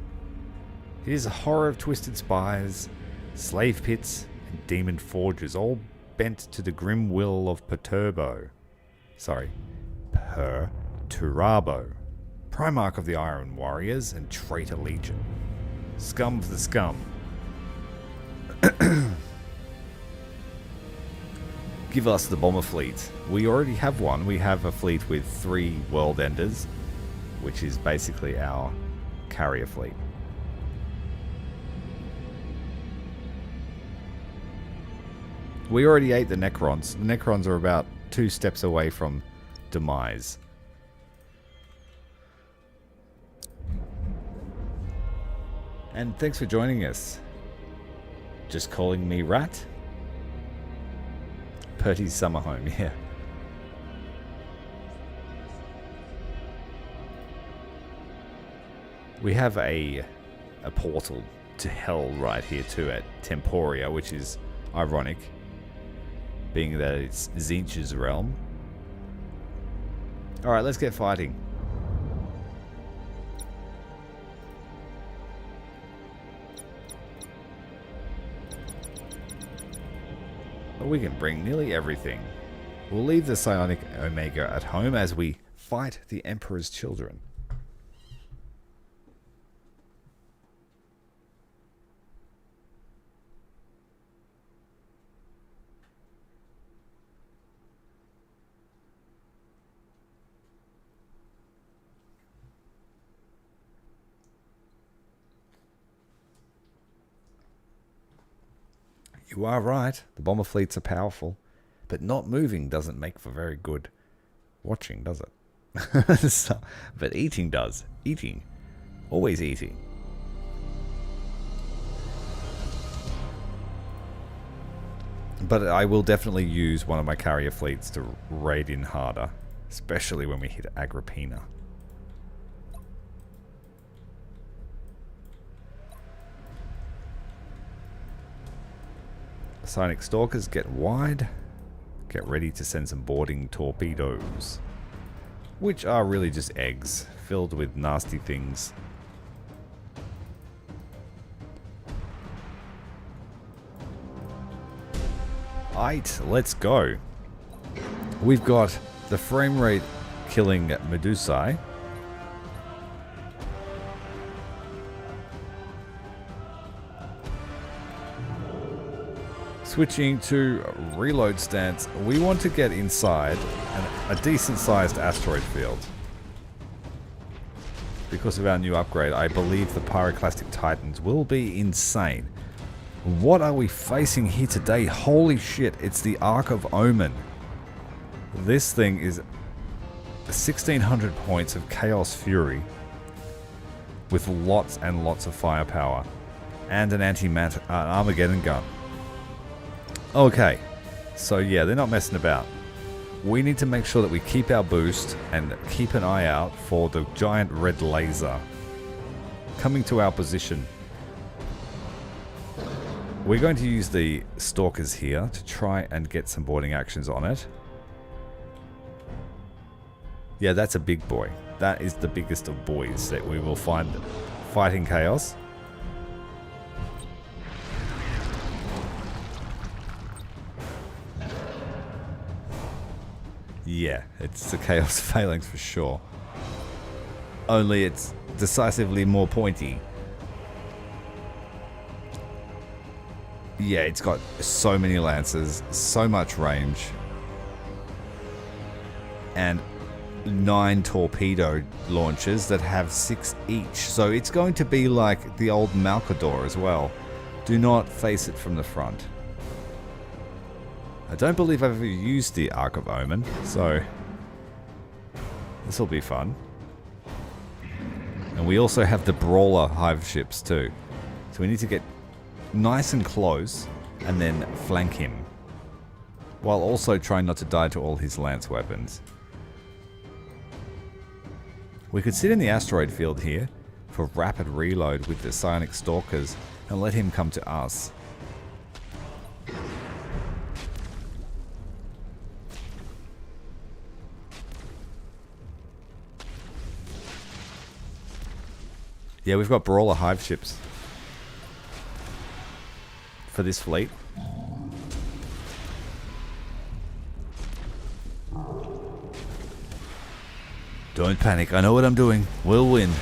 It is a horror of twisted spires, slave pits, and demon forges, all bent to the grim will of Perturabo. Perturabo. Primarch of the Iron Warriors and Traitor Legion. Scum of the scum. Give us the bomber fleet. We already have one. We have a fleet with 3 World Enders, which is basically our carrier fleet. We already ate the Necrons. The Necrons are about 2 steps away from demise. And thanks for joining us. Just calling me Rat? Purty's summer home, yeah. We have a portal to hell right here too at Temporia, which is ironic, being that it's Tzeentch's realm. Alright, let's get fighting. We can bring nearly everything. We'll leave the Psionic Omega at home as we fight the Emperor's children. You are right, the bomber fleets are powerful, but not moving doesn't make for very good watching, does it? But eating does. Eating. Always eating. But I will definitely use one of my carrier fleets to raid in harder, especially when we hit Agrippina. Psionic Stalkers, get wide. Get ready to send some boarding torpedoes. Which are really just eggs, filled with nasty things. Aight, let's go. We've got the frame rate killing Medusae. Switching to reload stance, we want to get inside a decent sized asteroid field. Because of our new upgrade, I believe the Pyroclastic Titans will be insane. What are we facing here today? Holy shit, it's the Ark of Omen. This thing is 1600 points of Chaos Fury with lots and lots of firepower. and an Armageddon gun. Okay, so yeah, they're not messing about. We need to make sure that we keep our boost and keep an eye out for the giant red laser coming to our position. We're going to use the Stalkers here to try and get some boarding actions on it. Yeah, that's a big boy. That is the biggest of boys that we will find fighting Chaos. Yeah, it's the Chaos Phalanx for sure. Only it's decisively more pointy. Yeah, it's got so many lances, so much range, and 9 torpedo launchers that have 6 each. So it's going to be like the old Malkador as well. Do not face it from the front. I don't believe I've ever used the Ark of Omen, so this will be fun. And we also have the Brawler Hive ships too. So we need to get nice and close and then flank him, while also trying not to die to all his lance weapons. We could sit in the asteroid field here for rapid reload with the Psionic Stalkers and let him come to us. Yeah, we've got Brawler Hive ships for this fleet. Don't panic, I know what I'm doing. We'll win.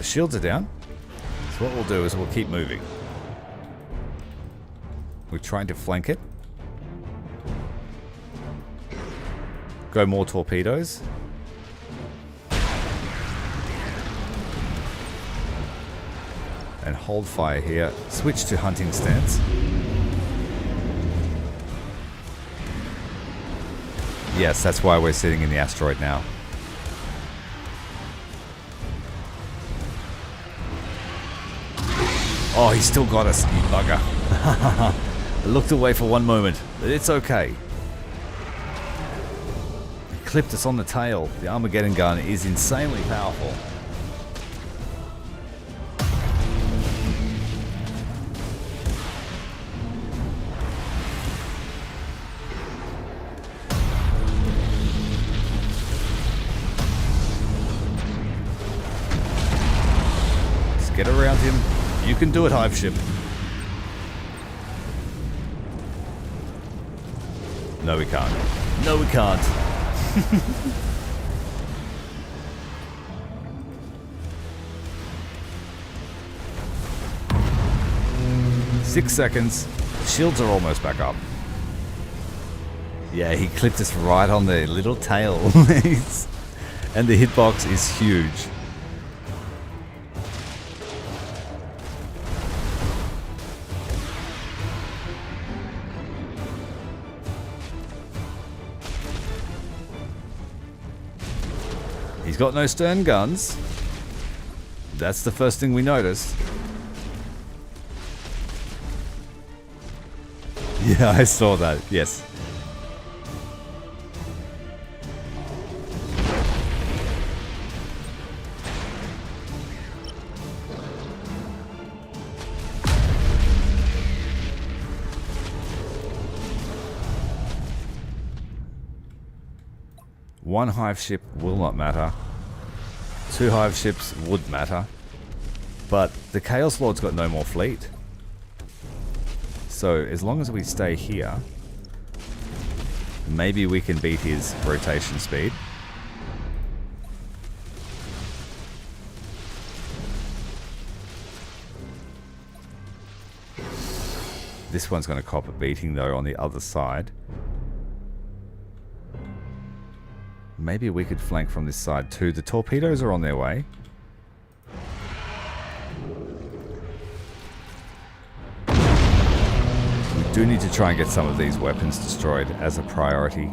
Shields are down. So what we'll do is we'll keep moving. We're trying to flank it. Go more torpedoes. And hold fire here. Switch to hunting stance. Yes, that's why we're sitting in the asteroid now. Oh, he's still got us, you bugger. I looked away for one moment, but it's okay. He clipped us on the tail. The Armageddon gun is insanely powerful. Let's get around him. You can do it, Hive ship. No, we can't. No, we can't. 6 seconds. Shields are almost back up. Yeah, he clipped us right on the little tail. And the hitbox is huge. He's got no stern guns. That's the first thing we noticed. Yeah, I saw that. Yes. One hive ship will not matter. 2 hive ships would matter. But the Chaos Lord's got no more fleet. So as long as we stay here, maybe we can beat his rotation speed. This one's going to cop a beating though on the other side. Maybe we could flank from this side too. The torpedoes are on their way. We do need to try and get some of these weapons destroyed as a priority.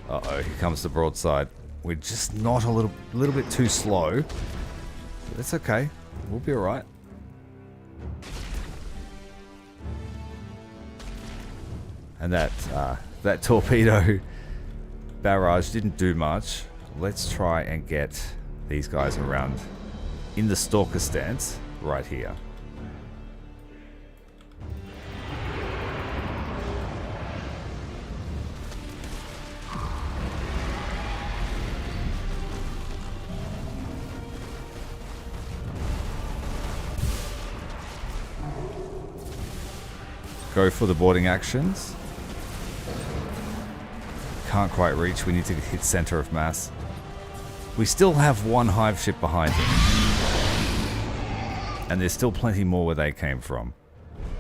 Uh-oh, here comes the broadside. We're just not a little bit too slow. But that's okay. We'll be alright. And that torpedo barrage didn't do much. Let's try and get these guys around in the stalker stance right here. Go for the boarding actions. Can't quite reach. We need to hit center of mass. We still have one hive ship behind him. And there's still plenty more where they came from.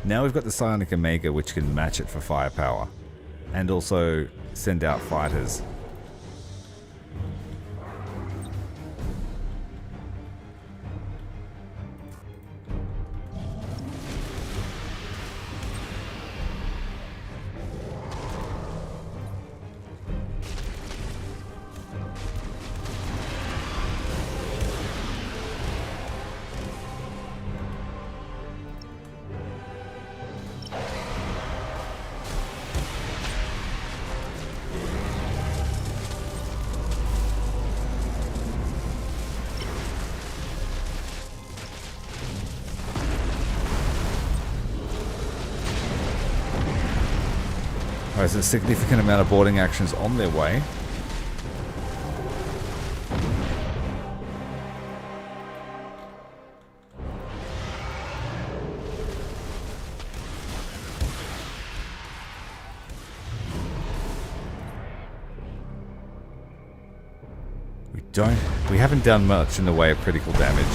Now we've got the Psionic Omega, which can match it for firepower. And also send out fighters. There's a significant amount of boarding actions on their way. We haven't done much in the way of critical damage.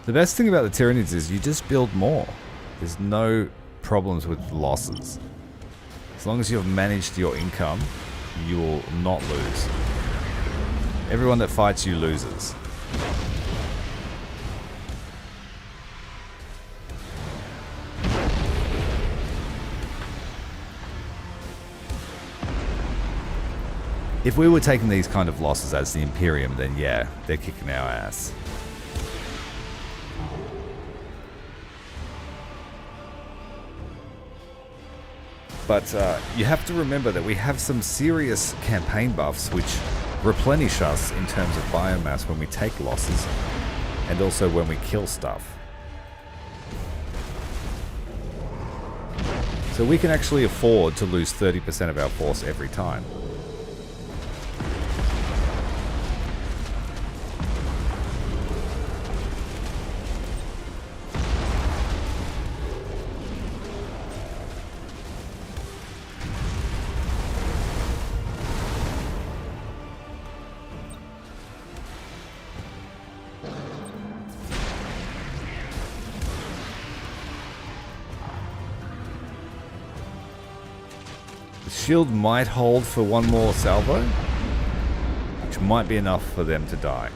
The best thing about the Tyranids is you just build more. There's no problems with losses. As long as you've managed your income, you will not lose. Everyone that fights you loses. If we were taking these kind of losses as the Imperium, then yeah, they're kicking our ass. But you have to remember that we have some serious campaign buffs which replenish us in terms of biomass when we take losses and also when we kill stuff. So we can actually afford to lose 30% of our force every time. The shield might hold for one more salvo. which might be enough for them to die.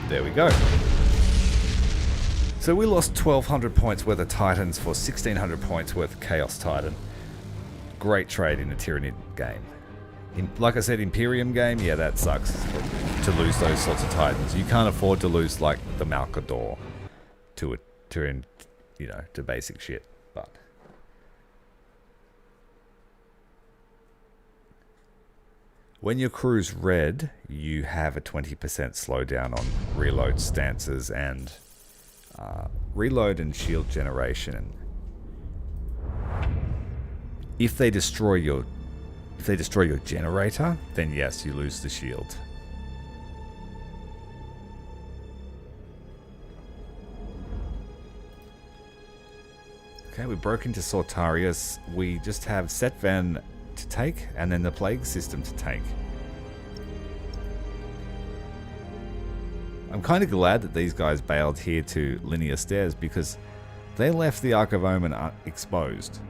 There we go. So we lost 1,200 points worth of Titans for 1,600 points worth of Chaos Titan. Great trade in a Tyranid game. Like I said, Imperium game, yeah, that sucks to lose those sorts of Titans. You can't afford to lose like the Malcador to basic shit. But when your crew's red, you have a 20% slowdown on reload stances and reload and shield generation. If they destroy your generator, then yes, you lose the shield. Okay, we broke into Sortarius. We just have Setvan to take, and then the Plague System to take. I'm kind of glad that these guys bailed here to linear stairs, because they left the Ark of Omen exposed.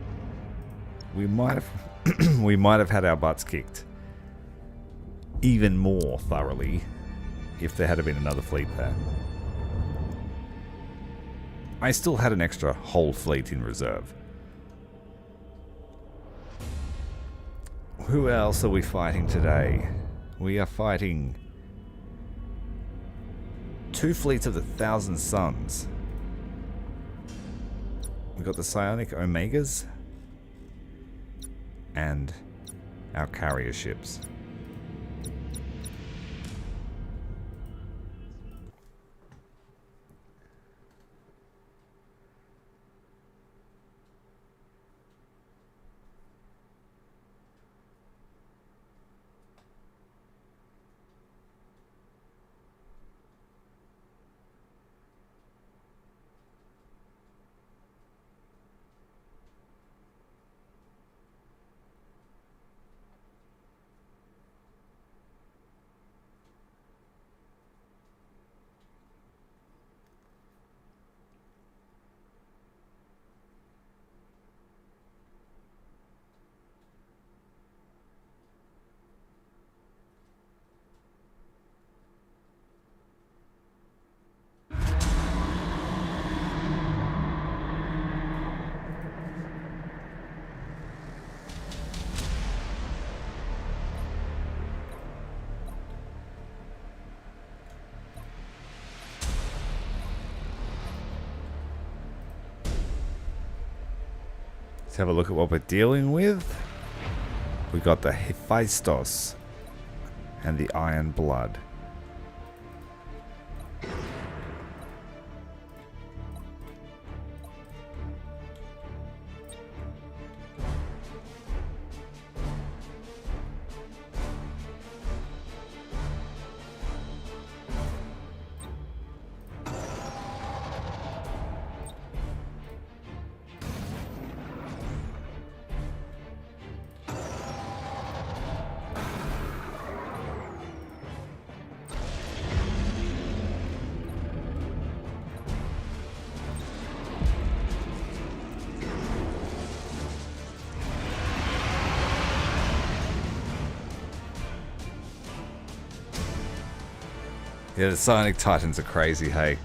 We might have had our butts kicked even more thoroughly if there had been another fleet there. I still had an extra whole fleet in reserve. Who else are we fighting today? We are fighting 2 fleets of the Thousand Suns. We've got the Psionic Omegas and our carrier ships. Let's have a look at what we're dealing with. We got the Hephaestus and the Iron Blood. Yeah, the Psionic Titans are crazy, hey.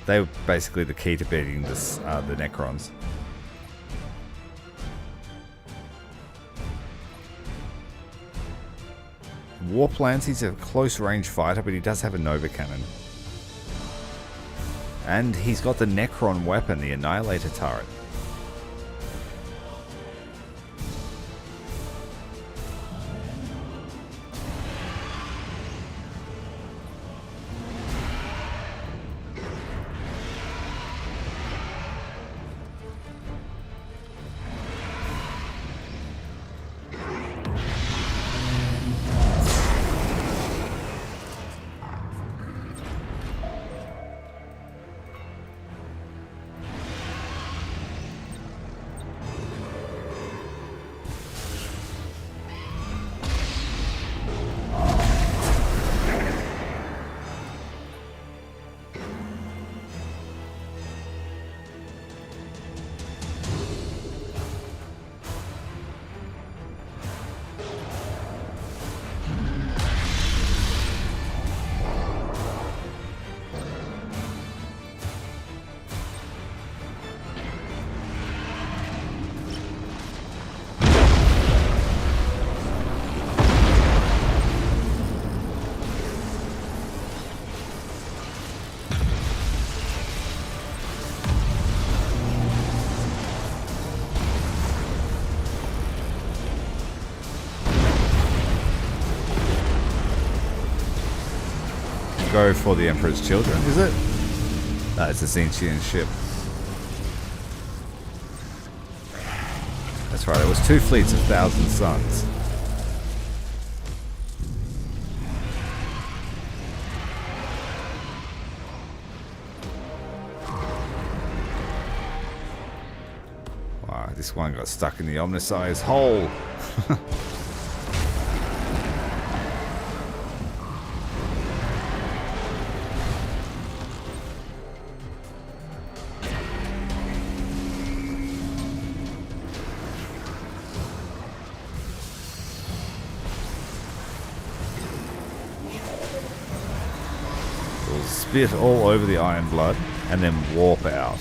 They were basically the key to beating this, the Necrons. Warplans, he's a close range fighter, but he does have a Nova Cannon. And he's got the Necron weapon, the Annihilator turret. go for the Emperor's Children, is it? No, it's a Zinchian ship. That's right, it was 2 fleets of 1,000 suns. Wow, this one got stuck in the Omnissiah's hole. Spit all over the Iron Blood and then warp out.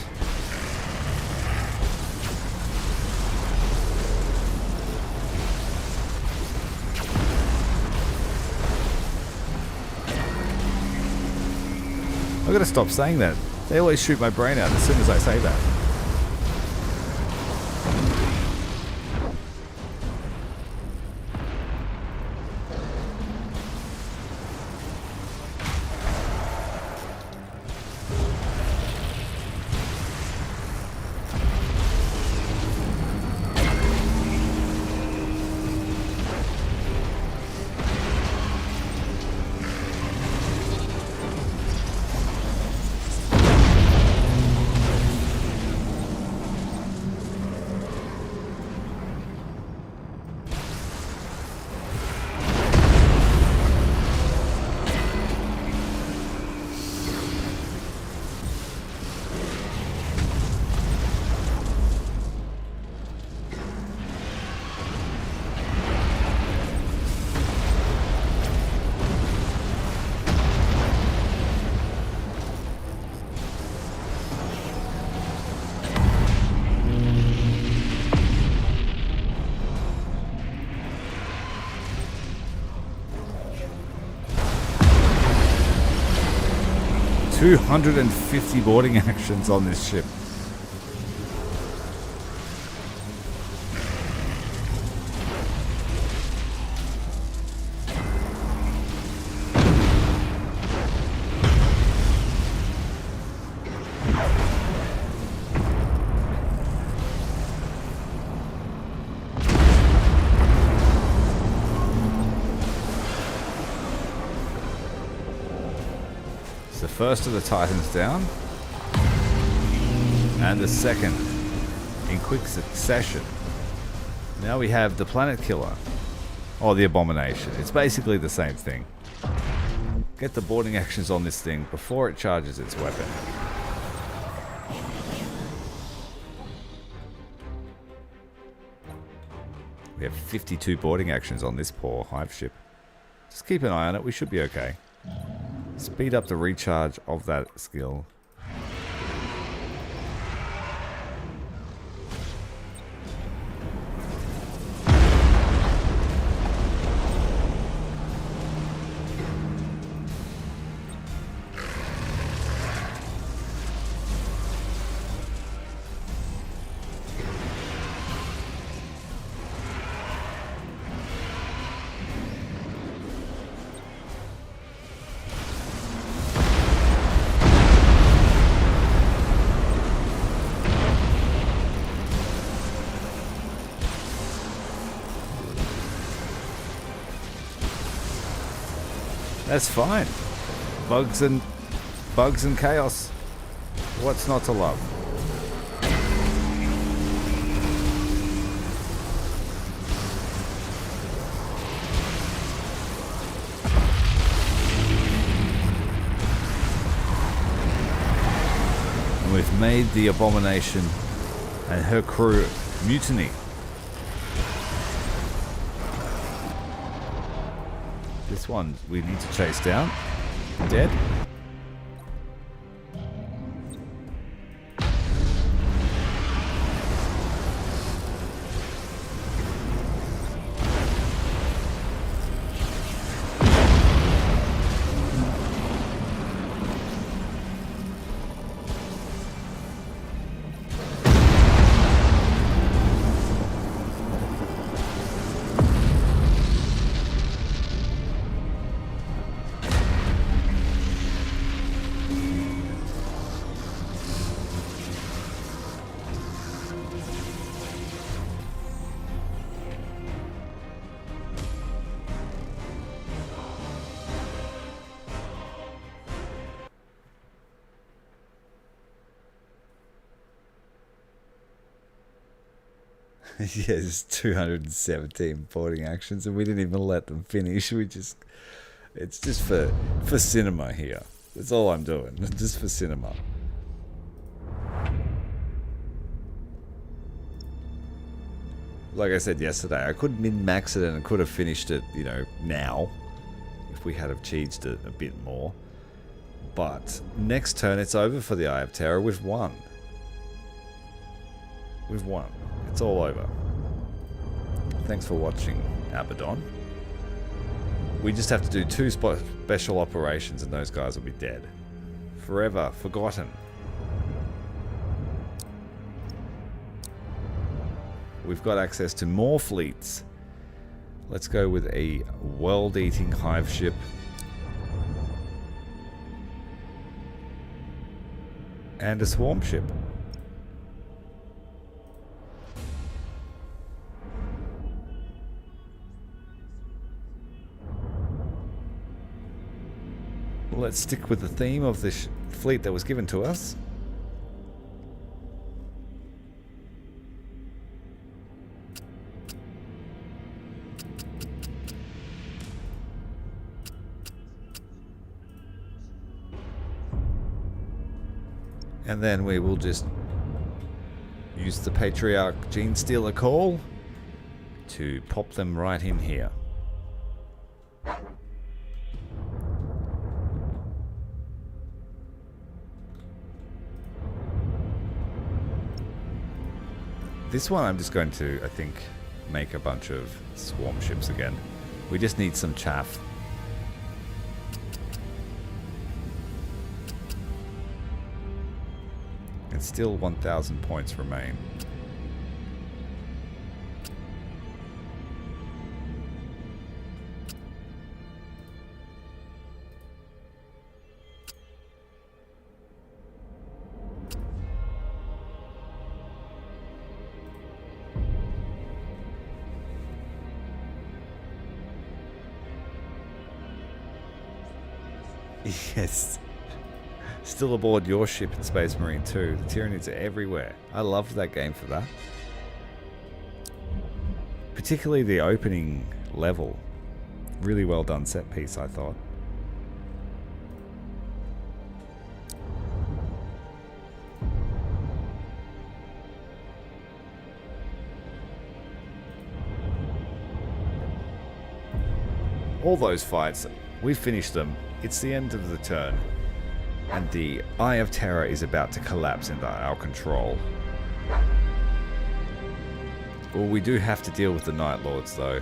I've got to stop saying that. They always shoot my brain out as soon as I say that. $250 boarding actions on this ship. The first of the Titans down, and the second in quick succession. Now we have the Planet Killer, or the Abomination. It's basically the same thing. Get the boarding actions on this thing before it charges its weapon. We have 52 boarding actions on this poor Hive ship. Just keep an eye on it, we should be okay. Speed up the recharge of that skill. That's fine. Bugs and chaos. What's not to love? And we've made the Abomination and her crew mutiny. This one we need to chase down. Dead. Yes, 217 boarding actions, and we didn't even let them finish. It's just for cinema here. That's all I'm doing, just for cinema. Like I said yesterday, I could min-max it and I could have finished it, you know, now, if we had have cheesed it a bit more. But next turn, it's over for the Eye of Terror. We've won. We've won. It's all over. Thanks for watching, Abaddon. We just have to do 2 special operations and those guys will be dead. Forever forgotten. We've got access to more fleets. Let's go with a world-eating hive ship. And a swarm ship. Let's stick with the theme of this fleet that was given to us. And then we will just use the Patriarch Gene Stealer call to pop them right in here. This one I'm just going to, I think, make a bunch of swarm ships again. We just need some chaff. And still 1,000 points remain. Yes. Still aboard your ship in Space Marine 2. The Tyranids are everywhere. I loved that game for that. Particularly the opening level. Really well done set piece, I thought. All those fights, we've finished them. It's the end of the turn. And the Eye of Terror is about to collapse into our control. Well, we do have to deal with the Night Lords, though.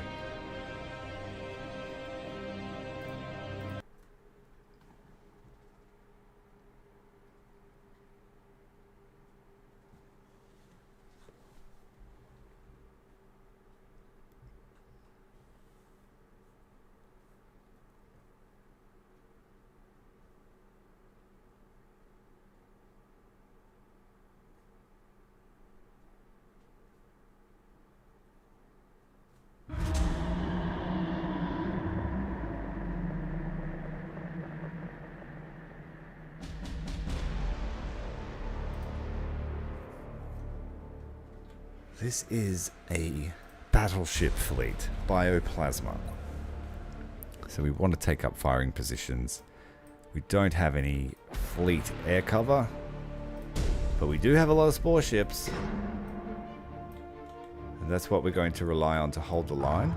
This is a battleship fleet, bioplasma. So we want to take up firing positions. We don't have any fleet air cover, but we do have a lot of spore ships. And that's what we're going to rely on to hold the line.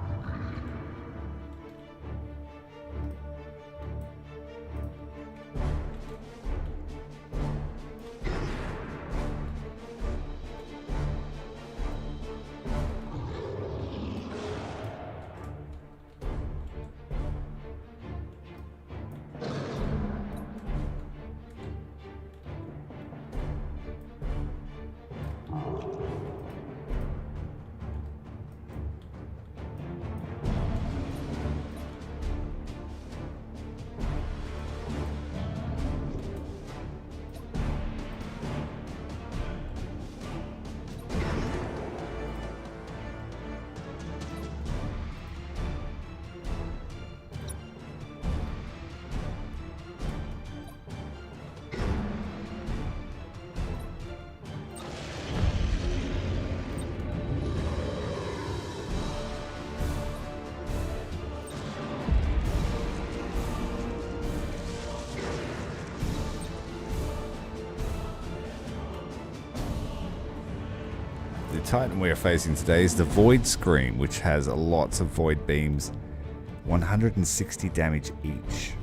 Titan we are facing today is the Void Scream, which has lots of void beams, 160 damage each.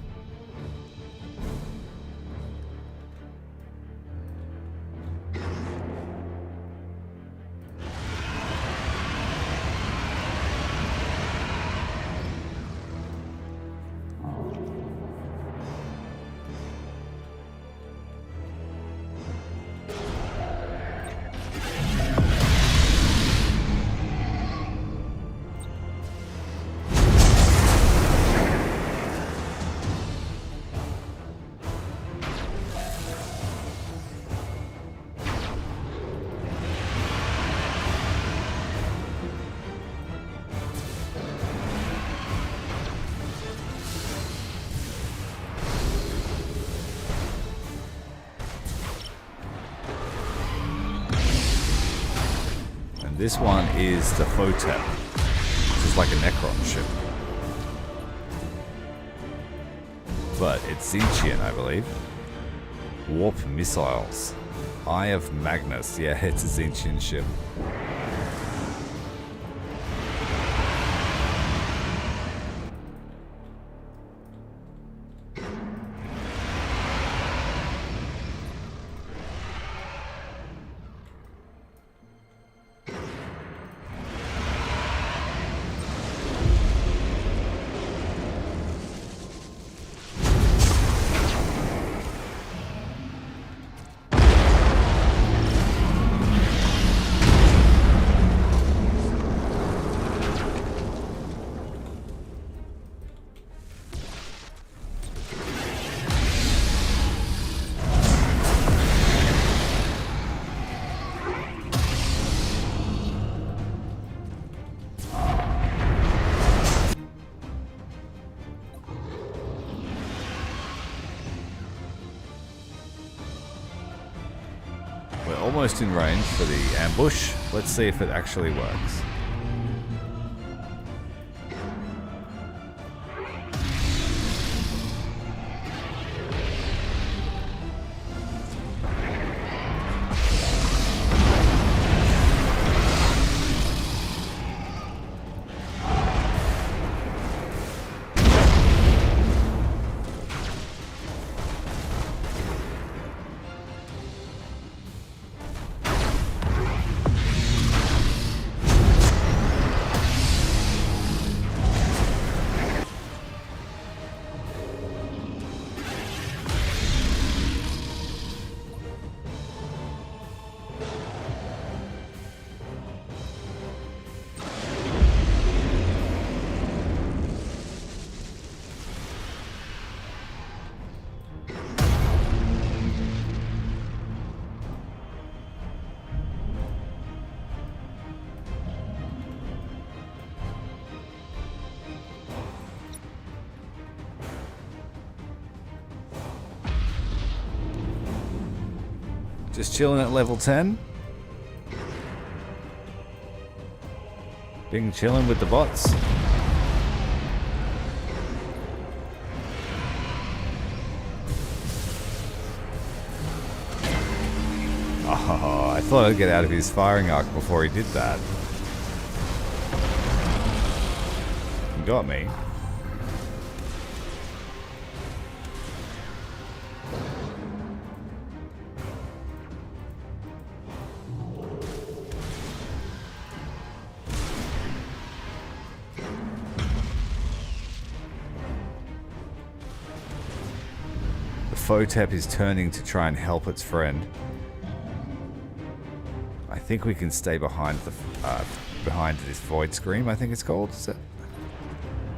This one is the Photep, which is like a Necron ship. But it's Zinchian, I believe. Warp missiles. Eye of Magnus. Yeah, it's a Zinchian ship. We're almost in range for the ambush. Let's see if it actually works. Just chilling at level 10. Being chilling with the bots. Oh, I thought I'd get out of his firing arc before he did that. He got me. Photep is turning to try and help its friend. I think we can stay behind this Void Scream, I think it's called. Is it?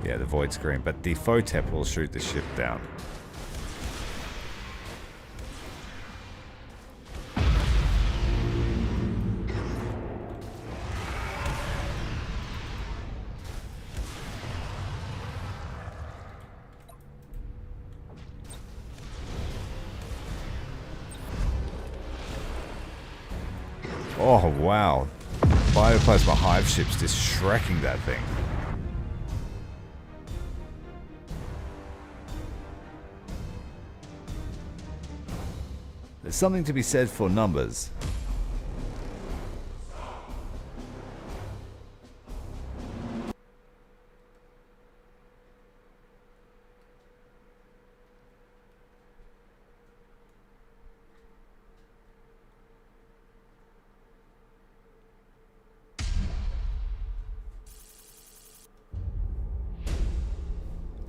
Yeah, the Void Scream. But the Photep will shoot the ship down. Oh, wow. Bioplasma Hive ships just shrekking that thing. There's something to be said for numbers.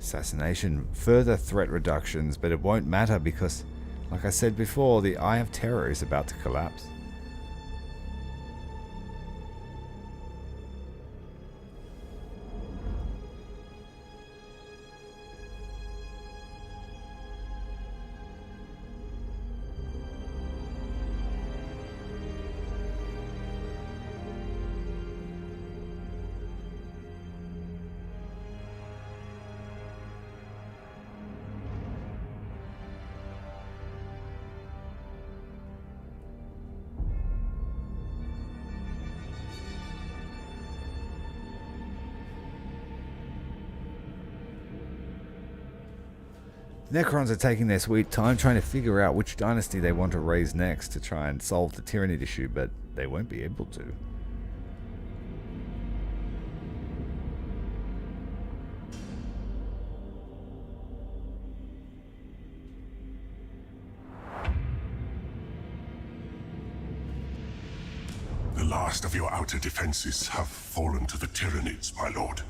assassination, further threat reductions, but it won't matter because, like I said before, the Eye of Terror is about to collapse. Necrons are taking their sweet time trying to figure out which dynasty they want to raise next to try and solve the Tyranid issue, but they won't be able to.
The last of your outer defenses have fallen to the Tyranids, my lord.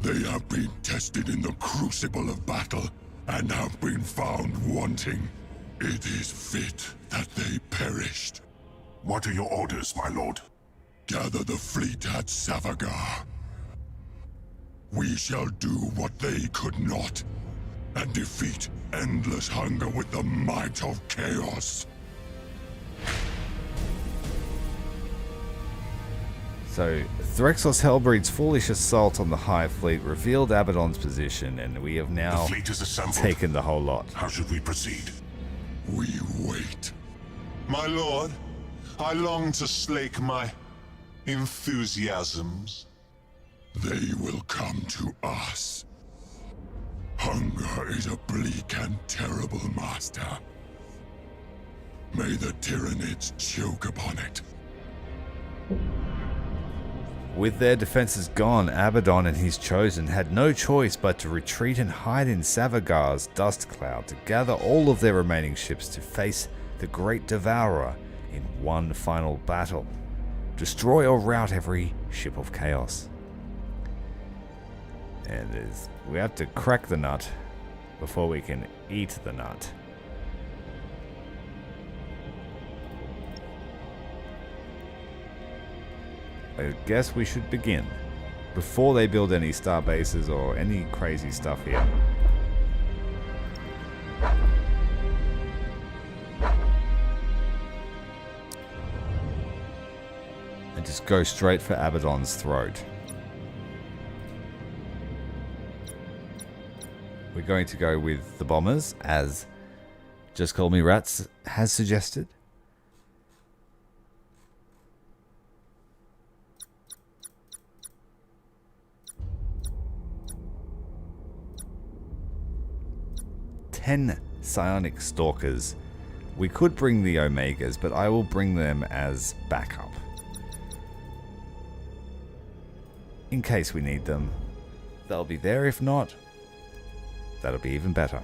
They have been tested in the crucible of battle, and have been found wanting. It is fit that they perished. What are your orders, my lord? Gather the fleet at Savagar. We shall do what they could not, and defeat endless hunger with the might of chaos.
So, Threxos Hellbreed's foolish assault on the Hivefleet revealed Abaddon's position, and we have now
The fleet is assembled.
taken the whole lot.
How should we proceed? We wait.
My lord, I long to slake my enthusiasms.
They will come to us. Hunger is a bleak and terrible master. May the Tyranids choke upon it.
With their defenses gone, Abaddon and his chosen had no choice but to retreat and hide in Savagar's dust cloud to gather all of their remaining ships to face the Great Devourer in one final battle. Destroy or rout every ship of chaos. And we have to crack the nut before we can eat the nut. I guess we should begin before they build any star bases or any crazy stuff here. And just go straight for Abaddon's throat. We're going to go with the bombers, as Just Call Me Rats has suggested. Psionic Stalkers. We could bring the Omegas, but I will bring them as backup. In case we need them. They'll be there. If not, that'll be even better.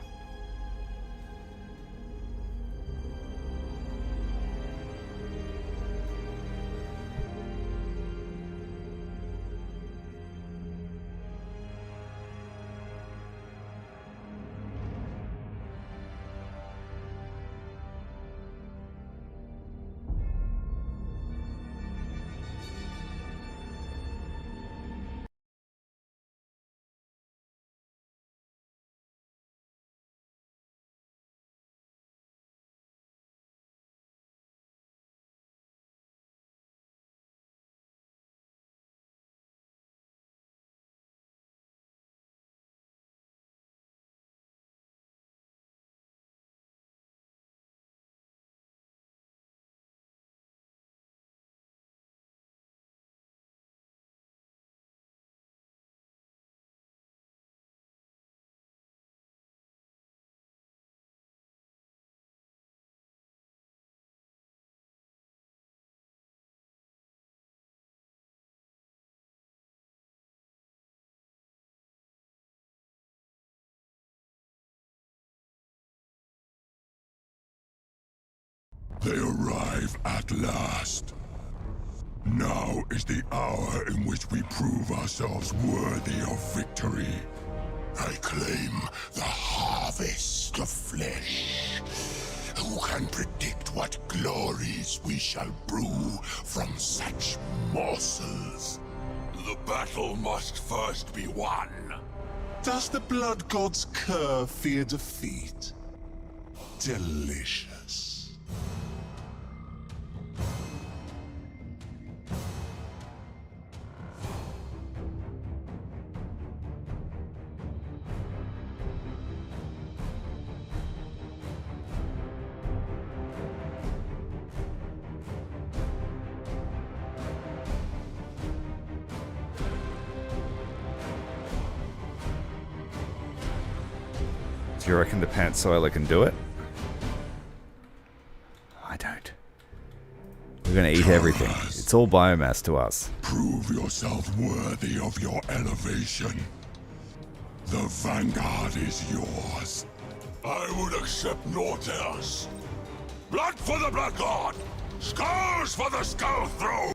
They arrive at last. Now is the hour in which we prove ourselves worthy of victory. I claim shall brew from such morsels. The battle must first be won.
Does the blood god's cur fear defeat? Delicious.
Do you reckon the Pantsoiler can do it? I don't. We're gonna eat everything. It's all biomass to us.
Prove yourself worthy of your elevation. The Vanguard is yours. I would accept naught else. Blood for the Blood God! Skulls for the Skull Throne!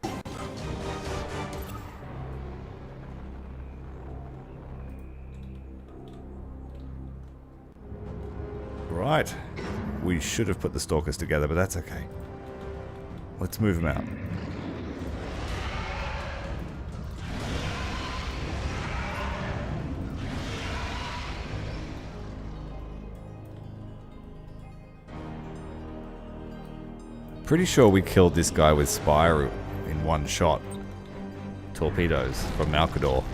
Right. We should have put the Stalkers together, but that's okay. Let's move them out. Pretty sure we killed this guy with Spire in one shot. Torpedoes from Malkador.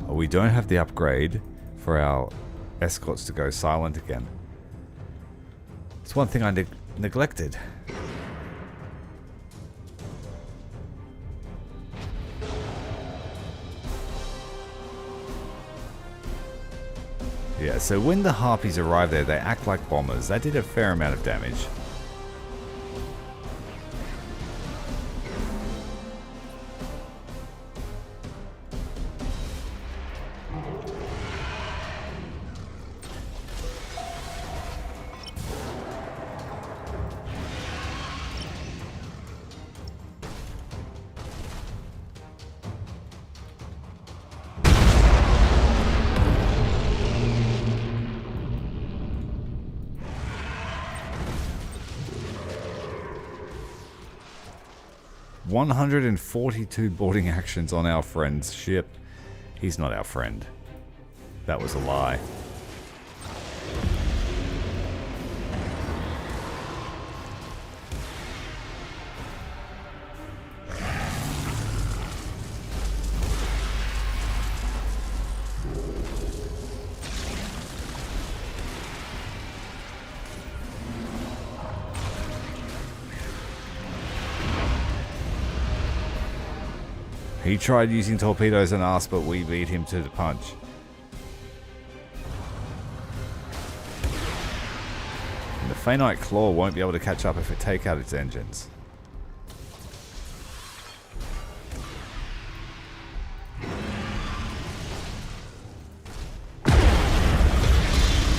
We don't have the upgrade for our escorts to go silent again. It's one thing I neglected. Yeah, so when the Harpies arrive there, they act like bombers. That did a fair amount of damage. $142 boarding actions on our friend's ship. He's not our friend. That was a lie. He tried using torpedoes on us, but we beat him to the punch. And the Phaenite Claw won't be able to catch up if it take out its engines.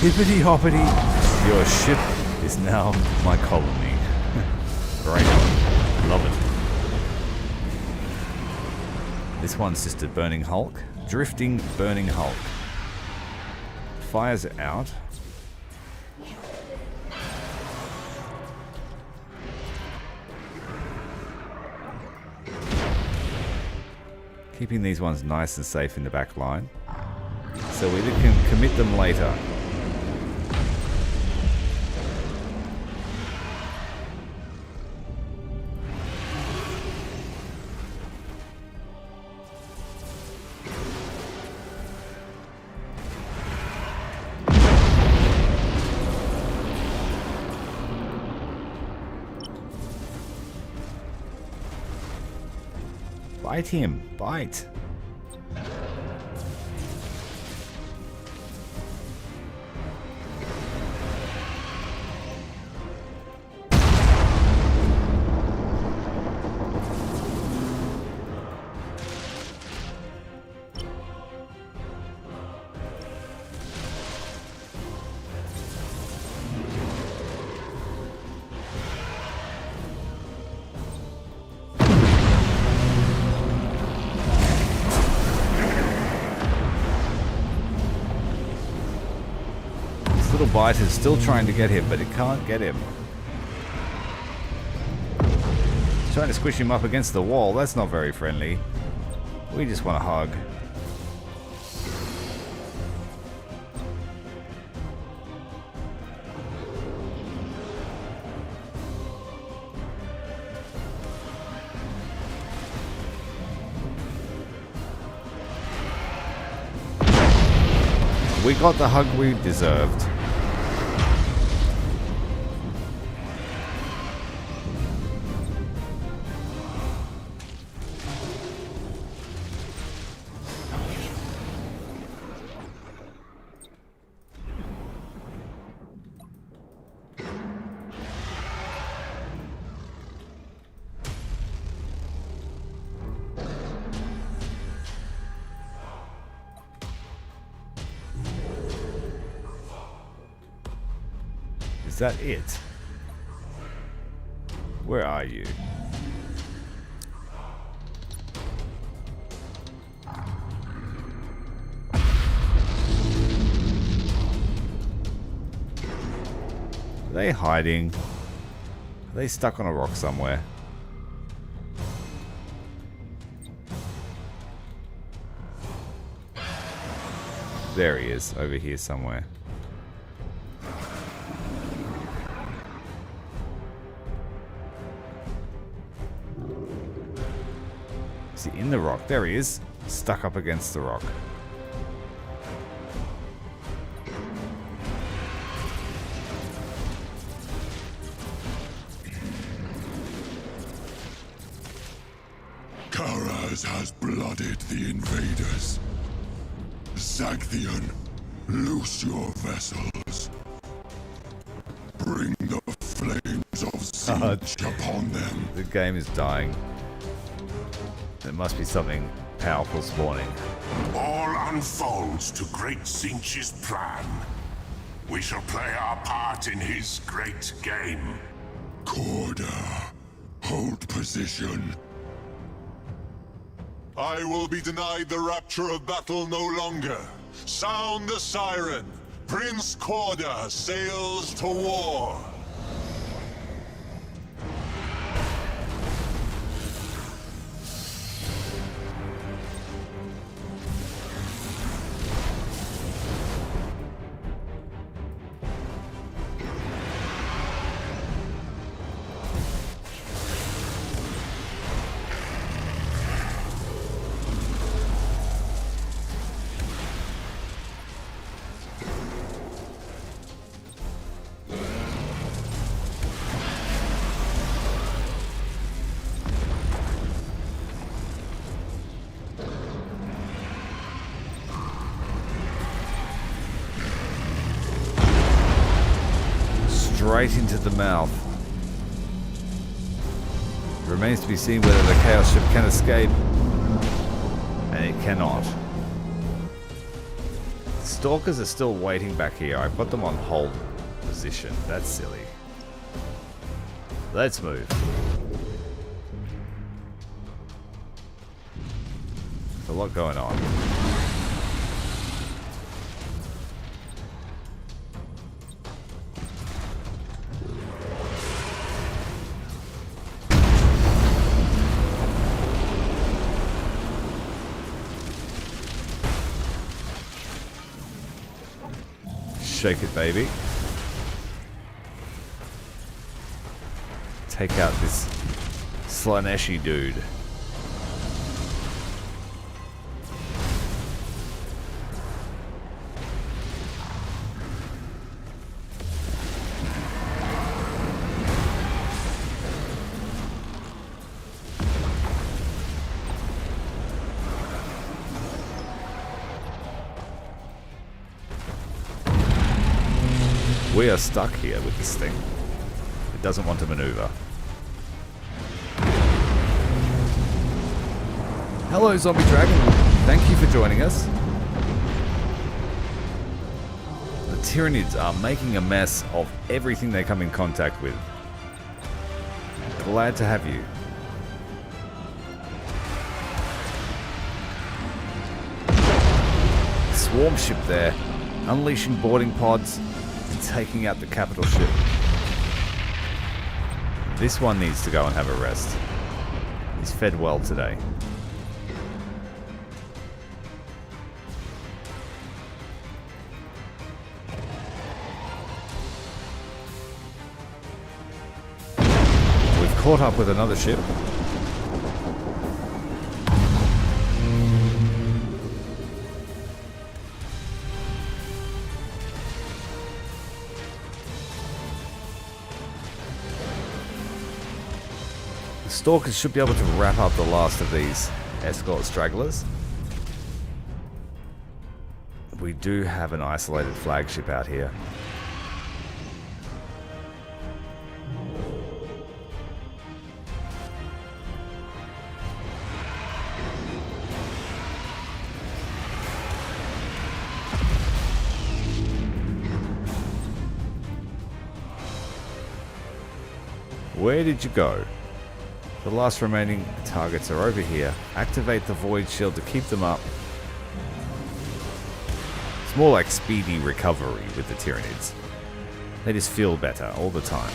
Hippity hoppity, your ship is now my colony. Great. Love it. This one's just a burning hulk. Drifting burning hulk. Fires it out. Keeping these ones nice and safe in the back line. So we can commit them later. Bite him, bite. little bite is still trying to get him, but it can't get him. It's trying to squish him up against the wall. That's not very friendly. We just want a hug. We got the hug we deserved. Is that it? Where are you? Are they hiding? Are they stuck on a rock somewhere? There he is, over here somewhere. Is he in the rock? There he is. Stuck up against the rock.
Karaz has blooded the invaders. Zagthian, loose your vessels. Bring the flames of siege upon them.
The game is dying. There must be something powerful spawning.
All unfolds to Great Sinch's plan. We shall play our part in his great game. Corda, hold position.
I will be denied the rapture of battle no longer. Sound the siren. Prince Corda sails to war.
Straight into the mouth. Remains to be seen whether the Chaos ship can escape. And it cannot. Stalkers are still waiting back here. I put them on hold position. That's silly. Let's move. There's a lot going on. Shake it, baby. Take out this Slaneshi dude. We are stuck here with this thing. It doesn't want to maneuver. Hello, Zombie Dragon. Thank you for joining us. The Tyranids are making a mess of everything they come in contact with. Glad to have you. Swarm ship there, unleashing boarding pods. taking out the capital ship. This one needs to go and have a rest. He's fed well today. We've caught up with another ship. Stalkers should be able to wrap up the last of these escort stragglers. We do have an isolated flagship out here. Where did you go? The last remaining targets are over here. Activate the void shield to keep them up. It's more like speedy recovery with the Tyranids. They just feel better all the time.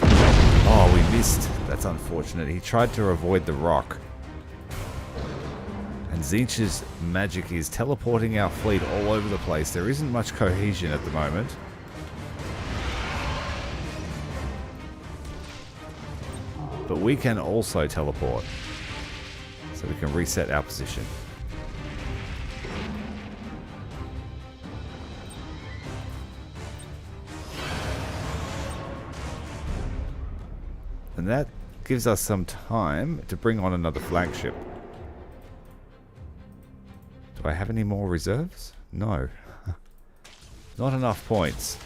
Oh, we missed. That's unfortunate. He tried to avoid the rock. And Tzeentch's magic is teleporting our fleet all over the place. There isn't much cohesion at the moment. But we can also teleport. So we can reset our position. And that gives us some time to bring on another flagship. Do I have any more reserves? No. Not enough points.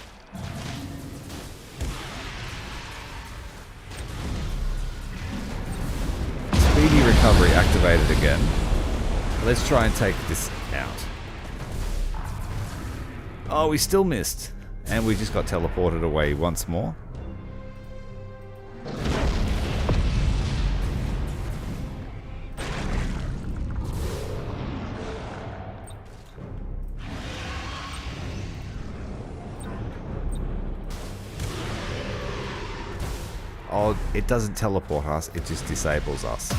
Speedy recovery activated again. Let's try and take this out. Oh, we still missed. And we just got teleported away once more. Oh, it doesn't teleport us, it just disables us.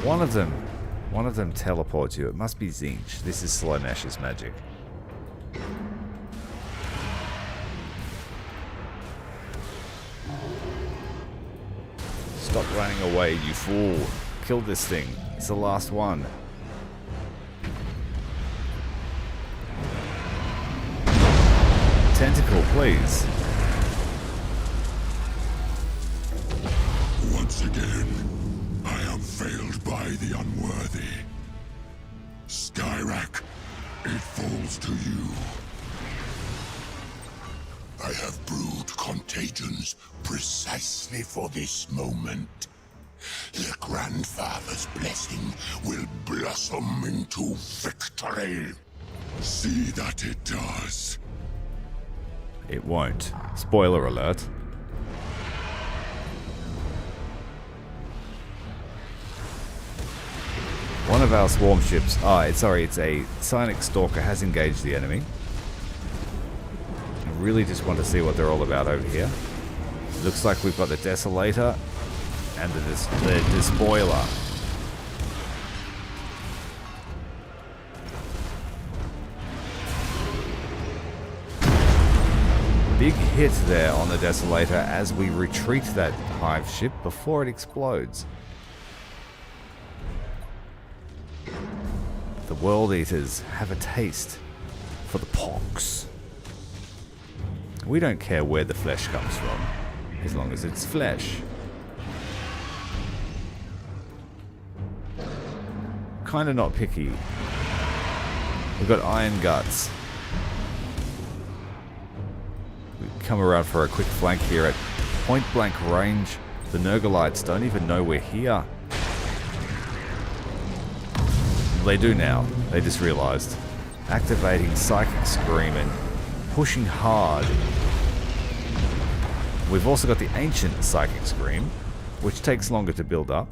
One of them teleports you. It must be Tzeentch. This is Slaaneash's magic. Stop running away, you fool. Kill this thing. It's the last one. Tentacle, please.
Once again, I am failed by the unworthy. Skyrack, it falls to you. I have brewed contagions precisely for this moment. The Grandfather's blessing will blossom into victory. See that it does.
It won't. Spoiler alert. One of our swarm ships, it's a Psionic Stalker, has engaged the enemy. I really just want to see what they're all about over here. Looks like we've got the Desolator and the Despoiler. Big hit there on the Desolator as we retreat that Hive ship before it explodes. The World Eaters have a taste for the pox. We don't care where the flesh comes from, as long as it's flesh. Kinda not picky. We've got Iron Guts. We come around for a quick flank here at point blank range. The Nurgalites don't even know we're here. They do now. They just realized. Activating Psychic Scream and pushing hard. We've also got the Ancient Psychic Scream, which takes longer to build up.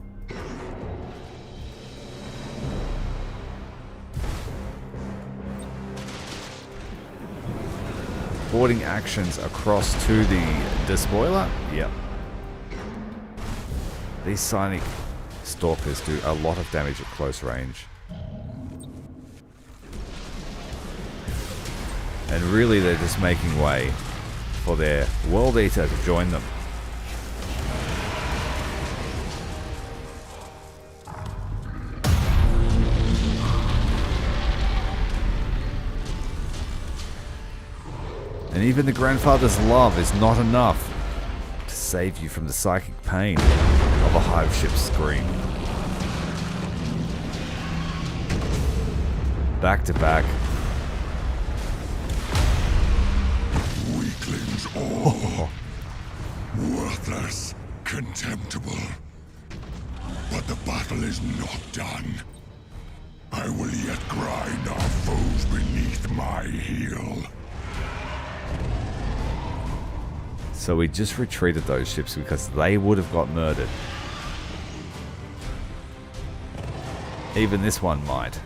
boarding actions across to the despoiler. Yep. These Psionic Stalkers do a lot of damage at close range. And really they're just making way for their World Eater to join them. And even the Grandfather's Love is not enough to save you from the psychic pain of a hive ship's scream. Back to back.
Weaklings all. Worthless, contemptible. But the battle is not done. I will yet grind our foes beneath my heel.
So we just retreated those ships because they would have got murdered. Even this one might.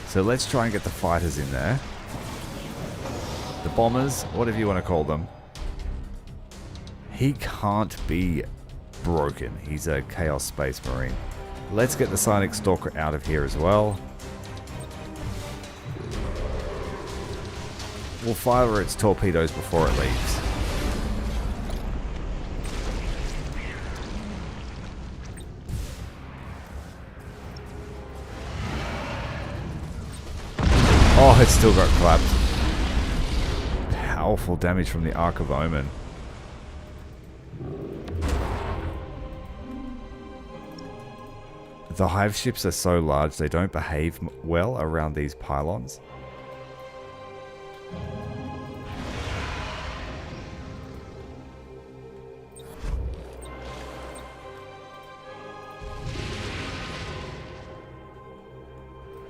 So let's try and get the fighters in there. The bombers, whatever you want to call them. He can't be broken. He's a Chaos Space Marine. Let's get the Psionic Stalker out of here as well. We'll fire its torpedoes before it leaves. Oh, it's still got clapped. Powerful damage from the Arc of Omen. The hive ships are so large they don't behave well around these pylons.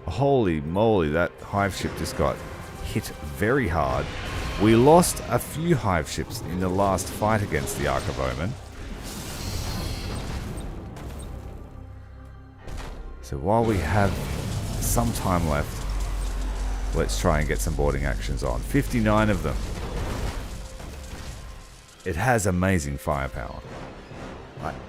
Holy moly, that hive ship just got hit very hard. We lost a few hive ships in the last fight against the Arc of Omen. So while we have some time left, let's try and get some boarding actions on. 59 of them. It has amazing firepower.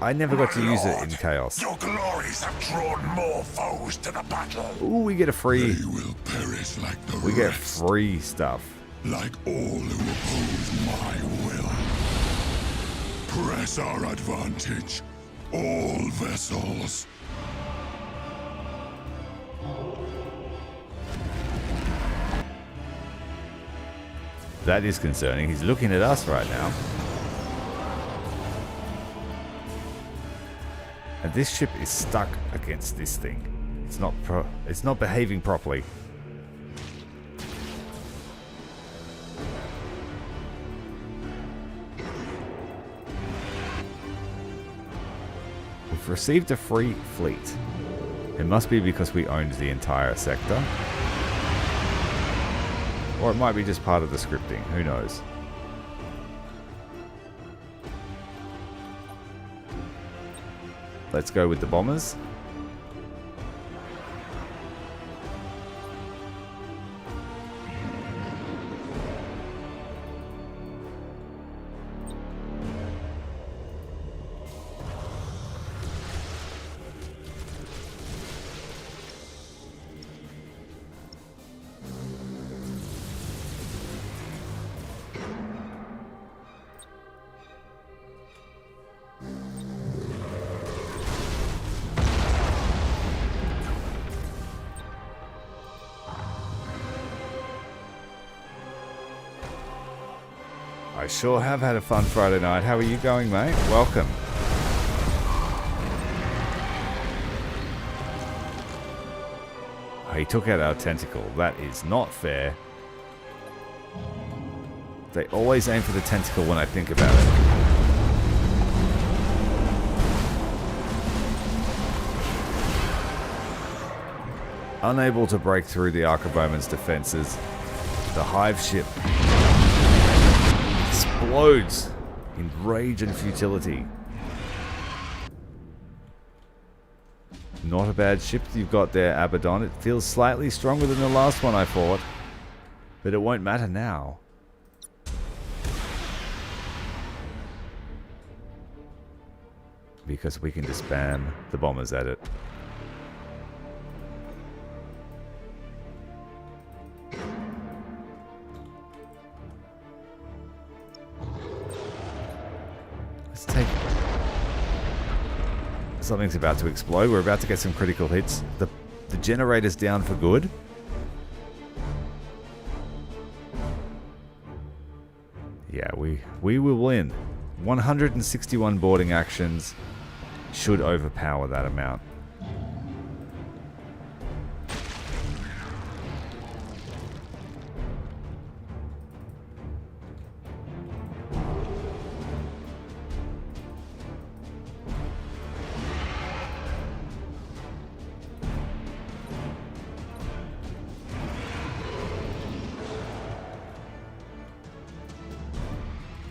I never got to use it in Chaos.
Your glories have drawn more foes to the battle.
Ooh, we get a free...
They will perish like the
We get
rest,
free stuff.
like all who oppose my will. Press our advantage, all vessels.
That is concerning. He's looking at us right now. And this ship is stuck against this thing. It's not behaving properly. We've received a free fleet. It must be because we owned the entire sector. Or it might be just part of the scripting. Who knows? Let's go with the bombers. I sure have had a fun Friday night. How are you going, mate? Welcome. Oh, he took out our tentacle. That is not fair. They always aim for the tentacle when I think about it. Unable to break through the Arc of Omen's defenses, the hive ship explodes in rage and futility. Not a bad ship you've got there, Abaddon. It feels slightly stronger than the last one I fought, but it won't matter now. because we can just spam the bombers at it. Let's take... Something's about to explode. We're about to get some critical hits. The generator's down for good. Yeah, we will win. 161 boarding actions should overpower that amount.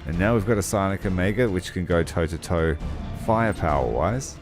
And now we've got a Psionic Omega, which can go toe-to-toe firepower-wise.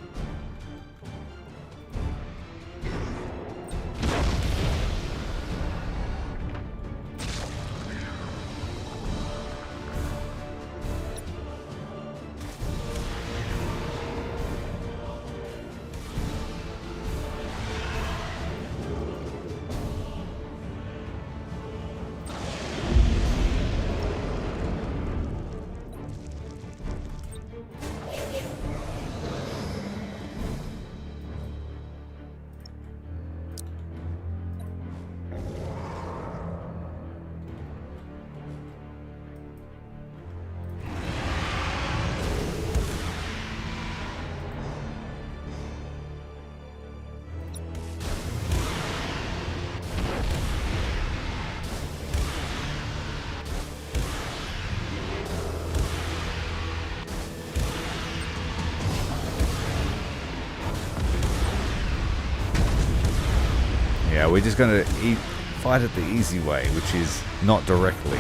Yeah, we're just going to fight it the easy way, which is not directly.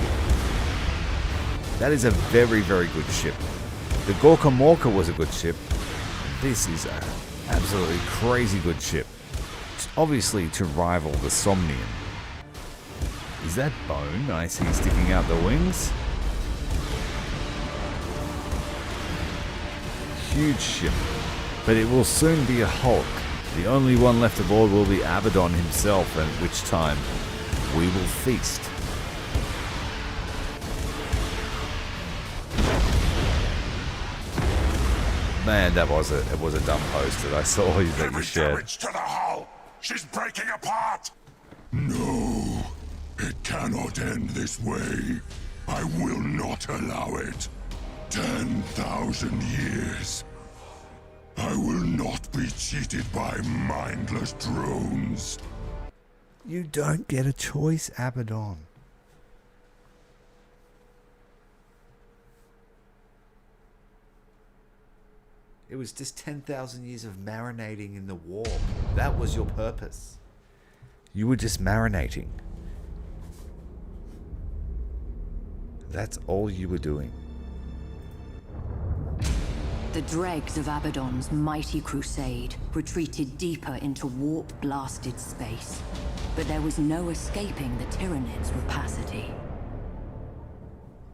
That is a very, very good ship. The Gorka Morka was a good ship. This is an absolutely crazy good ship. It's obviously to rival the Somnium. Is that bone I see sticking out the wings? Huge ship. But it will soon be a Hulk. The only one left aboard will be Abaddon himself, at which time we will feast. Man, it was a dumb post that I saw that you shared.
Damage to the hull! She's breaking apart! No, it cannot end this way. I will not allow it. 10,000 years. I will not be cheated by mindless drones.
You don't get a choice, Abaddon. It was just 10,000 years of marinating in the warp. That was your purpose. You were just marinating. That's all you were doing.
The dregs of Abaddon's mighty crusade retreated deeper into warp-blasted space, but there was no escaping the Tyranids' rapacity.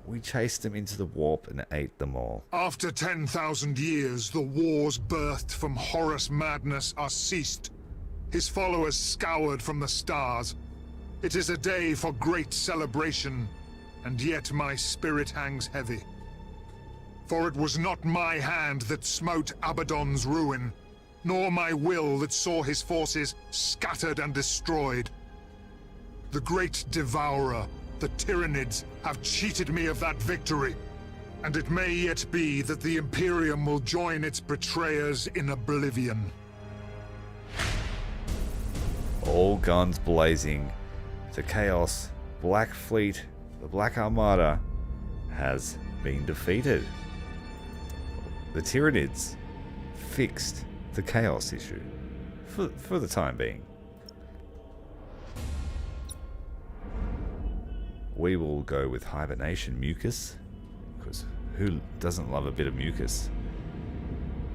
We chased them into the warp and ate them all.
After 10,000 years, the wars birthed from Horus madness are ceased. His followers scoured from the stars. It is a day for great celebration, and yet my spirit hangs heavy. For it was not my hand that smote Abaddon's ruin, nor my will that saw his forces scattered and destroyed. The Great Devourer, the Tyranids, have cheated me of that victory, and it may yet be that the Imperium will join its betrayers in oblivion.
All guns blazing. The Chaos Black Fleet, the Black Armada, has been defeated. The Tyranids fixed the Chaos issue for the time being. We will go with Hibernation Mucus, because who doesn't love a bit of mucus?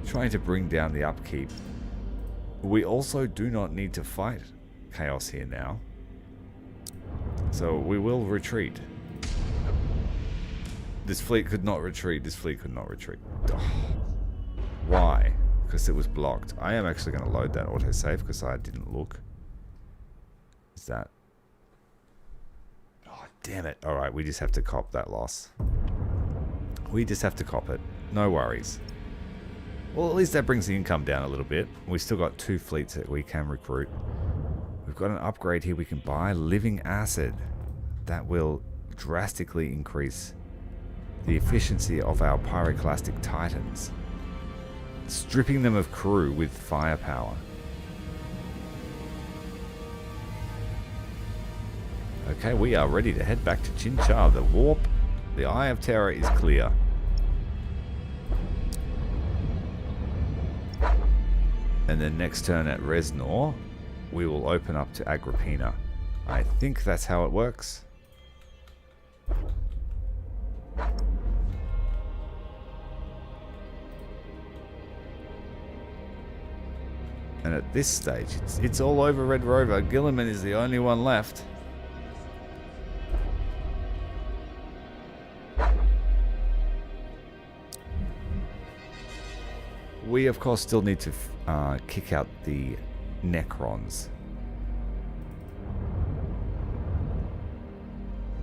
Trying to bring down the upkeep. We also do not need to fight Chaos here now, so we will retreat. This fleet could not retreat. This fleet could not retreat. Oh, why? because it was blocked. I am actually going to load that autosave because I didn't look. Is that... Oh, damn it. Alright, we just have to cop that loss. We just have to cop it. No worries. Well, at least that brings the income down a little bit. We still got 2 fleets that we can recruit. We've got an upgrade here we can buy. Living Acid. That will drastically increase the efficiency of our pyroclastic titans, stripping them of crew with firepower. Okay, we are ready to head back to Chinchar. The warp, the Eye of Terror is clear. And then next turn at Resnor, we will open up to Agrippina. I think that's how it works. And at this stage, it's all over Red Rover. Guilliman is the only one left. We, of course, still need to kick out the Necrons.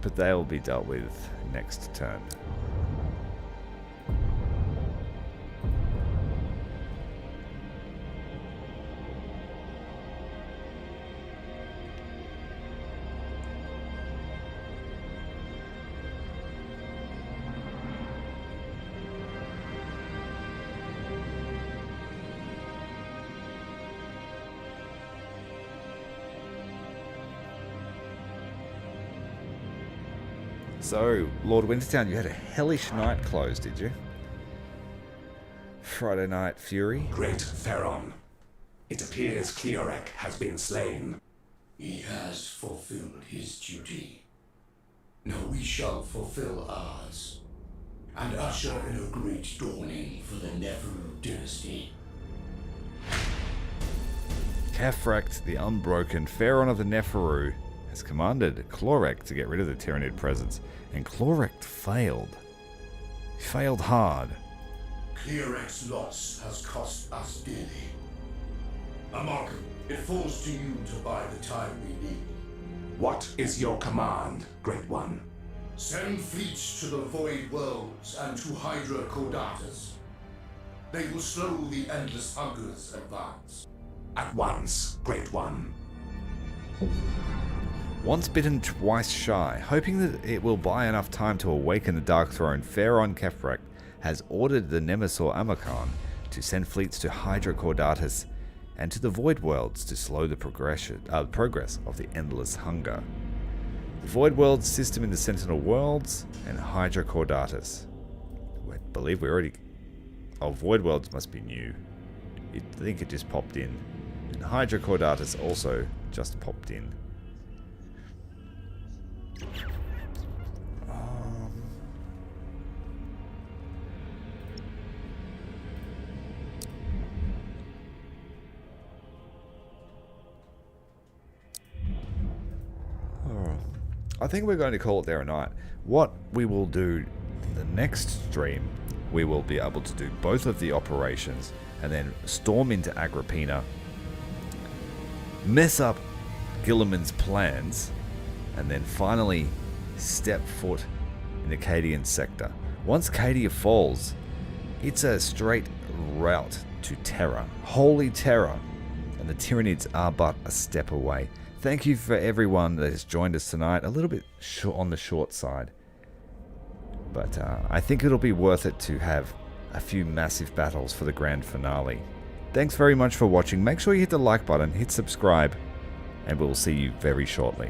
But they'll be dealt with next turn. So, Lord Wintertown, you had a hellish night close, did you? Friday Night Fury?
Great Theron, it appears Cleorek has been slain.
He has fulfilled his duty. Now we shall fulfill ours, and usher in a great dawning for the Neferu dynasty.
Kefrekt, the Unbroken, Pharaoh of the Neferu, has commanded Clorek to get rid of the Tyranid presence, and Clorek failed. He failed hard.
Cleorek's loss has cost us dearly. Amalcam, it falls to you to buy the time we need.
What is your command, Great One?
Send fleets to the Void Worlds and to Hydra Caudatus. They will slow the Endless Hunger's advance.
At once, Great One.
Once bitten, twice shy. Hoping that it will buy enough time to awaken the Dark Throne, Pharaon Kefrekt has ordered the Nemesor Amakhan to send fleets to Hydra Caudatus and to the Void Worlds to slow the progress of the Endless Hunger. The Void Worlds system in the Sentinel Worlds and Hydra Caudatus. I believe we already... Oh, Void Worlds must be new. I think it just popped in. And Hydra Caudatus also just popped in. I think we're going to call it there a night. What we will do in the next stream, we will be able to do both of the operations and then storm into Agrippina, mess up Guilliman's plans, and then finally step foot in the Cadian sector. Once Cadia falls, it's a straight route to Terra, holy Terra, and the Tyranids are but a step away. Thank you for everyone that has joined us tonight. A little bit on the short side, but I think it'll be worth it to have a few massive battles for the grand finale. Thanks very much for watching. Make sure you hit the like button, hit subscribe, and we'll see you very shortly.